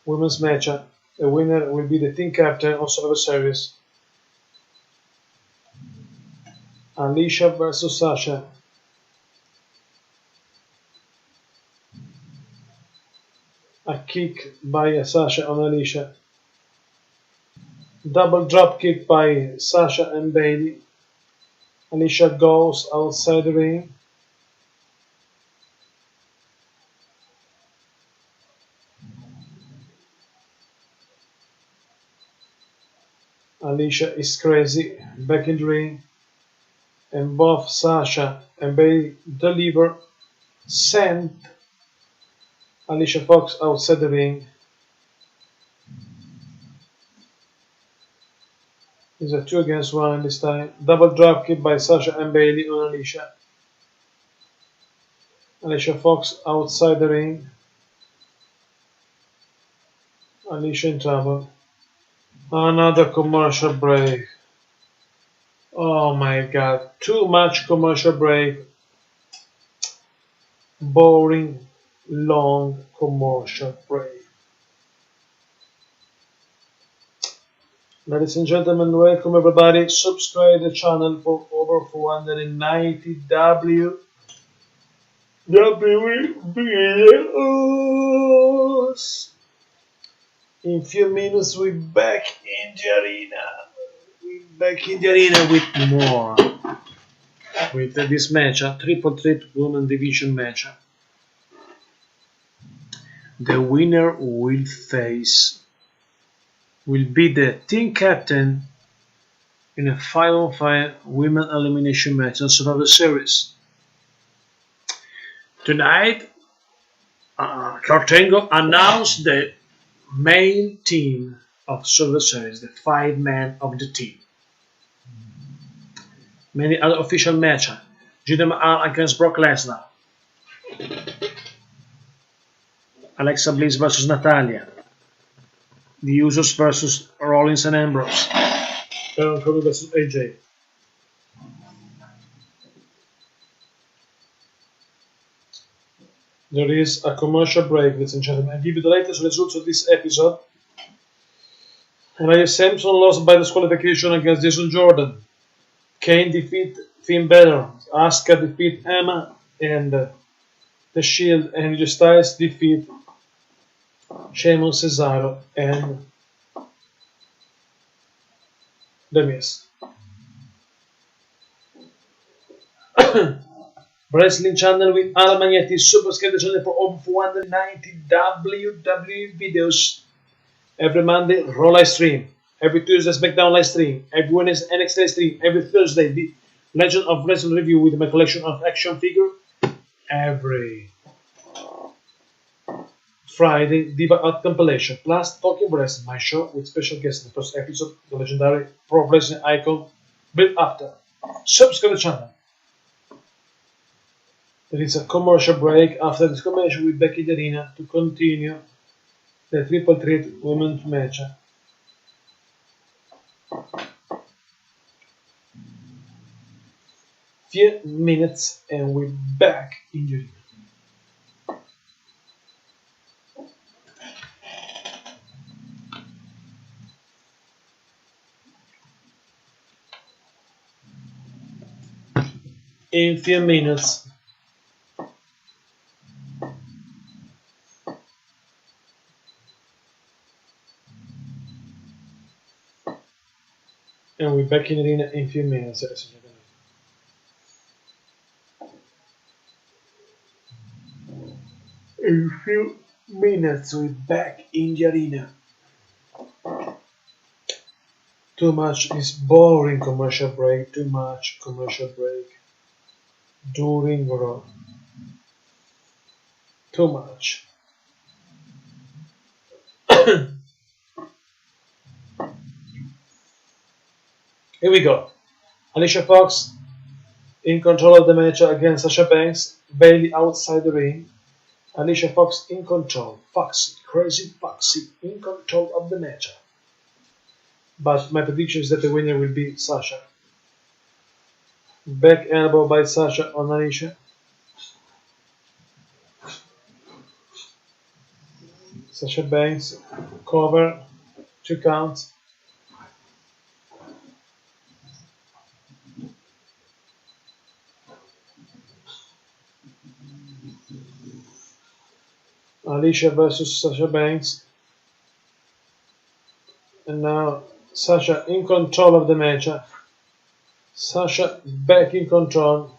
Speaker 1: women's match. The winner will be the team captain of Survivor Series. Alicia versus Sasha. A kick by Sasha on Alicia. Double drop kick by Sasha and Bailey. Alicia goes outside the ring. Alicia is crazy, back in the ring. And both Sasha and Bailey deliver, send Alicia Fox outside the ring. It's a 2 against 1 this time. Double drop kick by Sasha and Bailey on Alicia. Alicia Fox outside the ring. Alicia in trouble. Another commercial break. Oh my god, too much commercial break. Boring, long commercial break. Ladies and gentlemen, welcome everybody. Subscribe the channel for over 490 videos. In few minutes we're back in the arena. We're back in the arena with more. With this match, a triple threat women division match. The winner will be the team captain in a 5-on-5 women elimination match on Survivor Series. Tonight, Kurt Angle announced the main team of Survivor Series, the 5-man of the team. Many other official matches. Jinder Mahal against Brock Lesnar. Alexa Bliss versus Natalia. The Usos versus Rollins and Ambrose. Baron Corbin versus AJ. There is a commercial break, ladies and gentlemen. I'll give you the latest results of this episode. Elias Sampson lost by disqualification against Jason Jordan. Kane defeat Finn Balor. Asuka defeat Emma. And The Shield and AJ Styles defeat Sheamus, Cesaro and The Miz. Wrestling channel with Alan Magnetti. Subscribe the channel for over 490 WWE videos. Every Monday, Raw live stream. Every Tuesday, SmackDown live stream. Every Wednesday, NXT live stream. Every Thursday, the Legend of Wrestling review with my collection of action figure. Every Friday, Diva Art compilation. Plus, Talking Wrestling, my show with special guests in the first episode, the legendary pro wrestling icon, Bill Apter. Subscribe the channel. There is a commercial break. After this commercial, we're back in the arena to continue the triple threat women's match. Few minutes and we're back in the arena. in few minutes. And we're back in the arena in few minutes. In few minutes we're back in the arena. Too much is boring commercial break, too much commercial break. During Raw. Too much. Here we go. Alicia Fox in control of the match against Sasha Banks. Bayley outside the ring. Alicia Fox in control. Foxy, crazy Foxy in control of the match. But my prediction is that the winner will be Sasha. Back elbow by Sasha on Alicia. Sasha Banks cover, 2 counts. Alicia versus Sasha Banks. And now Sasha in control of the match. Sasha back in control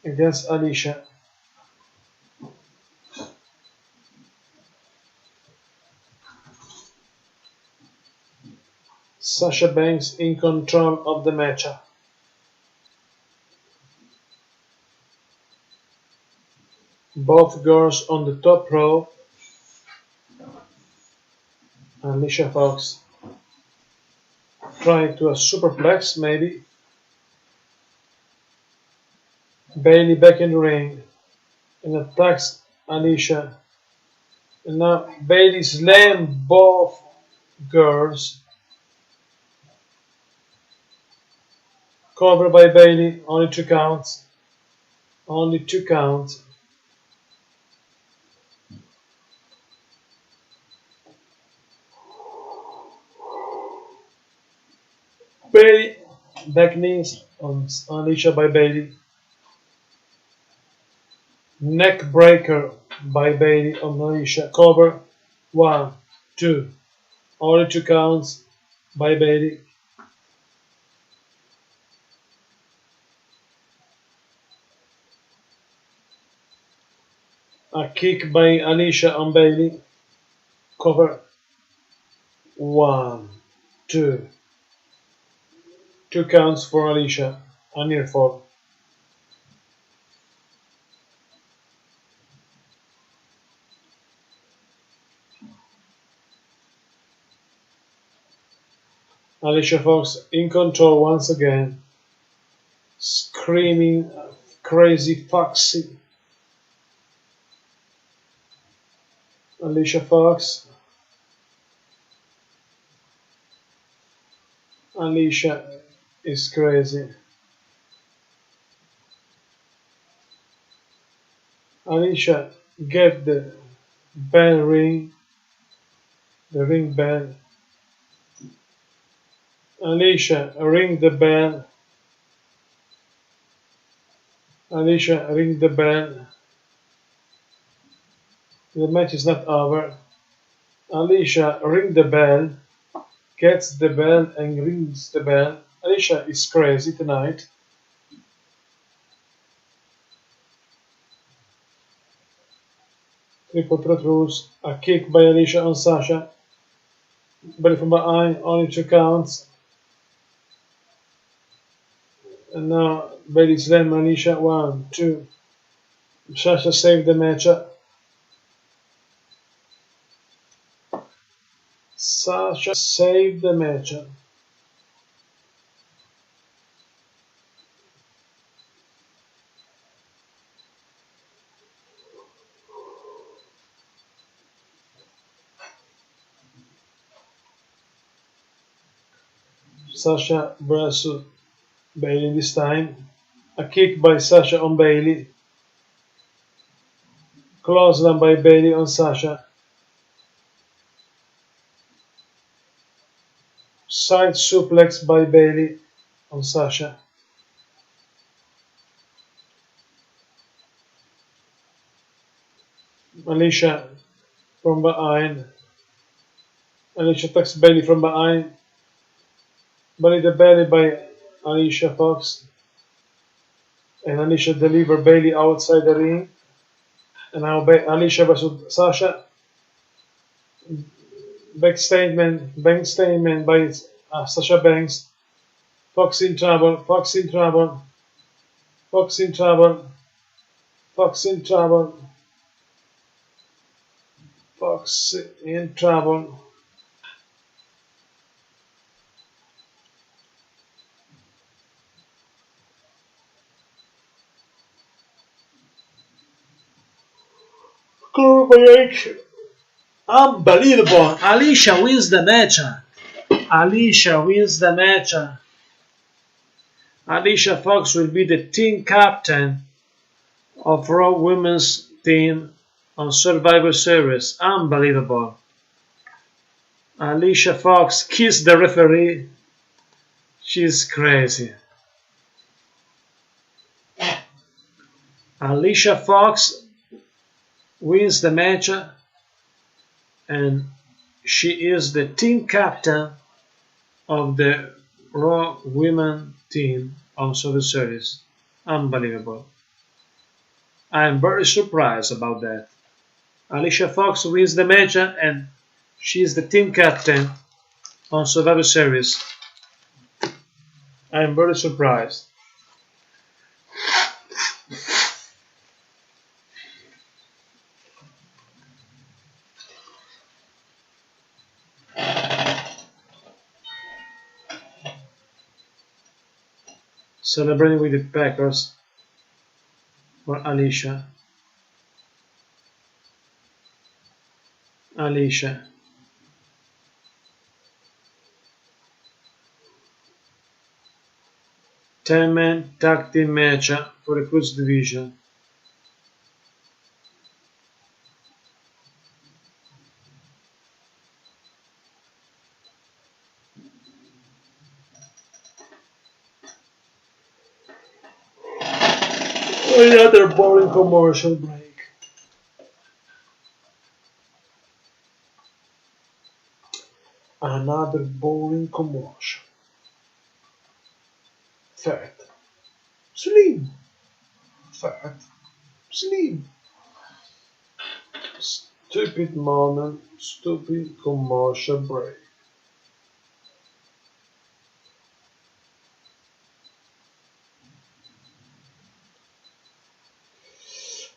Speaker 1: against Alicia. Sasha Banks in control of the match. Both girls on the top row. Alicia Fox trying to a superplex maybe. Bayley back in the ring and attacks Alicia. And now Bayley slammed both girls. Covered by Bayley, only 2 counts. Only 2 counts. Bayley, back knees on Alicia by Bayley. Neck breaker by Bayley on Alicia. Cover. 1, 2. Only 2 counts by Bayley. A kick by Alicia on Bayley. Cover. 1, 2. 2 counts for Alicia. A near fall. Alicia Fox in control once again. Screaming crazy Foxy. Alicia Fox. Alicia is crazy. Alicia get the bell ring. The ring bell. Alicia ring the bell. Alicia ring the bell. The match is not over. Alicia ring the bell. Gets the bell and rings the bell. Alicia is crazy tonight. Triple threat rules. A kick by Alicia on Sasha. Belly from behind, only 2 counts. And now Bayley slam Alicia. 1, 2. Sasha saved the match. Sasha saved the match. Sasha versus Bayley this time. A kick by Sasha on Bayley. Clothesline by Bayley on Sasha. Side suplex by Bayley on Sasha. Alicia from behind. Alicia attacks Bailey from behind. Belly to belly by Alicia Fox. And Alicia delivers Bailey outside the ring. And now Alicia versus Sasha. Bank statement by Sasha Banks. Fox in trouble. Fox in trouble. Fox in trouble. Fox in trouble. Fox in trouble. Unbelievable. Alicia wins the match. Alicia wins the match. Alicia Fox will be the team captain of Raw Women's team on Survivor Series. Unbelievable. Alicia Fox kissed the referee. She's crazy. Alicia Fox wins the match and she is the team captain of the Raw Women team on Survivor Series. Unbelievable. I am very surprised about that. Alicia Fox wins the match and she is the team captain on Survivor Series. I am very surprised. Celebrating with the Packers for Alicia. Alicia. Ten-man tag team match for the Cruise Division. Another boring commercial break. Another boring commercial. Fat. Slim. Fat. Slim. Stupid moment. Stupid commercial break.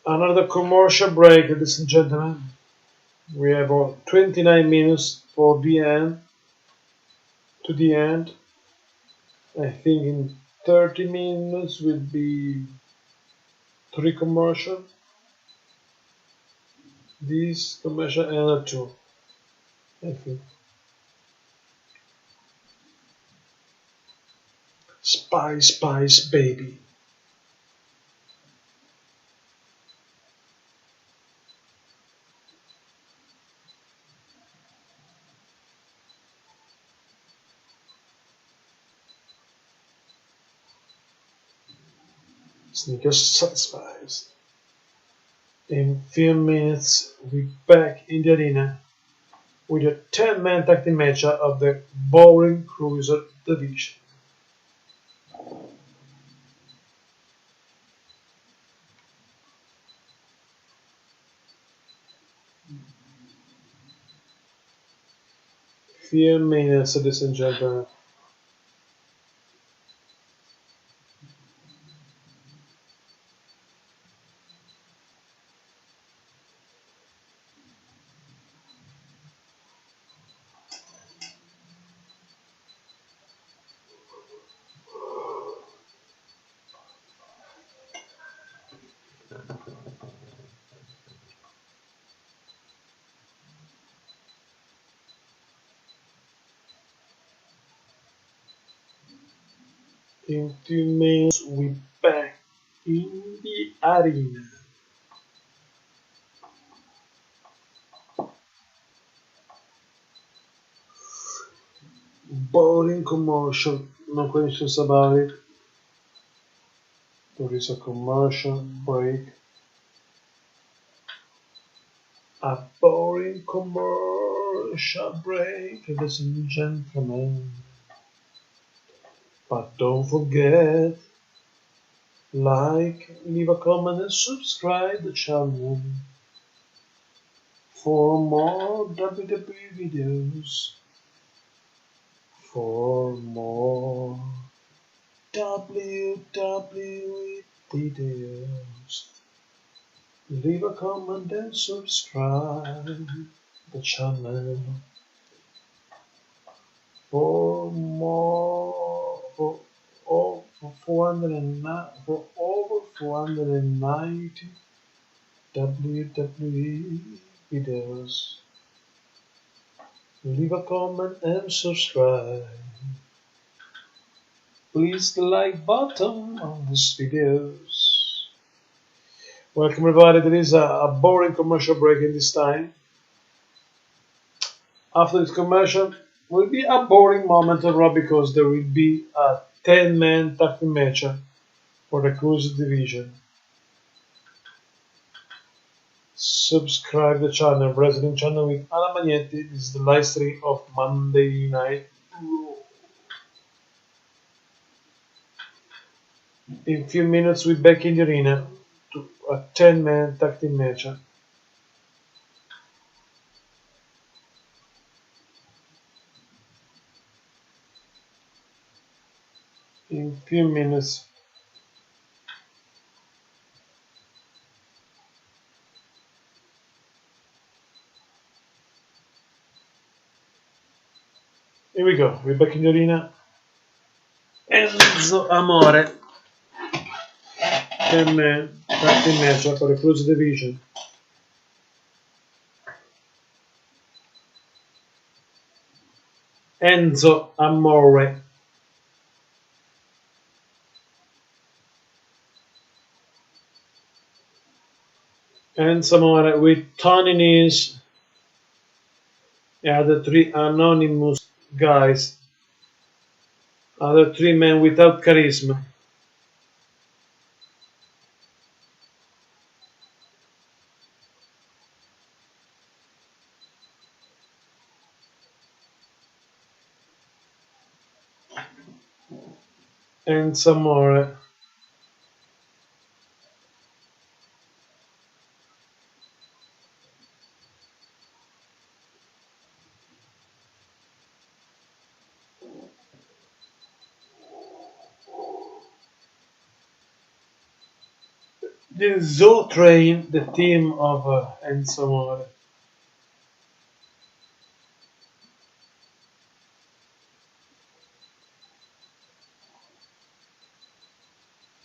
Speaker 1: Another commercial break, ladies and gentlemen. We have 29 minutes for the end. To the end. I think in 30 minutes will be 3 commercial. This commercial and another 2. I think. Spice, Spice, baby. Sneakers Spice. In few minutes, we're back in the arena with a 10-man tag team match of the Boring Cruiser Division. Few minutes, ladies and gentlemen. In 2 minutes, we're back in the arena. Boring commercial, no questions about it. There is a commercial break. A boring commercial break, ladies and gentlemen. But don't forget, like, leave a comment and subscribe the channel for more WWE videos. For more WWE videos. Leave a comment and subscribe the channel for more for over 490 WWE videos. Leave a comment and subscribe. Please the like button on this videos. Welcome everybody. There is a boring commercial break in this time. After this commercial will be a boring moment of Raw because there will be a 10-man tag team match for the Cruiser division. Subscribe the channel, Wrestling Channel with Anna Magnetti. This is the live stream of Monday Night Raw. In a few minutes we're back in the arena to a 10-man tag team match. In a few minutes. Here we go, we're back in the arena. Enzo Amore, 10-man tag team match for the Cruiser division. Enzo Amore. Enzo Amore with Tony Nese and the three anonymous guys. Other three men without charisma. Enzo Amore. The Zoo Train, the team of Enzo Amore.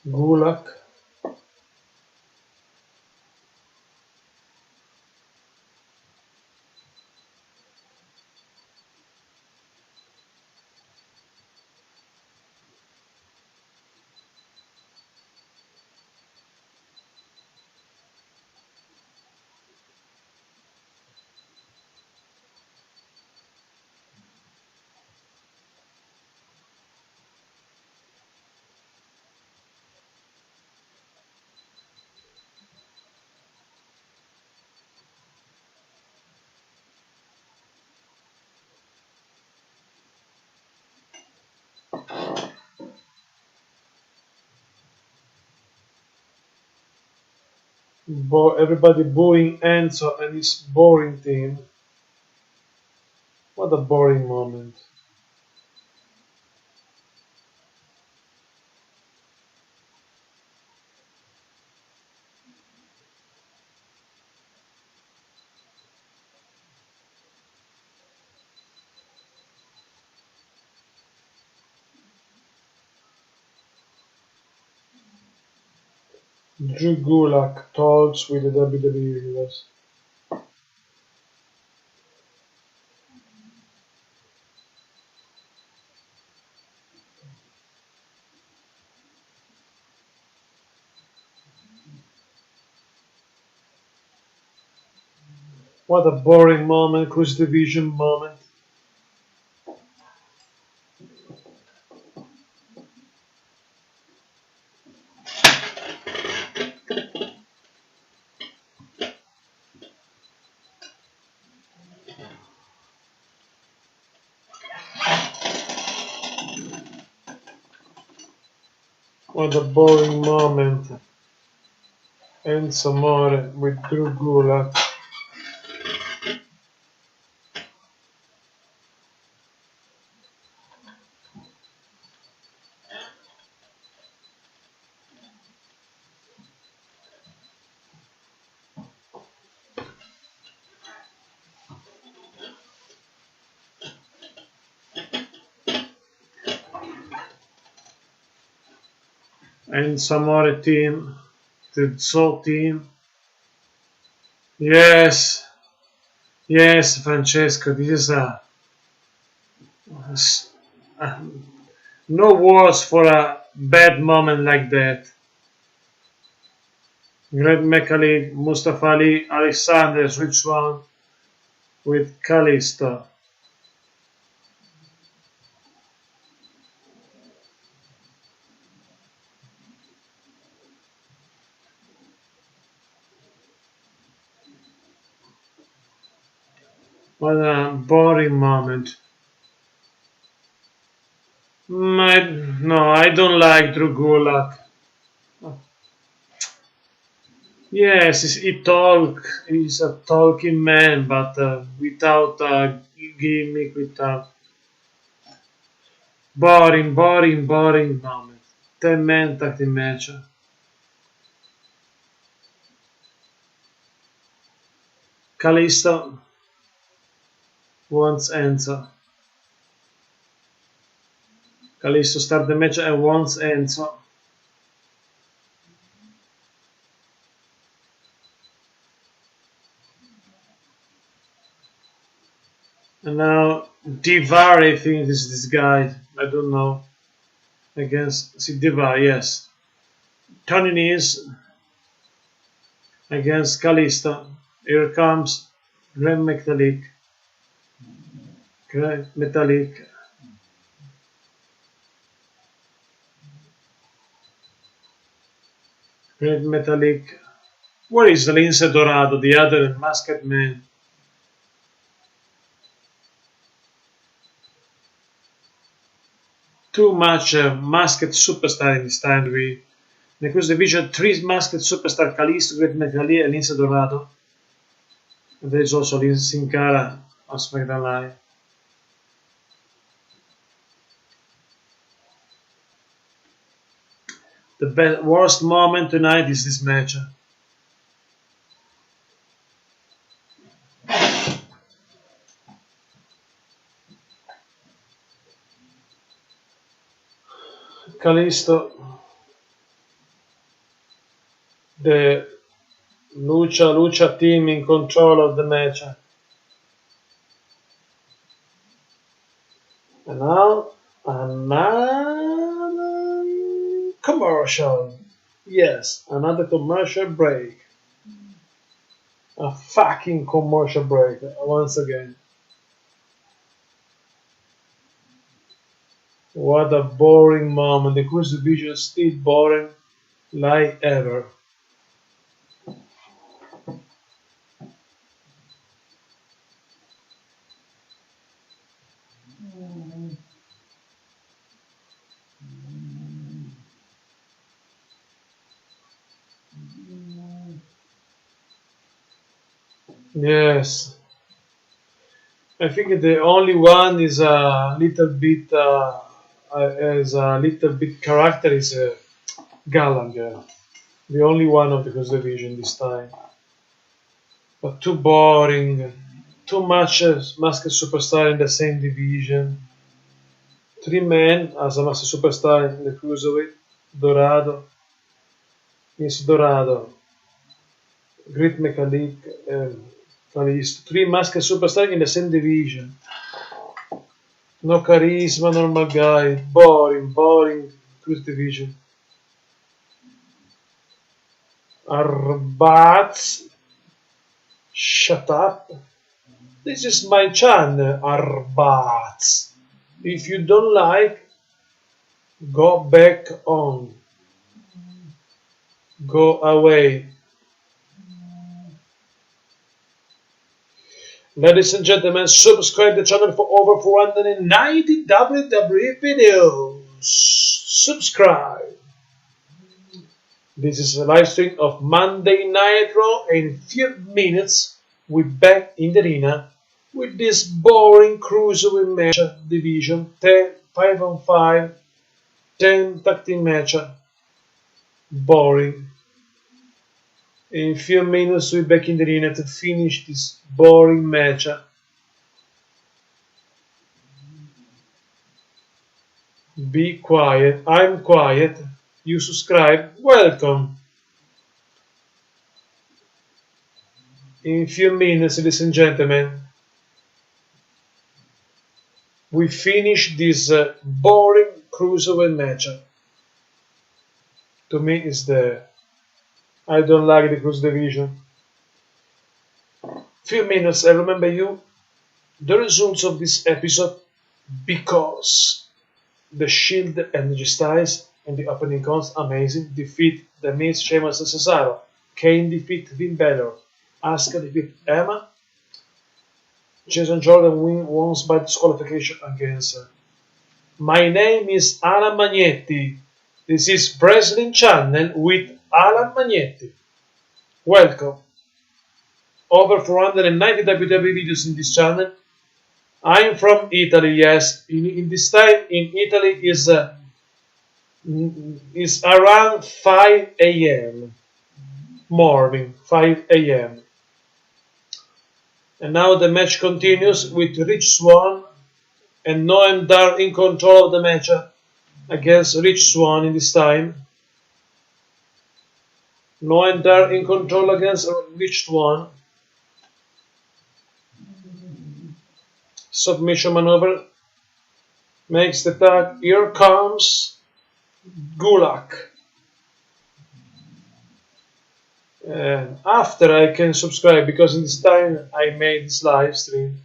Speaker 1: Gulak. Everybody booing Enzo and his boring team. What a boring moment. Drew Gulak talks with the WWE Universe. What a boring moment, Cruise Division moment. What a boring moment. And some more with Drew Gulak. And some more team. The Soul team. Yes. Yes, Francesco, this is a no words for a bad moment like that. Greg McAlee, Mustafa Ali, Alexander switch one with Kalisto. What a boring moment. No, I don't like Drew Gulak. Yes, he's a talking man, but without a gimmick, without boring moment. 10-man tag team match. Kalisto wants Enzo. Kalisto start the match and wants Enzo. And now Divar, I think is this guy. I don't know. Against Divar, yes. Tony Nese against Kalisto. Here comes Grand Metalik. Grand Metalik. Grand Metalik. Where is Lince Dorado, the other masked man? Too much masked superstar in this time. In questo division, 3 masked superstar: Kalisto, Great Metalik, and Lince Dorado. And there is also Sin Cara on SmackDown Live. The worst moment tonight is this match. Kalisto, the Lucha team in control of the match. And now another commercial. Yes, another commercial break. A fucking commercial break once again. What a boring moment. The cruise division is still boring like ever. Yes. I think the only one is a little bit character is Gallagher. The only one of the Cross Division this time. But too boring. Too much masked superstar in the same division. 3 men as a masked superstar in the Cruiserweight. Dorado. Miss Dorado. Great Metalik. Kalisto. 3 masked superstar in the same division. No charisma, normal guy. Boring Cruise Division. Arbats. Shut up. This is my channel, Arbats. If you don't like, go back on. Go away. Ladies and gentlemen, subscribe to the channel for over 490 WWE videos. Subscribe. This is a live stream of Monday Night Raw. In a few minutes, we're back in the arena with this boring cruiserweight match division, 5 on 5, 10 tag team match. Boring. In a few minutes, we're back in the arena to finish this boring match. Be quiet. I'm quiet. You subscribe. Welcome. In a few minutes, ladies and gentlemen, we finish this boring cruiserweight match. To me, I don't like the cruise division. Few minutes, I remember you the results of this episode because the Shield and Styles in the opening comes amazing. Defeat The Miz, Sheamus, and Cesaro. Kane defeat Finn Balor. Asuka defeat Emma. Jason Jordan wins by disqualification against My name is Alan Magnetti. This is Wrestling Channel with Alan Magnetti. Welcome. Over 490 WWE videos in this channel. I'm from Italy, yes. In this time in Italy is around 5 a.m. morning, 5 a.m. And now the match continues with Rich Swann and Noam Dar in control of the match against Rich Swann in this time. Noam Dar in control against Rich Swann. Submission maneuver. Makes the tag. Here comes Gulak. After I can subscribe because in this time I made this live stream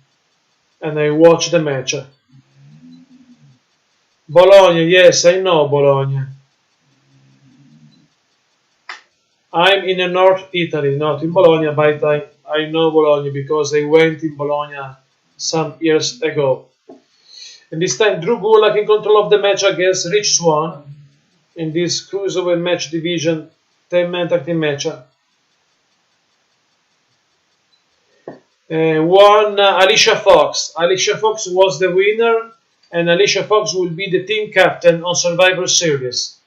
Speaker 1: and I watched the match. Bologna, yes, I know Bologna. I'm in the North Italy, not in Bologna, but I know Bologna because I went in Bologna some years ago. And this time Drew Gulak in control of the match against Rich Swann in this cruiserweight match division 10-man tag team match. Won Alicia Fox. Alicia Fox was the winner and Alicia Fox will be the team captain on Survivor Series.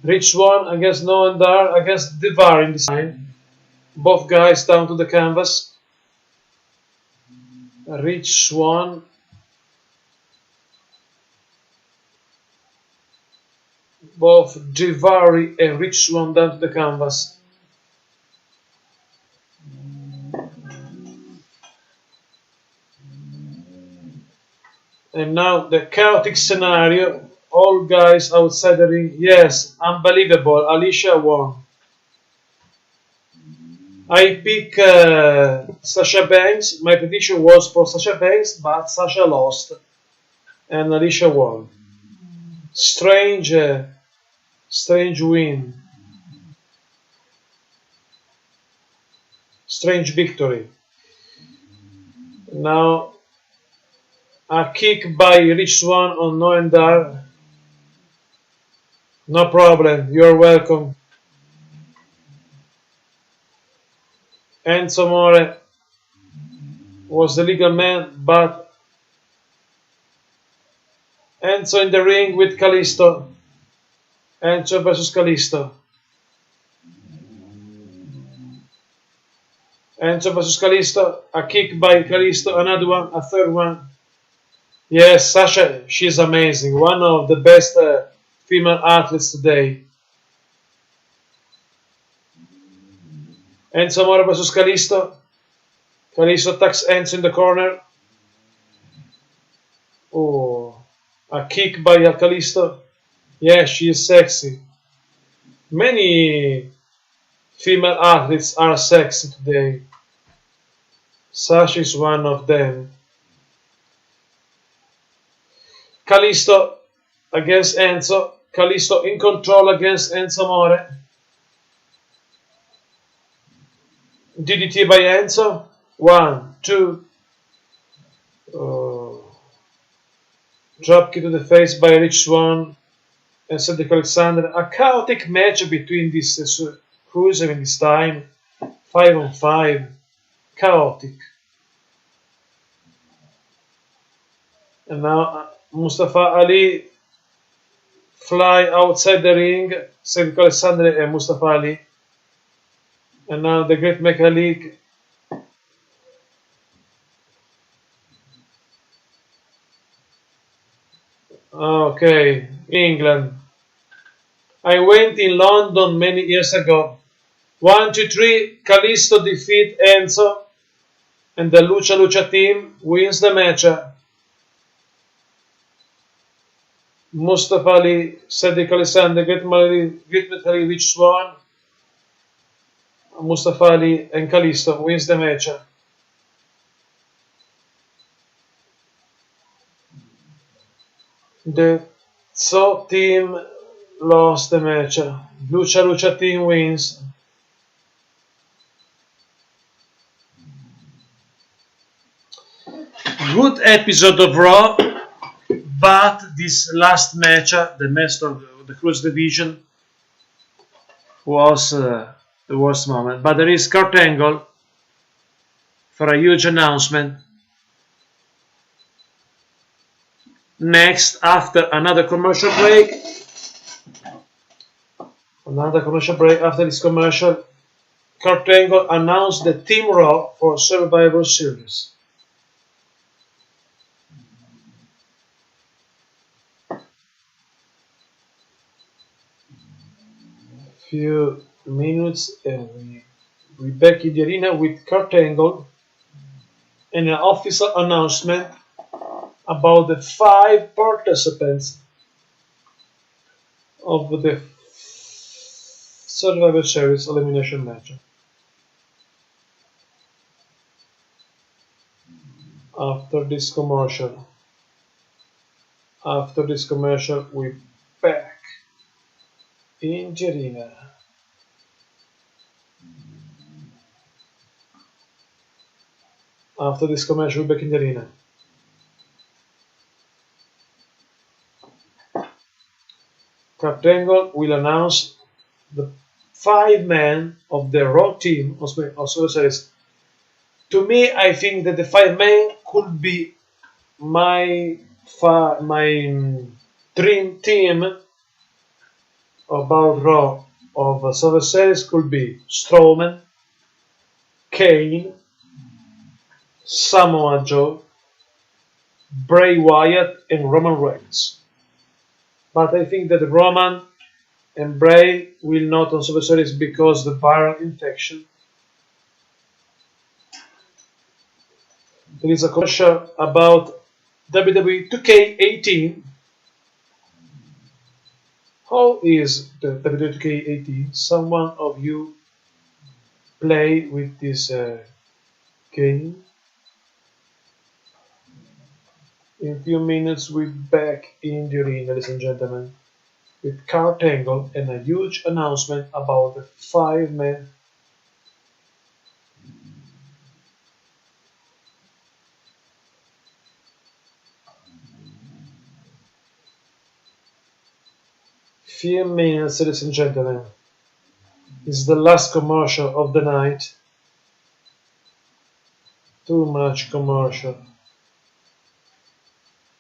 Speaker 1: Rich Swann against Noam Dar against Devar in this time. Both guys down to the canvas. Rich Swann. Both Devari and Rich Swann down to the canvas. And now the chaotic scenario. All guys outside the ring. Yes, unbelievable. Alicia won. I pick Sasha Banks. My prediction was for Sasha Banks, but Sasha lost. And Alicia won. Strange win. Strange victory. Now a kick by Rich Swann on Noam Dar. No problem, you're welcome. Enzo Amore was the legal man, but Enzo in the ring with Kalisto. Enzo versus Kalisto. Enzo versus Kalisto. A kick by Kalisto. Another one. A third one. Yes, Sasha, she's amazing. One of the best female athletes today. Enzo Amore versus Kalisto. Kalisto attacks Enzo in the corner. Oh, a kick by Kalisto. Yeah, she is sexy. Many female athletes are sexy today. Sasha is one of them. Kalisto against Enzo. Kalisto in control against Enzo Amore. DDT by Enzo. 1, 2. Drop kick to the face by Rich Swann. and Cedric Alexander. A chaotic match between these cruisers in this time. 5-on-5. Chaotic. And now Mustafa Ali fly outside the ring. Cedric Alexander and Mustafa Ali. And now the Great Mechanic. Okay, England. I went in London many years ago. 1, 2, 3. Kalisto defeat Enzo, and the Lucha Lucha team wins the match. Mustafa Ali, Cedric Alexander, Great Metal Rich Swan, Mustafa Ali and Kalisto wins the match. The So team lost the match. Lucha Lucha team wins. Good episode of Raw, but this last match, the match of the Cruise Division, was the worst moment. But there is Kurt Angle for a huge announcement. Next, after another commercial break, after this commercial, Kurt Angle announced the Team Raw for Survivor Series. Few minutes and we back in the arena with Kurt Angle and an official announcement about the 5 participants of the Survivor Series elimination match. After this commercial, we back in the arena. After this commercial, we're back in the arena. Kurt Angle will announce the 5 men of the Raw team of Survivor Series. To me, I think that the 5 men could be my dream team about Raw of Survivor Series could be Strowman, Kane, Samoa Joe, Bray Wyatt, and Roman Reigns. But I think that Roman and Bray will not on Survivor Series because the viral infection. There is a commercial about WWE 2K18. How is the WWE 2K18? Someone of you play with this game? In a few minutes we're back in the arena, ladies and gentlemen, with Kurt Angle and a huge announcement about the 5 men. Few minutes, ladies and gentlemen. This is the last commercial of the night. Too much commercial.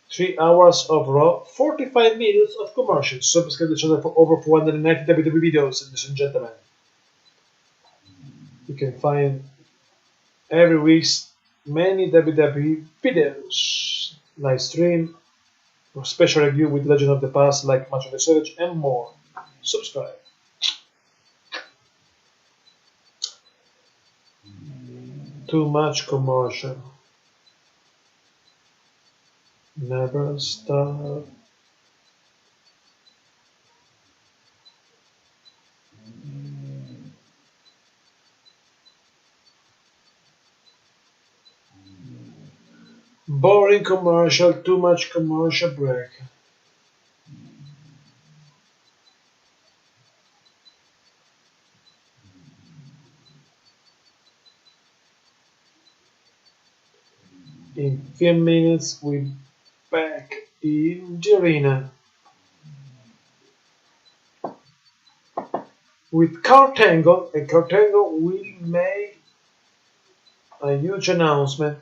Speaker 1: 3 hours of Raw, 45 minutes of commercials. Subscribe to the channel for over 490 WWE videos, ladies and gentlemen. You can find every week many WWE videos, live stream, or special review with Legend of the Past like Match of the Surge and more. Subscribe. Too much commercial. Never stop. Boring commercial, too much commercial break. In 10 minutes we're back in the arena. with Kurt Angle, and Kurt Angle will make a huge announcement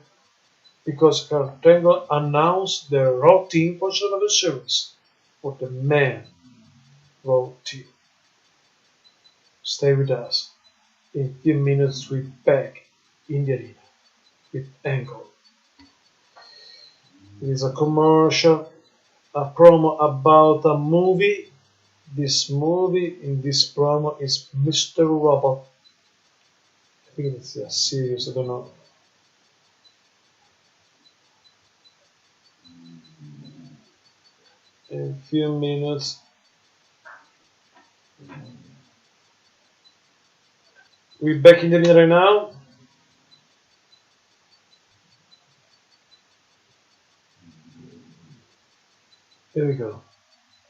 Speaker 1: because Kurt Angle announced the Raw team for Survivor Series for the men Raw team. Stay with us. In a few minutes we're back in the arena with Angle. It is a commercial, a promo about a movie. This movie in this promo is Mr. Robot. I think it's a series, I don't know. In a few minutes we're back in the arena right now. Here we go.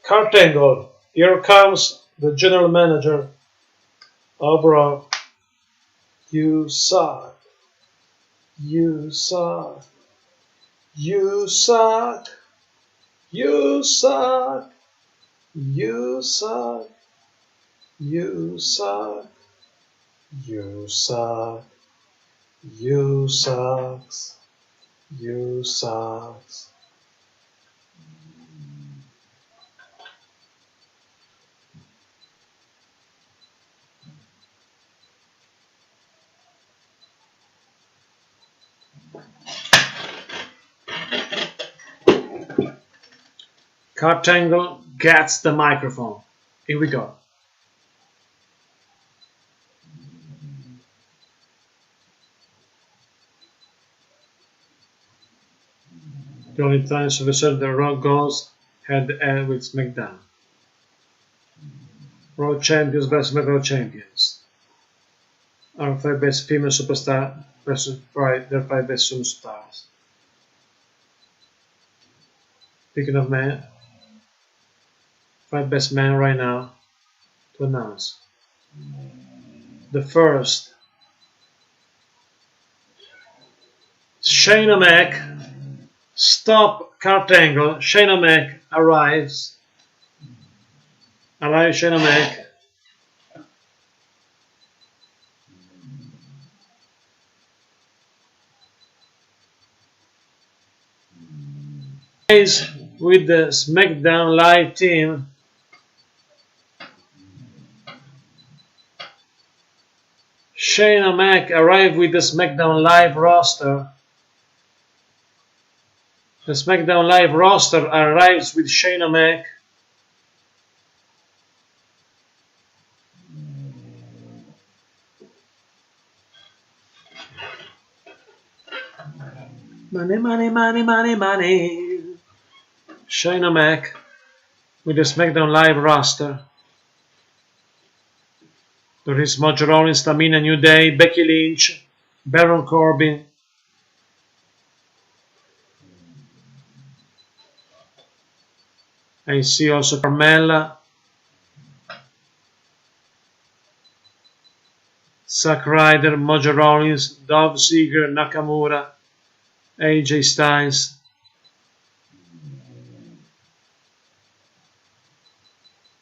Speaker 1: Kurt Angle. Here comes the general manager of Raw. You suck. You suck. You suck. You suck. You suck. You suck. You suck. You sucks. You sucks. Kurt Angle gets the microphone. Here we go. The only time so the Raw goes head to head with SmackDown. Raw champions versus SmackDown champions. Our 5 best female superstars versus their 5 best superstars. Speaking of men, 5 best men right now to announce. The first, Shane O'Mac. Stop Kurt Angle. Shane O'Mac arrives. Arrives Shane O'Mac. With the SmackDown Live team. Shane O'Mac arrived with the SmackDown Live roster. The SmackDown Live roster arrives with Shane O'Mac. Money, money, money, money, money. Shane O'Mac with the SmackDown Live roster. There is Mojo Rawlins, Tamina, New Day, Becky Lynch, Baron Corbin. I see also Carmella, Zack Ryder, Mojo Rawlins, Dolph Ziggler, Nakamura, AJ Styles.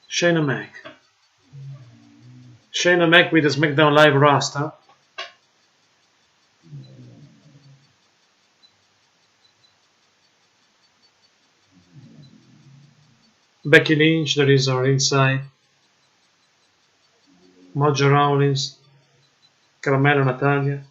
Speaker 1: Shane O'Mac. Shane O'Mac with the SmackDown Live roster. Becky Lynch, there is our inside. Mojo Rawlins, Carmella, Natalia.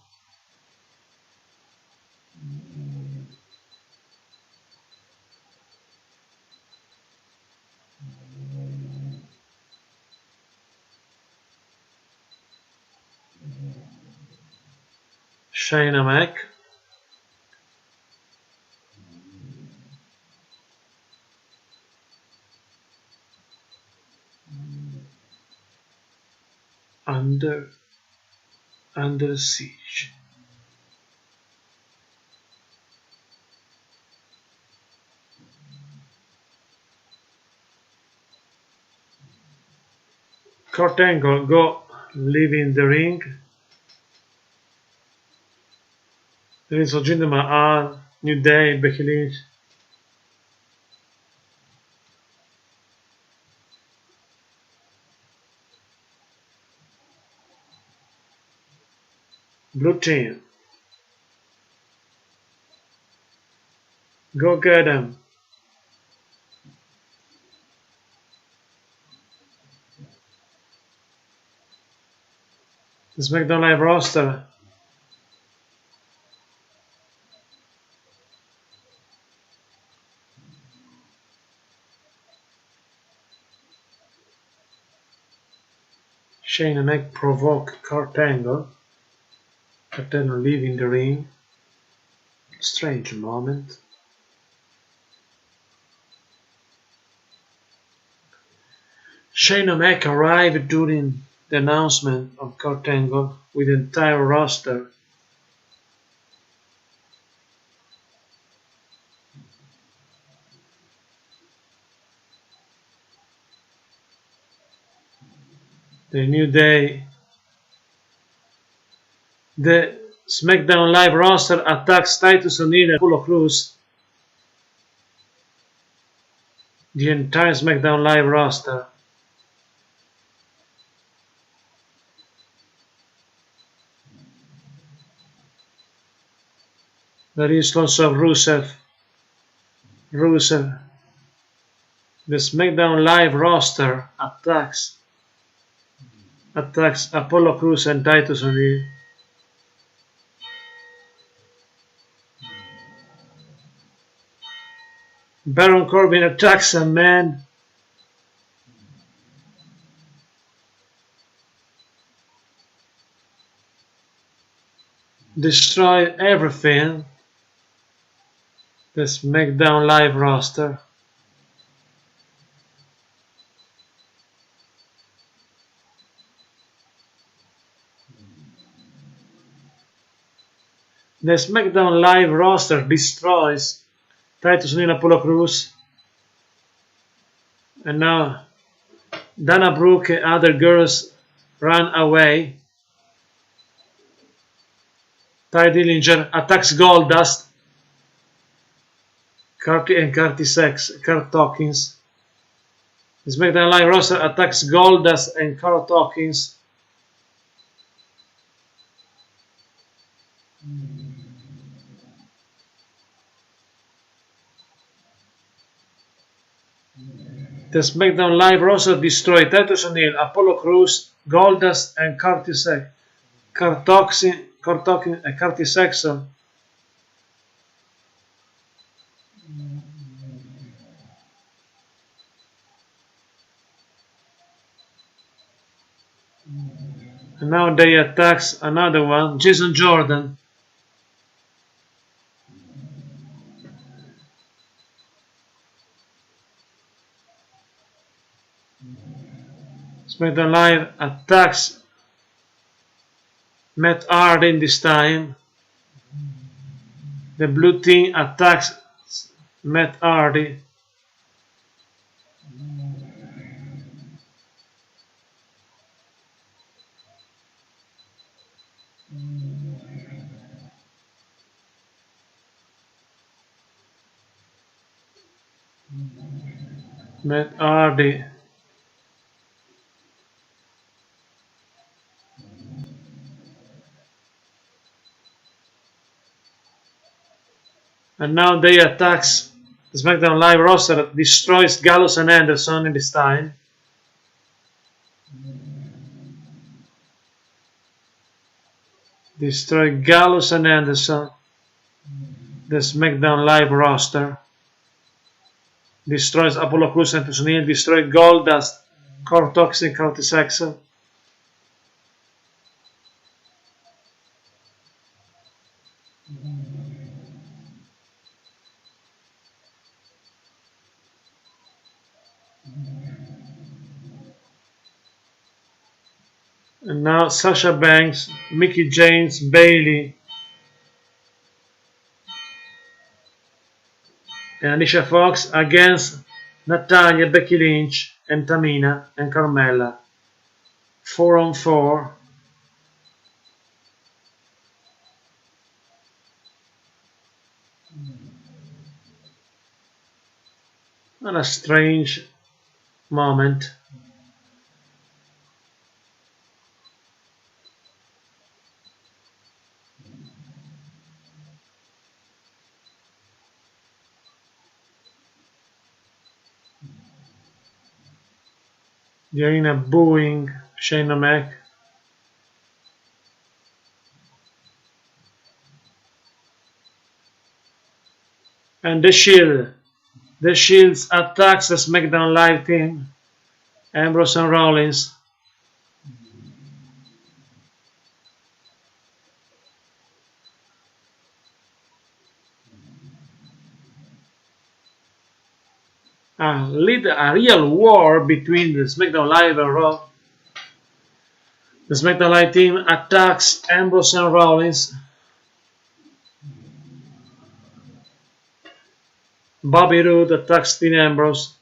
Speaker 1: Shane O'Mac. Under siege. Kurt Angle go leaving the ring. There is Jinder Mahal, New Day, Becky Lynch. Blue team. Go get 'em. The SmackDown Live roster. Shane and Meg provoke Kurt Angle, but then leaving the ring. Strange moment. Shane O'Mac arrived during the announcement of Kurt Angle with the entire roster. The New Day. The SmackDown Live roster attacks Titus O'Neil and Apollo Crews. The entire SmackDown Live roster. There is also Rusev. The SmackDown Live roster attacks Apollo Crews and Titus O'Neil. Baron Corbin attacks a man. Destroy everything. The SmackDown Live roster. The SmackDown Live roster destroys Titus O'Neil and Apollo Crews. And now Dana Brooke and other girls run away. Ty Dillinger attacks Goldust. Kurt Hawkins. The SmackDown Live roster attacks Goldust and Kurt Hawkins. The SmackDown Live roster destroyed Titus O'Neil, Apollo Crews, Goldust, and Curtis Axel. And now they attacks another one, Jason Jordan. SmackDown Live attacks Matt Hardy this time. The blue team attacks Matt Hardy. Matt Hardy. And now they attacks the SmackDown Live roster that destroys Gallows and Anderson in this time. Destroy Gallows and Anderson. The SmackDown Live roster. Destroys Apollo Crews and Titus O'Neil. Destroy Goldust, Kurt Hawkins, and Curtis Axel. And now Sasha Banks, Mickie James, Bayley, and Alicia Fox against Natalya, Becky Lynch, and Tamina and Carmella. 4-on-4. And a strange moment. The arena booing Shane O'Mac. And the Shield. The Shield attacks the SmackDown Live team. Ambrose and Rollins. Lead a real war between the SmackDown Live and Raw. The SmackDown Live team attacks Ambrose and Rollins. Bobby Roode attacks Dean Ambrose.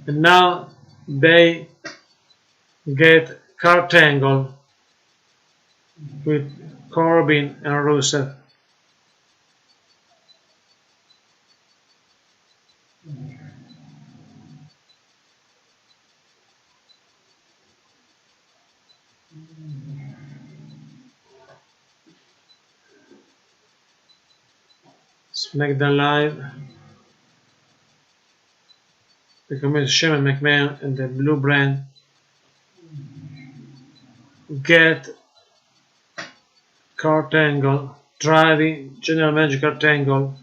Speaker 1: And now they get Kurt Angle with Corbin and Rusev. SmackDown Live. The community Shane McMahon and the Blue Brand get Kurt Angle, driving General Manager Kurt Angle.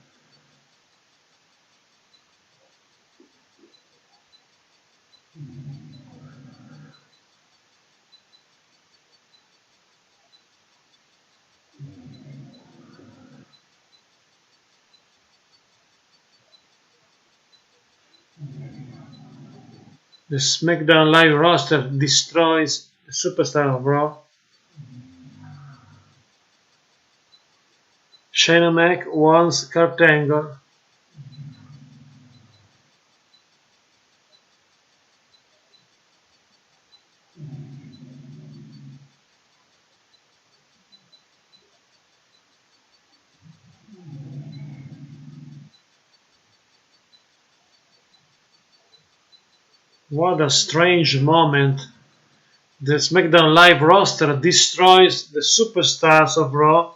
Speaker 1: The SmackDown Live roster destroys the superstar of Raw. Shane O'Mac wants Kurt Angle. What a strange moment. The SmackDown Live roster destroys the superstars of Raw.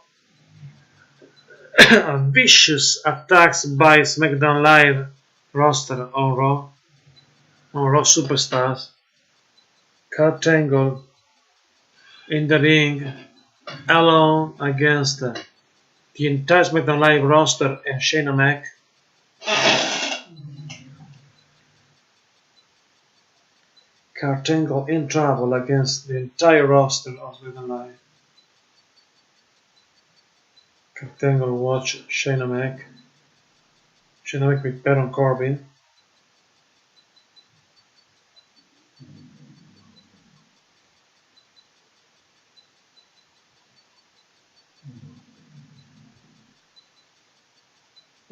Speaker 1: Vicious attacks by SmackDown Live roster on Raw superstars. Kurt Angle in the ring alone against the entire SmackDown Live roster and Shane O'Mac. Kurt Angle in trouble against the entire roster of SmackDown Live. Kurt Angle watch Shane O'Mac. Shane O'Mac with Baron Corbin.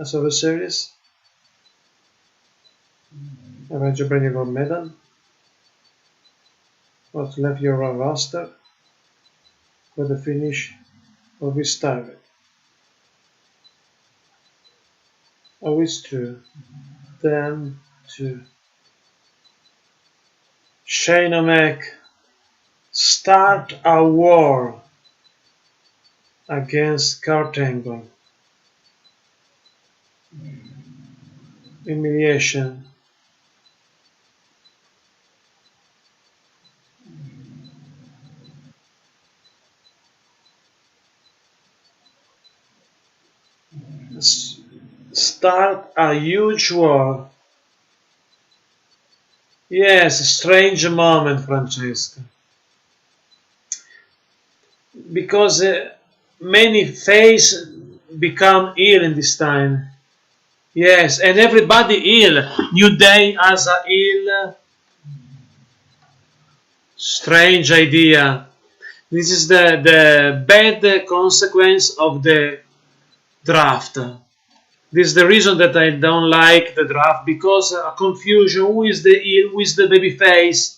Speaker 1: As of the series, Avenger bring a gold medal. What's left your roster for the finish of his target. Oh, it's true. Then to Shane O'Mac start a war against Kurt Angle. Humiliation. Start a huge war. Yes, a strange moment, Francesca. Because many face become ill in this time. Yes, and everybody ill. New Day has a ill. Strange idea. This is the bad consequence of the draft. This is the reason that I don't like the draft, because a confusion, who is the heel, who is the baby face,